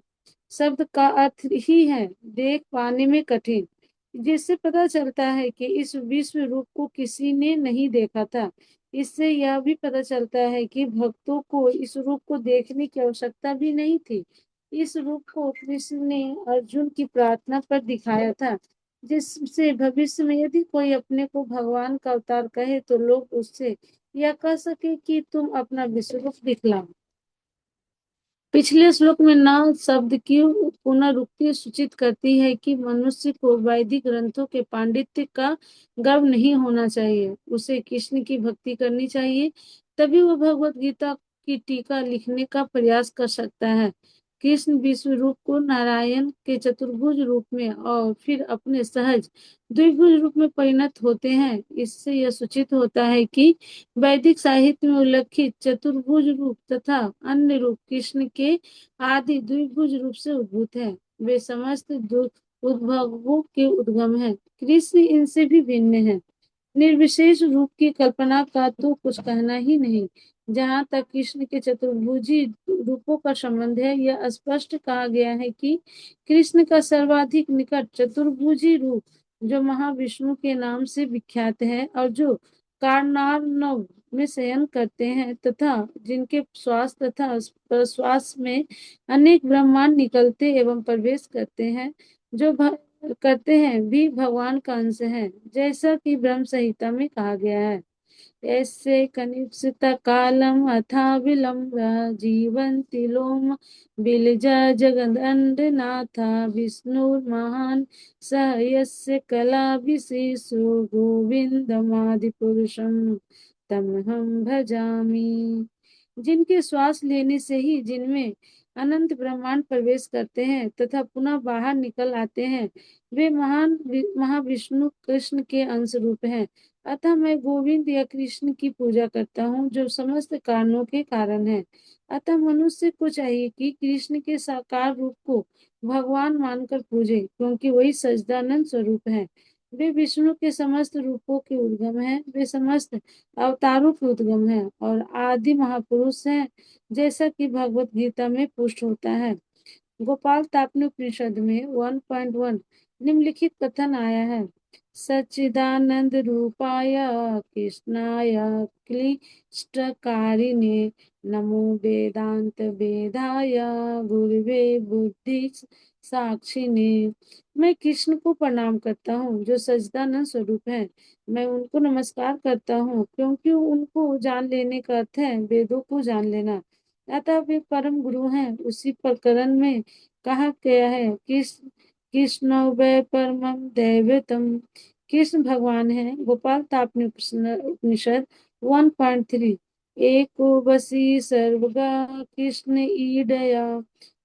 शब्द का अर्थ ही है देख पाने में कठिन, जिससे पता चलता है कि इस विश्व रूप को किसी ने नहीं देखा था। इससे यह भी पता चलता है कि भक्तों को इस रूप को देखने की आवश्यकता भी नहीं थी। इस रूप को कृष्ण ने अर्जुन की प्रार्थना पर दिखाया था, जिससे भविष्य में यदि कोई अपने को भगवान का अवतार कहे तो लोग उससे यह कह सके कि तुम अपना विश्व रूप दिखलाओ। पिछले श्लोक में न शब्द की पुनरुक्ति सूचित करती है कि मनुष्य को वैदिक ग्रंथों के पांडित्य का गर्व नहीं होना चाहिए, उसे कृष्ण की भक्ति करनी चाहिए, तभी वह भगवत गीता की टीका लिखने का प्रयास कर सकता है। कृष्ण विश्व रूप को नारायण के चतुर्भुज रूप में और फिर अपने सहज द्विभुज रूप में परिणत होते हैं। इससे यह सूचित होता है कि वैदिक साहित्य में उल्लेखित चतुर्भुज रूप तथा अन्य रूप कृष्ण के आदि द्विभुज रूप से उद्भूत है। वे समस्त उद्भवों के उद्गम है। कृष्ण इनसे भी भिन्न है। निर्विशेष रूप की कल्पना का तो कुछ कहना ही नहीं। जहाँ तक कृष्ण के चतुर्भुजी रूपों का संबंध है, यह स्पष्ट कहा गया है कि कृष्ण का सर्वाधिक निकट चतुर्भुजी रूप जो महाविष्णु के नाम से विख्यात है और जो कारनार्नव में शयन करते हैं तथा जिनके श्वास तथा प्रश्वास में अनेक ब्रह्मांड निकलते एवं प्रवेश करते हैं, जो करते हैं भी भगवान का अंश है, जैसा कि ब्रह्म संहिता में कहा गया है। ऐसे कनिष्ठ कालम अथा विलंब जीवंति लोम बिलजा जगदंड नाथा विष्णुर्महान स यस्य कला विशेषो गोविंदमादि पुरुषम तमहम भजामि। जिनके श्वास लेने से ही जिनमें अनंत ब्रह्मांड प्रवेश करते हैं तथा पुनः बाहर निकल आते हैं, वे महाविष्णु कृष्ण के अंश रूप हैं। अतः मैं गोविंद या कृष्ण की पूजा करता हूँ, जो समस्त कारणों के कारण है। अतः मनुष्य को चाहिए कि कृष्ण के साकार रूप को भगवान मानकर पूजे, क्योंकि वही सच्चिदानंद स्वरूप है। वे विष्णु के समस्त रूपों के उद्गम हैं, वे समस्त अवतारों के उद्गम हैं और आदि महापुरुष हैं, जैसा कि भगवत गीता में पुष्ट होता है। गोपाल तापनी उपनिषद में 1.1 निम्नलिखित कथन आया है। सच्चिदानंद रूपाय कृष्णाय क्लिष्टकारिणे नमो वेदांत वेदाय गुरुवे बुद्धि साक्षिणे। मैं कृष्ण को प्रणाम करता हूँ, जो सच्चिदानंद स्वरूप है। मैं उनको नमस्कार करता हूँ, क्योंकि उनको जान लेने का अर्थ है वेदों को जान लेना। अतः वे परम गुरु हैं। उसी प्रकरण में कहा गया है कि कृष्ण वै परमं दैवतम, कृष्ण भगवान है। गोपाल तापनी उपनिषद 1.3 एको वसी सर्वगा कृष्ण ईडया।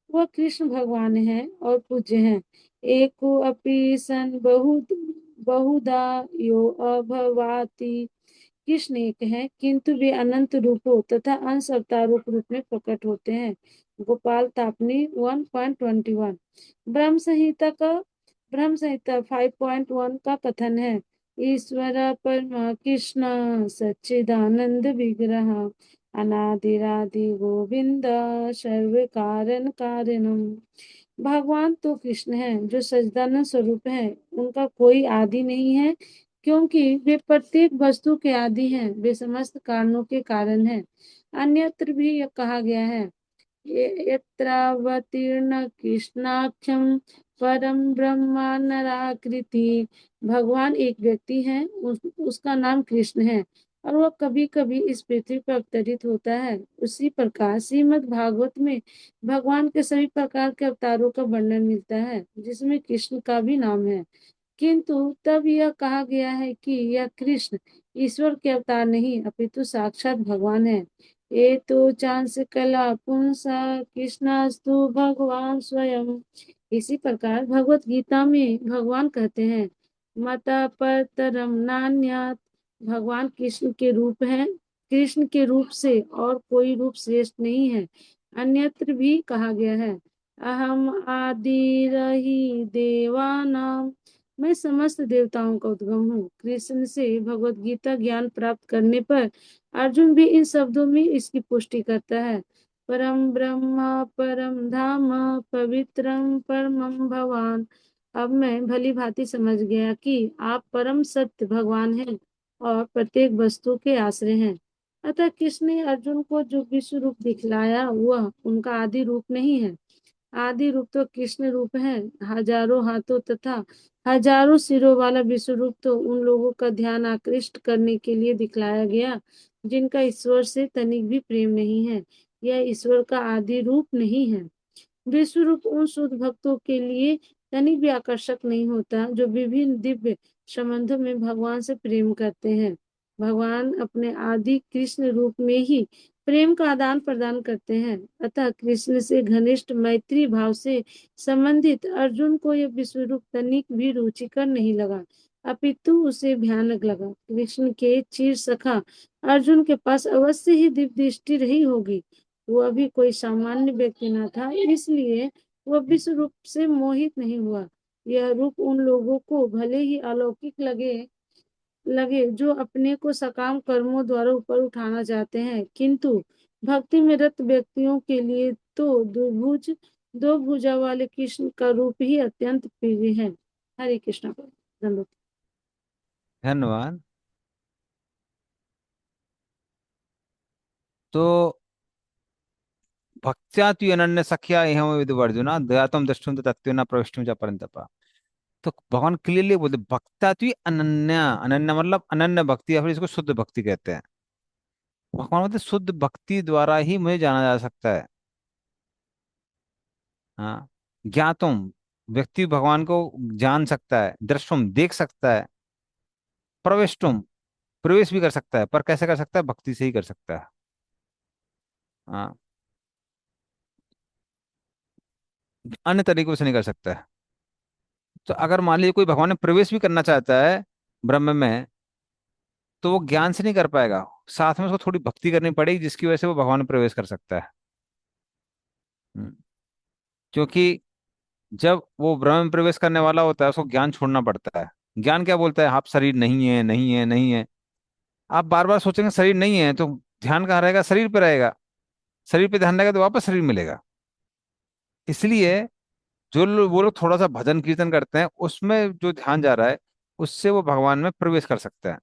वह कृष्ण भगवान है और पूज्य हैं। एको अपि सन बहुधा यो अभवाति। कृष्ण एक है, किंतु वे अनंत रूपों तथा अंश अवतारों के रूप में प्रकट होते हैं। गोपाल तापनी 1.21। ब्रह्म संहिता का ब्रह्म संहिता 5.1 का कथन है, ईश्वर परमा कृष्ण सच्चिदानंद विग्रह अनादिरादि गोविंद सर्व कारण कारणम। भगवान तो कृष्ण है जो सच्चिदानंद स्वरूप है, उनका कोई आदि नहीं है, क्योंकि वे प्रत्येक वस्तु के आदि हैं, वे समस्त कारणों के कारण हैं। अन्यत्र भी यह कहा गया है, यत्रावतीर्ण कृष्णाख्यम परम ब्रह्मा नराकृति। भगवान एक व्यक्ति है, उसका नाम कृष्ण है और वह कभी कभी इस पृथ्वी पर अवतरित होता है। उसी प्रकार श्रीमद् भागवत में भगवान के सभी प्रकार के अवतारों का वर्णन मिलता है, जिसमें कृष्ण का भी नाम है। किंतु तब यह कहा गया है कि यह कृष्ण ईश्वर के अवतार नहीं अपितु साक्षात भगवान है। ये तो चांस कला पुंसा कृष्णास्तु भगवान स्वयं। इसी प्रकार भगवत गीता में भगवान कहते हैं, मता परतरम नान्यात्। भगवान कृष्ण के रूप हैं, कृष्ण के रूप से और कोई रूप श्रेष्ठ नहीं है। अन्यत्र भी कहा गया है, अहम आदिरहि देवानां। मैं समस्त देवताओं का उद्गम हूँ। कृष्ण से भगवत गीता ज्ञान प्राप्त करने पर अर्जुन भी इन शब्दों में इसकी पुष्टि करता है, परम ब्रह्म परम धाम पवित्रम परमम भगवान। अब मैं भली भांति समझ गया कि आप परम सत्य भगवान हैं और प्रत्येक वस्तु के आश्रय हैं। अतः कृष्ण ने अर्जुन को जो विश्व रूप दिखलाया वह उनका आदि रूप नहीं है। आदि रूप तो कृष्ण रूप है। हजारों हाथों तथा हजारों सिरों वाला विश्व रूप तो उन लोगों का ध्यान आकृष्ट करने के लिए दिखलाया गया जिनका ईश्वर से तनिक भी प्रेम नहीं है। यह ईश्वर का आदि रूप नहीं है। विश्व रूप उन शुद्ध भक्तों के लिए तनिक भी आकर्षक नहीं होता जो विभिन्न दिव्य संबंधों में भगवान से प्रेम करते हैं। भगवान अपने आदि कृष्ण रूप में ही प्रेम का आदान प्रदान करते हैं। अतः कृष्ण से घनिष्ठ मैत्री भाव से संबंधित अर्जुन को यह विश्व रूप तनिक भी रुचिकर नहीं लगा, अपितु उसे भयानक लगा। कृष्ण के चिर सखा अर्जुन के पास अवश्य ही दिव्य दृष्टि रही होगी। वह भी कोई सामान्य व्यक्ति न था, इसलिए वह विश्व रूप से मोहित नहीं हुआ। यह रूप उन लोगों को भले ही अलौकिक लगे लगे जो अपने को सकाम कर्मों द्वारा ऊपर उठाना चाहते हैं, किंतु भक्ति में रत व्यक्तियों के लिए तो दो भुजा वाले कृष्ण का रूप ही अत्यंत प्रिय है। हरे कृष्ण। धन्यवाद। धन्यवाद। तो भक्त्या तु अनन्य सख्या एवं विदु अर्जुना दयातम दृष्टुम तत्व प्रविष्टुम च परंतपा। तो भगवान क्लियरली बोलते भक्ता तु अनन्या। अनन्या मतलब अनन्य भक्ति या फिर इसको शुद्ध भक्ति कहते हैं। भगवान बोलते शुद्ध भक्ति द्वारा ही मुझे जाना जा सकता है। हाँ, ज्ञातुम व्यक्ति भगवान को जान सकता है, दृष्टुम देख सकता है, प्रविष्टुम प्रवेश भी कर सकता है, पर कैसे कर सकता है? भक्ति से ही कर सकता है। हाँ, अन्य तरीकों से नहीं कर सकता है। तो अगर मान लीजिए कोई भगवान में प्रवेश भी करना चाहता है ब्रह्म में, तो वो ज्ञान से नहीं कर पाएगा, साथ में उसको थोड़ी भक्ति करनी पड़ेगी जिसकी वजह से वो भगवान में प्रवेश कर सकता है। हम्म, क्योंकि जब वो ब्रह्म में प्रवेश करने वाला होता है उसको ज्ञान छोड़ना पड़ता है। ज्ञान क्या बोलता है? आप शरीर नहीं है, नहीं है, नहीं है। आप बार बार सोचेंगे शरीर नहीं है तो ध्यान कहाँ रहेगा? शरीर पे रहेगा। शरीर पे ध्यान रहेगा तो वापस शरीर मिलेगा। इसलिए वो लोग थोड़ा सा भजन कीर्तन करते हैं, उसमें जो ध्यान जा रहा है उससे वो भगवान में प्रवेश कर सकते हैं।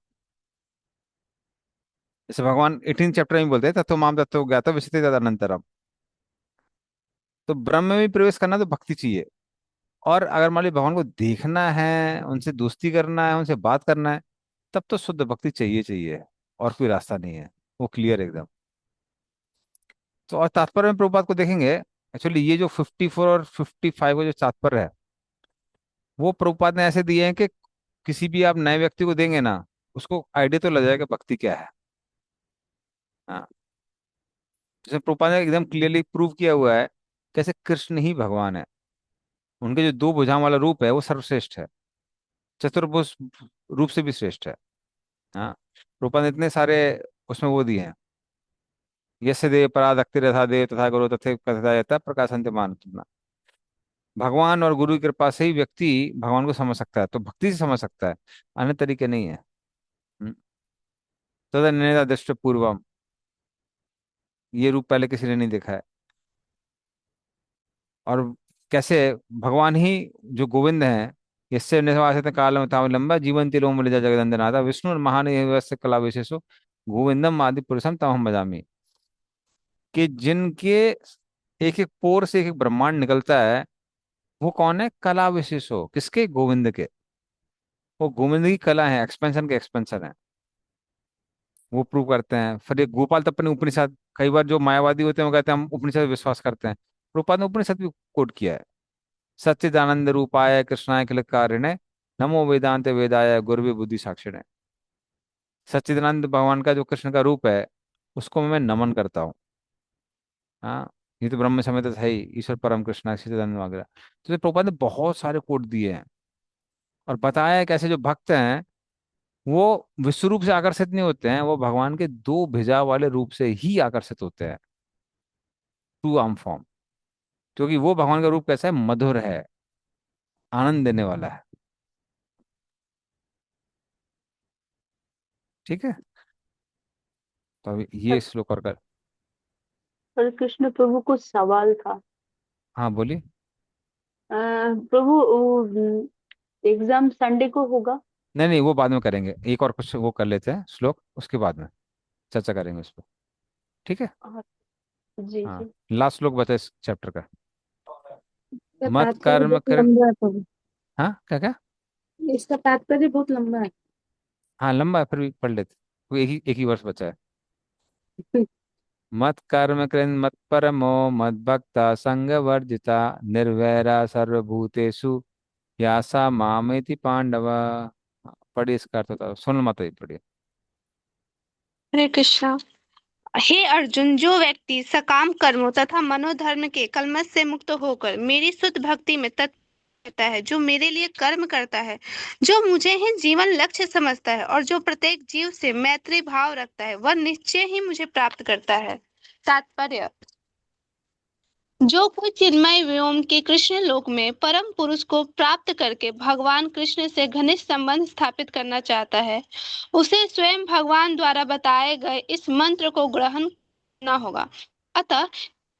जैसे भगवान 18 चैप्टर में बोलते हैं तत्व माम तत्व ज्ञातम विशति तदनंतरम। तो ब्रह्म में भी प्रवेश करना तो भक्ति चाहिए। और अगर मान लीजिए भगवान को देखना है, उनसे दोस्ती करना है, उनसे बात करना है, तब तो शुद्ध भक्ति चाहिए चाहिए, और कोई रास्ता नहीं है। वो क्लियर एकदम। तो और तात्पर्य में प्रभुपाद को देखेंगे, एक्चुअली ये जो 54 और 55 का जो तात्पर्य है वो प्रभुपाद ने ऐसे दिए हैं कि किसी भी आप नए व्यक्ति को देंगे ना, उसको आइडिया तो लग जाएगा भक्ति क्या है। हाँ, जैसे प्रभुपाद ने एकदम क्लियरली प्रूव किया हुआ है कैसे कृष्ण ही भगवान है। उनके जो दो भुजाओं वाला रूप है वो सर्वश्रेष्ठ है, चतुर्भुज रूप से भी श्रेष्ठ है। हाँ, रूपा ने इतने सारे उसमें वो दिए हैं। यस्य देव पराधक्ति रथा देव तथा गुरु तथे कथा यथा प्रकाशंत मान। भगवान और गुरु की कृपा से ही व्यक्ति भगवान को समझ सकता है, तो भक्ति से समझ सकता है, अन्य तरीके नहीं है। हम्म। तद दृष्ट पूर्वम, ये रूप पहले किसी ने नहीं देखा है। और कैसे भगवान ही जो गोविंद हैं, इससे निवासित काल लंबा जीवन तिलो मिल जगदंदनाथा विष्णु महान कला विशेषो गोविंदम आदि पुरुषम तमहम भजामि। कि जिनके एक एक पोर से एक एक ब्रह्मांड निकलता है, वो कौन है? कला विशेषो, किसके? गोविंद के। वो गोविंद की कला है, एक्सपेंशन के एक्सपेंशन है, वो प्रूव करते हैं। फिर ये गोपाल तत्व ने उपनिषद, कई बार जो मायावादी होते हैं वो कहते हैं हम उपनिषद पे विश्वास करते हैं, प्रभुपाद ने उपनिषद भी कोट किया है। सच्चिदानंद रूपाय कृष्णाय अखिलकारिणे नमो वेदांत वेदाय गुरवे बुद्धि साक्षिणे। सच्चिदानंद भगवान का जो कृष्ण का रूप है, उसको मैं नमन करता हूँ। हाँ, ये तो ब्रह्म समेत है ही, ईश्वर परम कृष्ण सच्चिदानंद वगैरह। तो प्रभुपाद ने बहुत सारे कोट दिए हैं और बताया है कैसे जो भक्त हैं वो विश्व रूप से आकर्षित नहीं होते हैं, वो भगवान के दो भुजा वाले रूप से ही आकर्षित होते हैं, टू आर्म फॉर्म। क्योंकि वो भगवान का रूप कैसा है? मधुर है, आनंद देने वाला है। ठीक है, तो अभी ये श्लोक और कर। पर कृष्ण प्रभु को सवाल था। हाँ बोलिए। प्रभु एग्जाम संडे को होगा? नहीं नहीं, वो बाद में करेंगे, एक और कुछ वो कर लेते हैं श्लोक, उसके बाद में चर्चा करेंगे उस पर। ठीक है। हाँ, जी हाँ, जी। लास्ट श्लोक बचा इस चैप्टर का। इसका मत तात्पर्य कर्म बहुत कर। लंबा है प्रभु। हाँ क्या क्या? इसका तात्पर्य बहुत लंबा है। हाँ लंबा है, फिर भी पढ़ लेते, कोई एक ही वर्ष बचा है। मत कर्म कृन मत परमो मत भक्ता संग वर्जिता निर्वैरा सर्वभूतेषु यासा मामेति पांडव। पढ़िए, इसका अर्थ बताओ, सुन मत ही पढ़िए। हरे कृष्णा। हे अर्जुन, जो व्यक्ति सकाम कर्मों तथा मनोधर्म के कलमश से मुक्त होकर मेरी शुद्ध भक्ति में तत्पर रहता है, जो मेरे लिए कर्म करता है, जो मुझे ही जीवन लक्ष्य समझता है और जो प्रत्येक जीव से मैत्री भाव रखता है, वह निश्चय ही मुझे प्राप्त करता है। तात्पर्य: जो कोई चिन्मय व्योम के कृष्ण लोक में परम पुरुष को प्राप्त करके भगवान कृष्ण से घनिष्ठ संबंध स्थापित करना चाहता है, उसे स्वयं भगवान द्वारा बताए गए इस मंत्र को ग्रहण करना होगा। अतः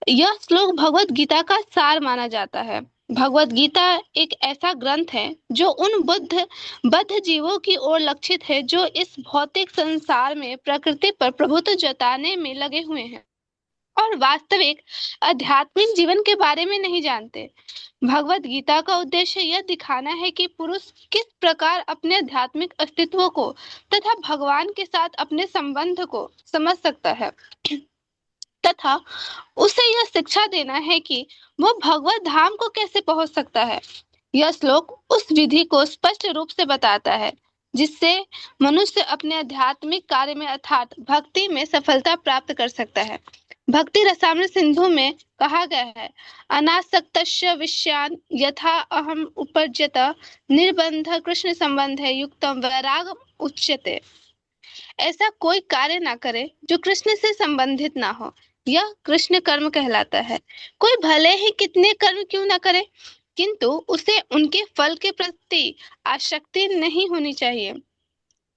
यह श्लोक भगवत गीता का सार माना जाता है। भगवत गीता एक ऐसा ग्रंथ है जो उन बद्ध जीवों की ओर लक्षित है जो इस भौतिक संसार में प्रकृति पर प्रभुत्व जताने में लगे हुए हैं और वास्तविक आध्यात्मिक जीवन के बारे में नहीं जानते। भगवत गीता का उद्देश्य यह दिखाना है कि पुरुष किस प्रकार अपने आध्यात्मिक अस्तित्व को तथा भगवान के साथ अपने संबंध को समझ सकता है तथा उसे यह शिक्षा देना है कि वह भगवत धाम को कैसे पहुंच सकता है। यह श्लोक उस विधि को स्पष्ट रूप से बताता है जिससे मनुष्य अपने आध्यात्मिक कार्य में अर्थात भक्ति में सफलता प्राप्त कर सकता है। भक्ति रसामृत सिंधु में कहा गया है, अनासक्तस्य विषयान् यथा अहम उपज्यत निर्बंध कृष्ण संबंध है युक्तम वैराग उच्यते। ऐसा कोई कार्य ना करे जो कृष्ण से संबंधित ना हो, यह कृष्ण कर्म कहलाता है। कोई भले ही कितने कर्म क्यों ना करे, किंतु उसे उनके फल के प्रति आसक्ति नहीं होनी चाहिए।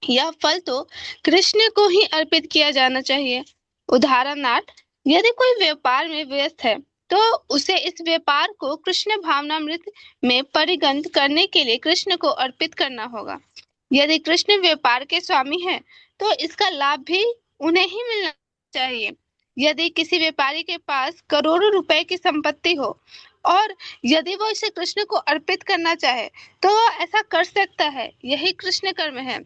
यह फल तो कृष्ण को ही अर्पित किया जाना चाहिए। उदाहरणार्थ, यदि कोई व्यापार में व्यस्त है तो उसे इस व्यापार को कृष्ण भावनामृत में परिगणित करने के लिए कृष्ण को अर्पित करना होगा। यदि कृष्ण व्यापार के स्वामी हैं, तो इसका लाभ भी उन्हें ही मिलना चाहिए। यदि किसी व्यापारी के पास करोड़ों रुपए की संपत्ति हो और यदि वो इसे कृष्ण को अर्पित करना चाहे, तो वो ऐसा कर सकता है। यही कृष्ण कर्म है।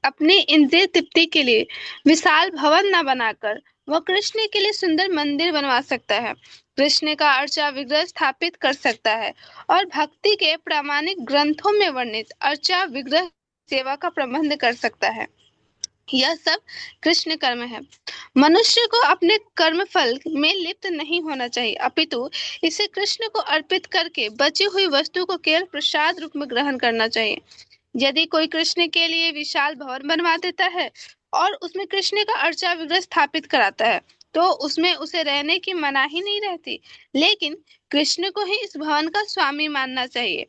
अपनी इंद्रिय तृप्ति के लिए विशाल भवन न बनाकर वह कृष्ण के लिए सुंदर मंदिर बनवा सकता है, कृष्ण का अर्चा विग्रह स्थापित कर सकता है और भक्ति के प्रामाणिक ग्रंथों में वर्णित अर्चा विग्रह सेवा का प्रबंध कर सकता है। यह सब कृष्ण कर्म है। मनुष्य को अपने कर्म फल में लिप्त नहीं होना चाहिए, अपितु इसे कृष्ण को अर्पित करके बची हुई वस्तु को केवल प्रसाद रूप में ग्रहण करना चाहिए। यदि कोई कृष्ण के लिए विशाल भवन बनवा देता है और उसमें कृष्ण का अर्चा विग्रह स्थापित कराता है, तो उसमें उसे रहने की मनाही नहीं रहती, लेकिन कृष्ण को ही इस भवन का स्वामी मानना चाहिए।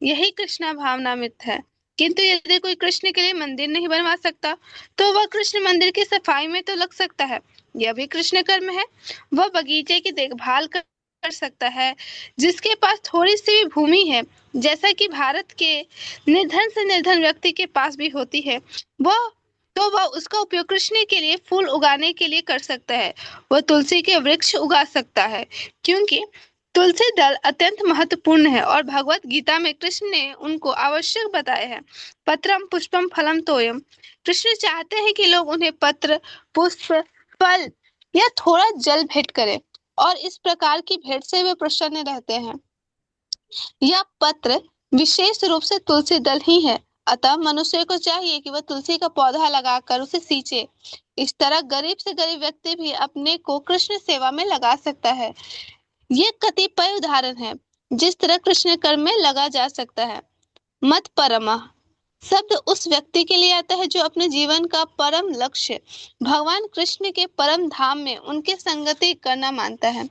यही कृष्णा भावनामृत है। किंतु यदि कोई कृष्ण के लिए मंदिर नहीं बनवा सकता, तो वह कृष्ण मंदिर की सफाई में तो लग सकता है, यह भी कृष्ण कर्म है। वह बगीचे की देखभाल कर सकता है। जिसके पास थोड़ी सी भी भूमि है, जैसा कि भारत के निर्धन से निर्धन व्यक्ति के पास भी होती है, वह उसका उपयोग कृष्ण के लिए फूल उगाने के लिए कर सकता है। वह तुलसी के वृक्ष उगा सकता है, क्योंकि तुलसी दल अत्यंत महत्वपूर्ण है और भगवत गीता में कृष्ण ने उनको आवश्यक बताया है। पत्रम पुष्पम फलम तोयम। कृष्ण चाहते हैं कि लोग उन्हें पत्र, पुष्प, फल या थोड़ा जल भेंट करें, और इस प्रकार की भेंट से वे प्रसन्न रहते हैं। यह पत्र विशेष रूप से तुलसी दल ही है, अतः मनुष्य को चाहिए कि वह तुलसी का पौधा लगाकर उसे सींचे। इस तरह गरीब से गरीब व्यक्ति भी अपने को कृष्ण सेवा में लगा सकता है। ये कतिपय उदाहरण है जिस तरह कृष्ण कर्म में लगा जा सकता है। मत परमः शब्द उस व्यक्ति के लिए आता है जो अपने जीवन का परम लक्ष्य भगवान कृष्ण के परम धाम में उनके संगति करना मानता है।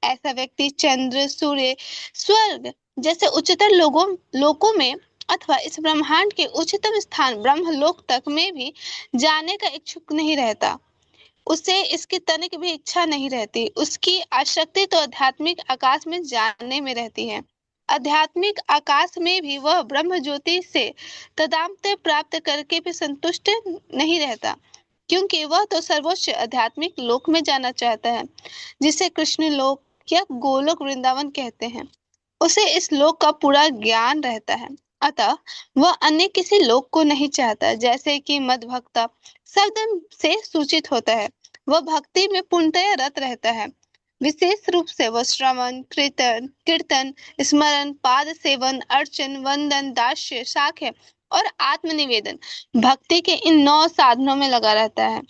ऐसा व्यक्ति चंद्र, सूर्य, स्वर्ग जैसे उच्चतर लोकों में अथवा इस ब्रह्मांड के उच्चतम स्थान ब्रह्मलोक तक में भी जाने का इच्छुक नहीं रहता। उसे इसकी तनिक भी इच्छा नहीं रहती। उसकी आसक्ति तो आध्यात्मिक आकाश में जानने में रहती है। आध्यात्मिक आकाश में भी वह ब्रह्म ज्योति से तदाम्त प्राप्त करके भी संतुष्ट नहीं रहता, क्योंकि वह तो सर्वोच्च आध्यात्मिक लोक में जाना चाहता है, जिसे कृष्ण लोक या गोलोक वृंदावन कहते हैं। उसे इस लोक का पूरा ज्ञान रहता है, अतः वह अन्य किसी लोक को नहीं चाहता। जैसे कि मदभक्ता शब्द से सूचित होता है, वह भक्ति में पूर्णतया रत रहता है। विशेष रूप से वह श्रवण, कीर्तन, स्मरण, पाद सेवन, अर्चन, वंदन, दास्य, साख्य और आत्मनिवेदन भक्ति के इन 9 साधनों में लगा रहता है।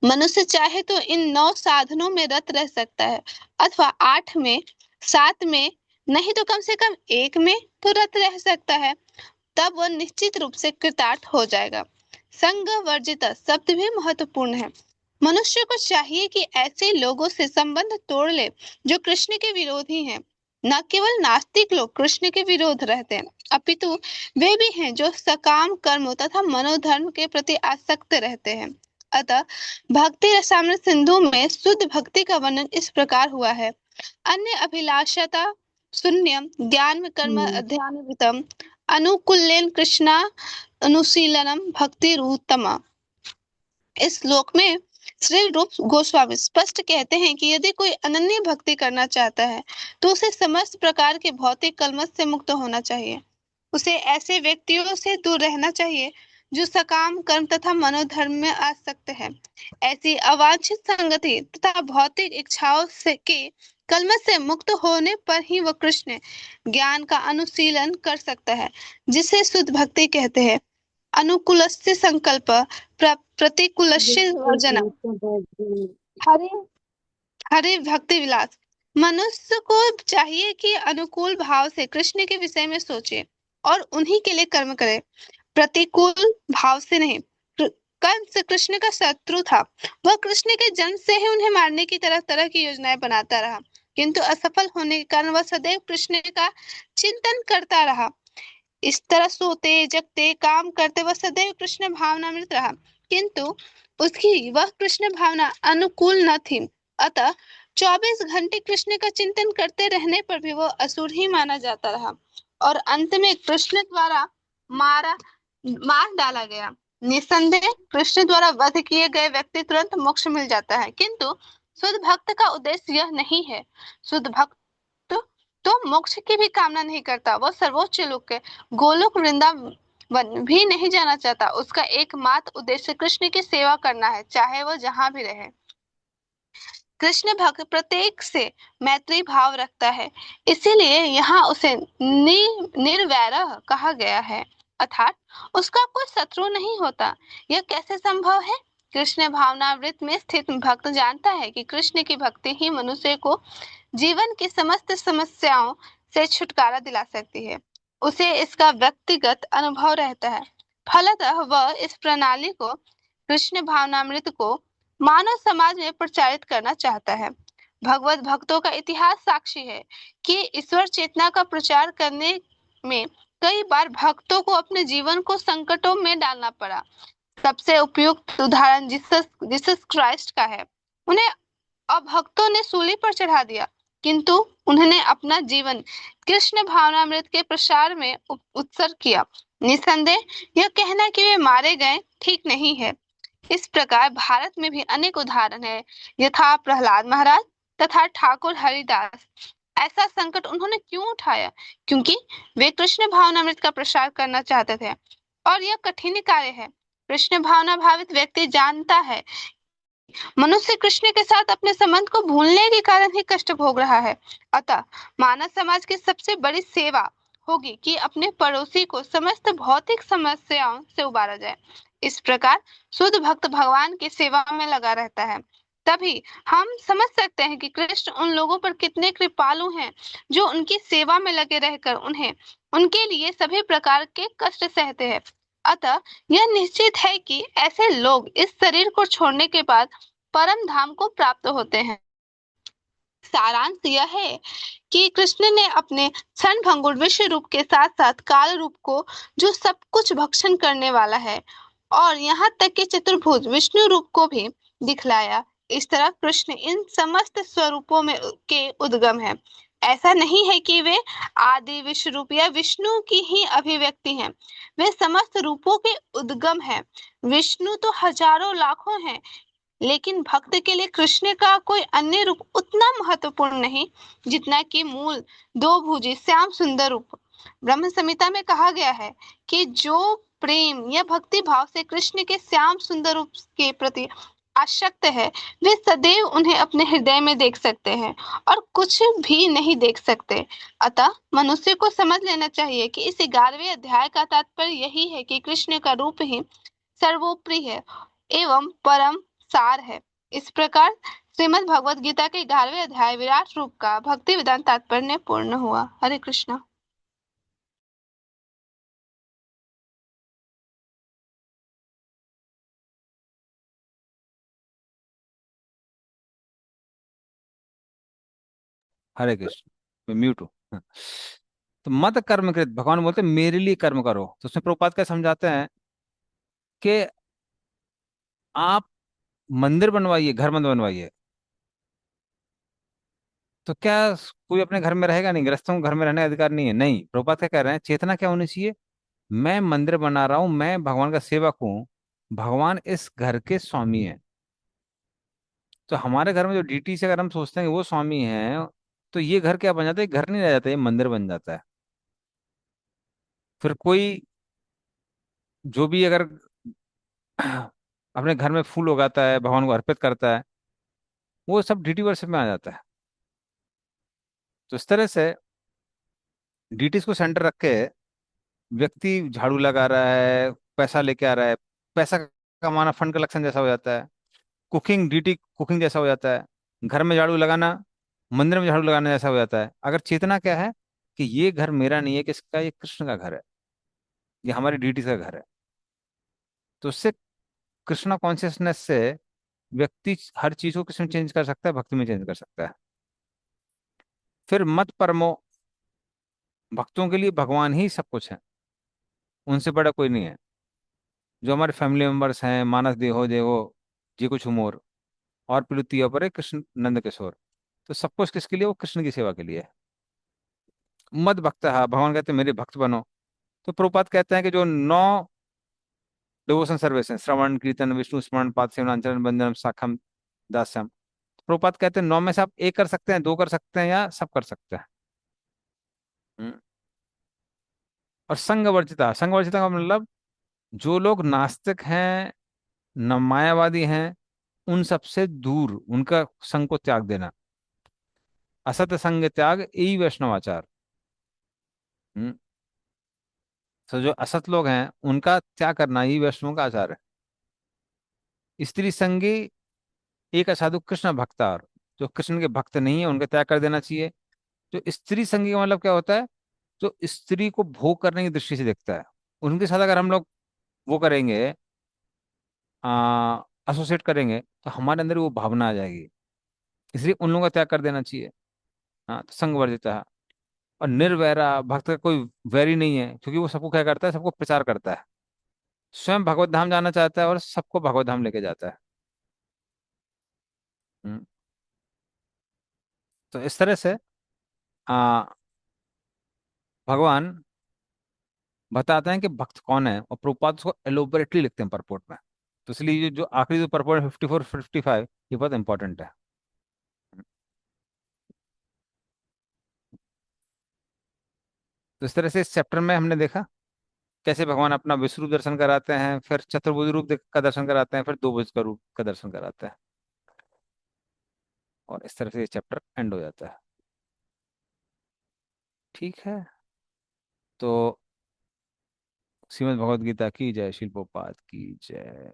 मनुष्य चाहे तो इन 9 साधनों में रत रह सकता है, अथवा 8 में, 7 में, नहीं तो कम से कम 1 में तो रत रह सकता है। तब वह निश्चित रूप से कृतार्थ हो जाएगा। संग वर्जित शब्द भी महत्वपूर्ण है। मनुष्य को चाहिए कि ऐसे लोगों से संबंध तोड़ ले जो कृष्ण के विरोधी हैं। न केवल नास्तिक लोग कृष्ण के विरोध रहते हैं, अपितु वे भी हैं जो सकाम कर्म तथा मनोधर्म के प्रति आसक्त रहते हैं। अतः भक्ति रसामृत सिंधु में शुद्ध भक्ति का वर्णन इस प्रकार हुआ है। अन्य अभिलाषता शून्यम ज्ञान में कर्म अध्यानवितम अनुकूलेन कृष्णा अनुशीलनम भक्ति रूतमा। इस श्लोक में श्री रूप गोस्वामी स्पष्ट कहते हैं कि यदि कोई अनन्य भक्ति करना चाहता है तो उसे समस्त प्रकार के भौतिक कलमश से मुक्त होना चाहिए। उसे ऐसे व्यक्तियों से दूर रहना चाहिए जो सकाम कर्म तथा मनोधर्म में आसक्त है। ऐसी अवांछित संगति तथा भौतिक इच्छाओं से के कलमश से मुक्त होने पर ही वह कृष्ण ज्ञान का अनुशीलन कर सकता है, जिसे शुद्ध भक्ति कहते हैं। अनुकूलस्य संकल्प प्रतिकूलस्य वर्जनम। हरे हरे भक्ति विलास। मनुष्य को चाहिए कि अनुकूल भाव से कृष्ण के विषय में सोचे और उन्हीं के लिए कर्म करे, प्रतिकूल भाव से नहीं। कंस कृष्ण का शत्रु था। वह कृष्ण के जन्म से ही उन्हें मारने की तरह तरह की योजनाएं बनाता रहा, किंतु असफल होने के कारण वह सदैव कृष्ण का चिंतन करता रहा। इस तरह सोते जगते काम करते वह सदैव कृष्ण भावनामृत रहा, किंतु उसकी वह कृष्ण भावना अनुकूल न थी। अतः 24 घंटे कृष्ण का चिंतन करते रहने पर भी वह असुर ही माना जाता रहा और अंत में कृष्ण द्वारा मार डाला गया। निसंदेह कृष्ण द्वारा वध किए गए व्यक्ति तुरंत मोक्ष मिल जाता है, किंतु शुद्ध भक्त का उद्देश्य यह नहीं है। शुद्ध भक्त तो मोक्ष की भी कामना नहीं करता। वह सर्वोच्च लोक के गोलोक वृंदावन भी नहीं जाना चाहता। उसका एकमात्र उद्देश्य कृष्ण की सेवा करना है, चाहे वह जहां भी रहे। कृष्ण भक्त प्रत्येक से मैत्री भाव रखता है, इसीलिए यहाँ उसे निर्वैरः कहा गया है। अर्थात उसका कोई शत्रु नहीं होता। यह कैसे संभव है? कृष्ण भावनामृत में स्थित भक्त जानता है कि कृष्ण की भक्ति ही मनुष्य को जीवन की समस्त समस्याओं से छुटकारा दिला सकती है। उसे इसका व्यक्तिगत अनुभव रहता है। फलतः वह इस प्रणाली को, कृष्ण भावनामृत को मानव समाज में प्रचारित करना चाहता है। भगवत भक्तों का इतिहास साक्षी है कि ईश्वर चेतना का प्रचार करने में कई बार भक्तों को अपने जीवन को संकटों में डालना पड़ा। सबसे उपयुक्त उदाहरण जीसस क्राइस्ट का है। उन्हें अभक्तों ने सूली पर चढ़ा दिया, किंतु उन्होंने अपना जीवन कृष्ण भावनामृत के प्रसार में उत्सर्ग किया। निसंदेह यह कहना कि वे मारे गए ठीक नहीं है। इस प्रकार भारत में भी अनेक उदाहरण है। यथा प्रहलाद महाराज तथा ठाकुर हरिदास। ऐसा संकट उन्होंने क्यों उठाया? क्योंकि वे कृष्ण भावनामृत का प्रसार करना चाहते थे, और यह कठिन कार्य है। कृष्ण भावना भावित व्यक्ति जानता है मनुष्य कृष्ण के साथ अपने संबंध को भूलने के कारण ही कष्ट भोग रहा है। अतः मानव समाज की सबसे बड़ी सेवा होगी कि अपने पड़ोसी को समस्त भौतिक समस्याओं से उबारा जाए। इस प्रकार शुद्ध भक्त भगवान की सेवा में लगा रहता है। तभी हम समझ सकते हैं कि कृष्ण उन लोगों पर कितने कृपालु हैं जो उनकी सेवा में लगे रहकर उन्हें उनके लिए सभी प्रकार के कष्ट सहते हैं। अतः यह निश्चित है कि ऐसे लोग इस शरीर को छोड़ने के बाद परम धाम को प्राप्त होते हैं। सारांश यह है कि कृष्ण ने अपने क्षण भंगुर विश्व रूप के साथ साथ काल रूप को, जो सब कुछ भक्षण करने वाला है, और यहाँ तक कि चतुर्भुज विष्णु रूप को भी दिखलाया। इस तरह कृष्ण इन समस्त स्वरूपों में के उद्गम है। ऐसा नहीं है कि वे आदि विश्व रूप या विष्णु की ही अभिव्यक्ति हैं। वे समस्त रूपों के उद्गम है। विष्णु तो हजारों लाखों हैं, लेकिन भक्त के लिए कृष्ण का कोई अन्य रूप उतना महत्वपूर्ण नहीं जितना कि मूल दो भुजी श्याम सुंदर रूप। ब्रह्म संहिता में कहा गया है कि जो प्रेम या भक्ति भाव से कृष्ण के श्याम सुंदर रूप के प्रति आसक्त है, वे सदैव उन्हें अपने हृदय में देख सकते हैं और कुछ भी नहीं देख सकते। अतः मनुष्य को समझ लेना चाहिए कि इस 11वें अध्याय का तात्पर्य यही है कि कृष्ण का रूप ही सर्वोपरि है एवं परम सार है। इस प्रकार श्रीमद् भगवद गीता के 11वें अध्याय विराट रूप का भक्ति वेदांत तात्पर्य पूर्ण हुआ। हरे कृष्णा। हरे कृष्ण। मैं म्यूट हूँ। तो मत कर्म कृत, भगवान बोलते हैं मेरे लिए कर्म करो। तो उसमें प्रभुपाद क्या समझाते हैं कि आप मंदिर बनवाइए, घर मत बनवाइए। तो क्या कोई अपने घर में रहेगा? नहीं, गृहस्थों को घर में रहने का अधिकार नहीं है। नहीं, प्रभुपाद क्या कह रहे हैं, चेतना क्या होनी चाहिए? मैं मंदिर बना रहा हूं, मैं भगवान का सेवक हूँ, भगवान इस घर के स्वामी है। तो हमारे घर में जो डीटी से अगर हम सोचते हैं कि वो स्वामी है, तो ये घर क्या बन जाता है? घर नहीं रह जाता, ये मंदिर बन जाता है। फिर कोई जो भी अगर अपने घर में फूल उगाता है, भगवान को अर्पित करता है, वो सब डीटी वर्शिप में आ जाता है। तो इस तरह से डीटीज को सेंटर रख के व्यक्ति झाड़ू लगा रहा है, पैसा लेके आ रहा है, पैसा कमाना फंड कलेक्शन जैसा हो जाता है, कुकिंग डीटी कुकिंग जैसा हो जाता है, घर में झाड़ू लगाना मंदिर में झाड़ू लगाना जैसा हो जाता है। अगर चेतना क्या है कि ये घर मेरा नहीं है, किसका? ये कृष्ण का घर है, ये हमारी डीटी का घर है। तो उससे कृष्णा कॉन्शियसनेस से व्यक्ति हर चीज को किसमें चेंज कर सकता है? भक्ति में चेंज कर सकता है। फिर मत परमो, भक्तों के लिए भगवान ही सब कुछ है, उनसे बड़ा कोई नहीं है। जो हमारे फैमिली मेंबर्स हैं, मानस देहो देहो जी कुछ उमोर, और प्रीतियों पर है कृष्ण नंद किशोर। तो सब कुछ किसके लिए? वो कृष्ण की सेवा के लिए है। मद भक्त, हाँ, भगवान कहते हैं मेरे भक्त बनो। तो प्रभुपाद कहते हैं कि जो 9 डिवोशन सर्विस हैं, श्रवण कीर्तन विष्णु स्मरण पाद सेवन चरण बंदनम साखम दास्यम, प्रभुपाद कहते हैं 9 में से आप एक कर सकते हैं, 2 कर सकते हैं, या सब कर सकते हैं। हम्म। और संघवर्जिता, संघवर्जिता का मतलब जो लोग नास्तिक हैं, न मायावादी हैं, उन सबसे दूर उनका संग को त्याग देना। असत संग त्याग यही वैष्णवाचार। हम्म। तो जो असत लोग हैं उनका त्याग करना ही वैष्णवों का आचार है। स्त्री संगी एक असाधु कृष्ण भक्तार, जो कृष्ण के भक्त नहीं है उनका त्याग कर देना चाहिए। जो स्त्री संगी का मतलब क्या होता है, जो स्त्री को भोग करने की दृष्टि से देखता है, उनके साथ अगर हम लोग वो करेंगे, एसोसिएट करेंगे, तो हमारे अंदर वो भावना आ जाएगी। इसलिए उन लोगों का त्याग कर देना चाहिए। हाँ, तो संग वर्जिता है। और निर्वैरा भक्त का कोई वैरी नहीं है, क्योंकि वो सबको क्या करता है, सबको प्रचार करता है। स्वयं भगवत धाम जाना चाहता है और सबको भगवत धाम लेके जाता है। हम्म, तो इस तरह से आ, भगवान बताते हैं कि भक्त कौन है, और प्रभुपाद उसको एलोबरेटली लिखते हैं परपोर्ट में। तो इसलिए जो आखिरी जो परपोर्ट 54 55 ये बहुत इंपॉर्टेंट है। तो इस तरह से इस चैप्टर में हमने देखा कैसे भगवान अपना विश्व रूप दर्शन कराते हैं, फिर चतुर्भुज रूप का दर्शन कराते हैं, फिर दो भुज का रूप का दर्शन कराते हैं। और इस तरह से ये चैप्टर एंड हो जाता है। ठीक है। तो श्रीमद् भगवद गीता की जय, शिल प्रभुपाद की जय।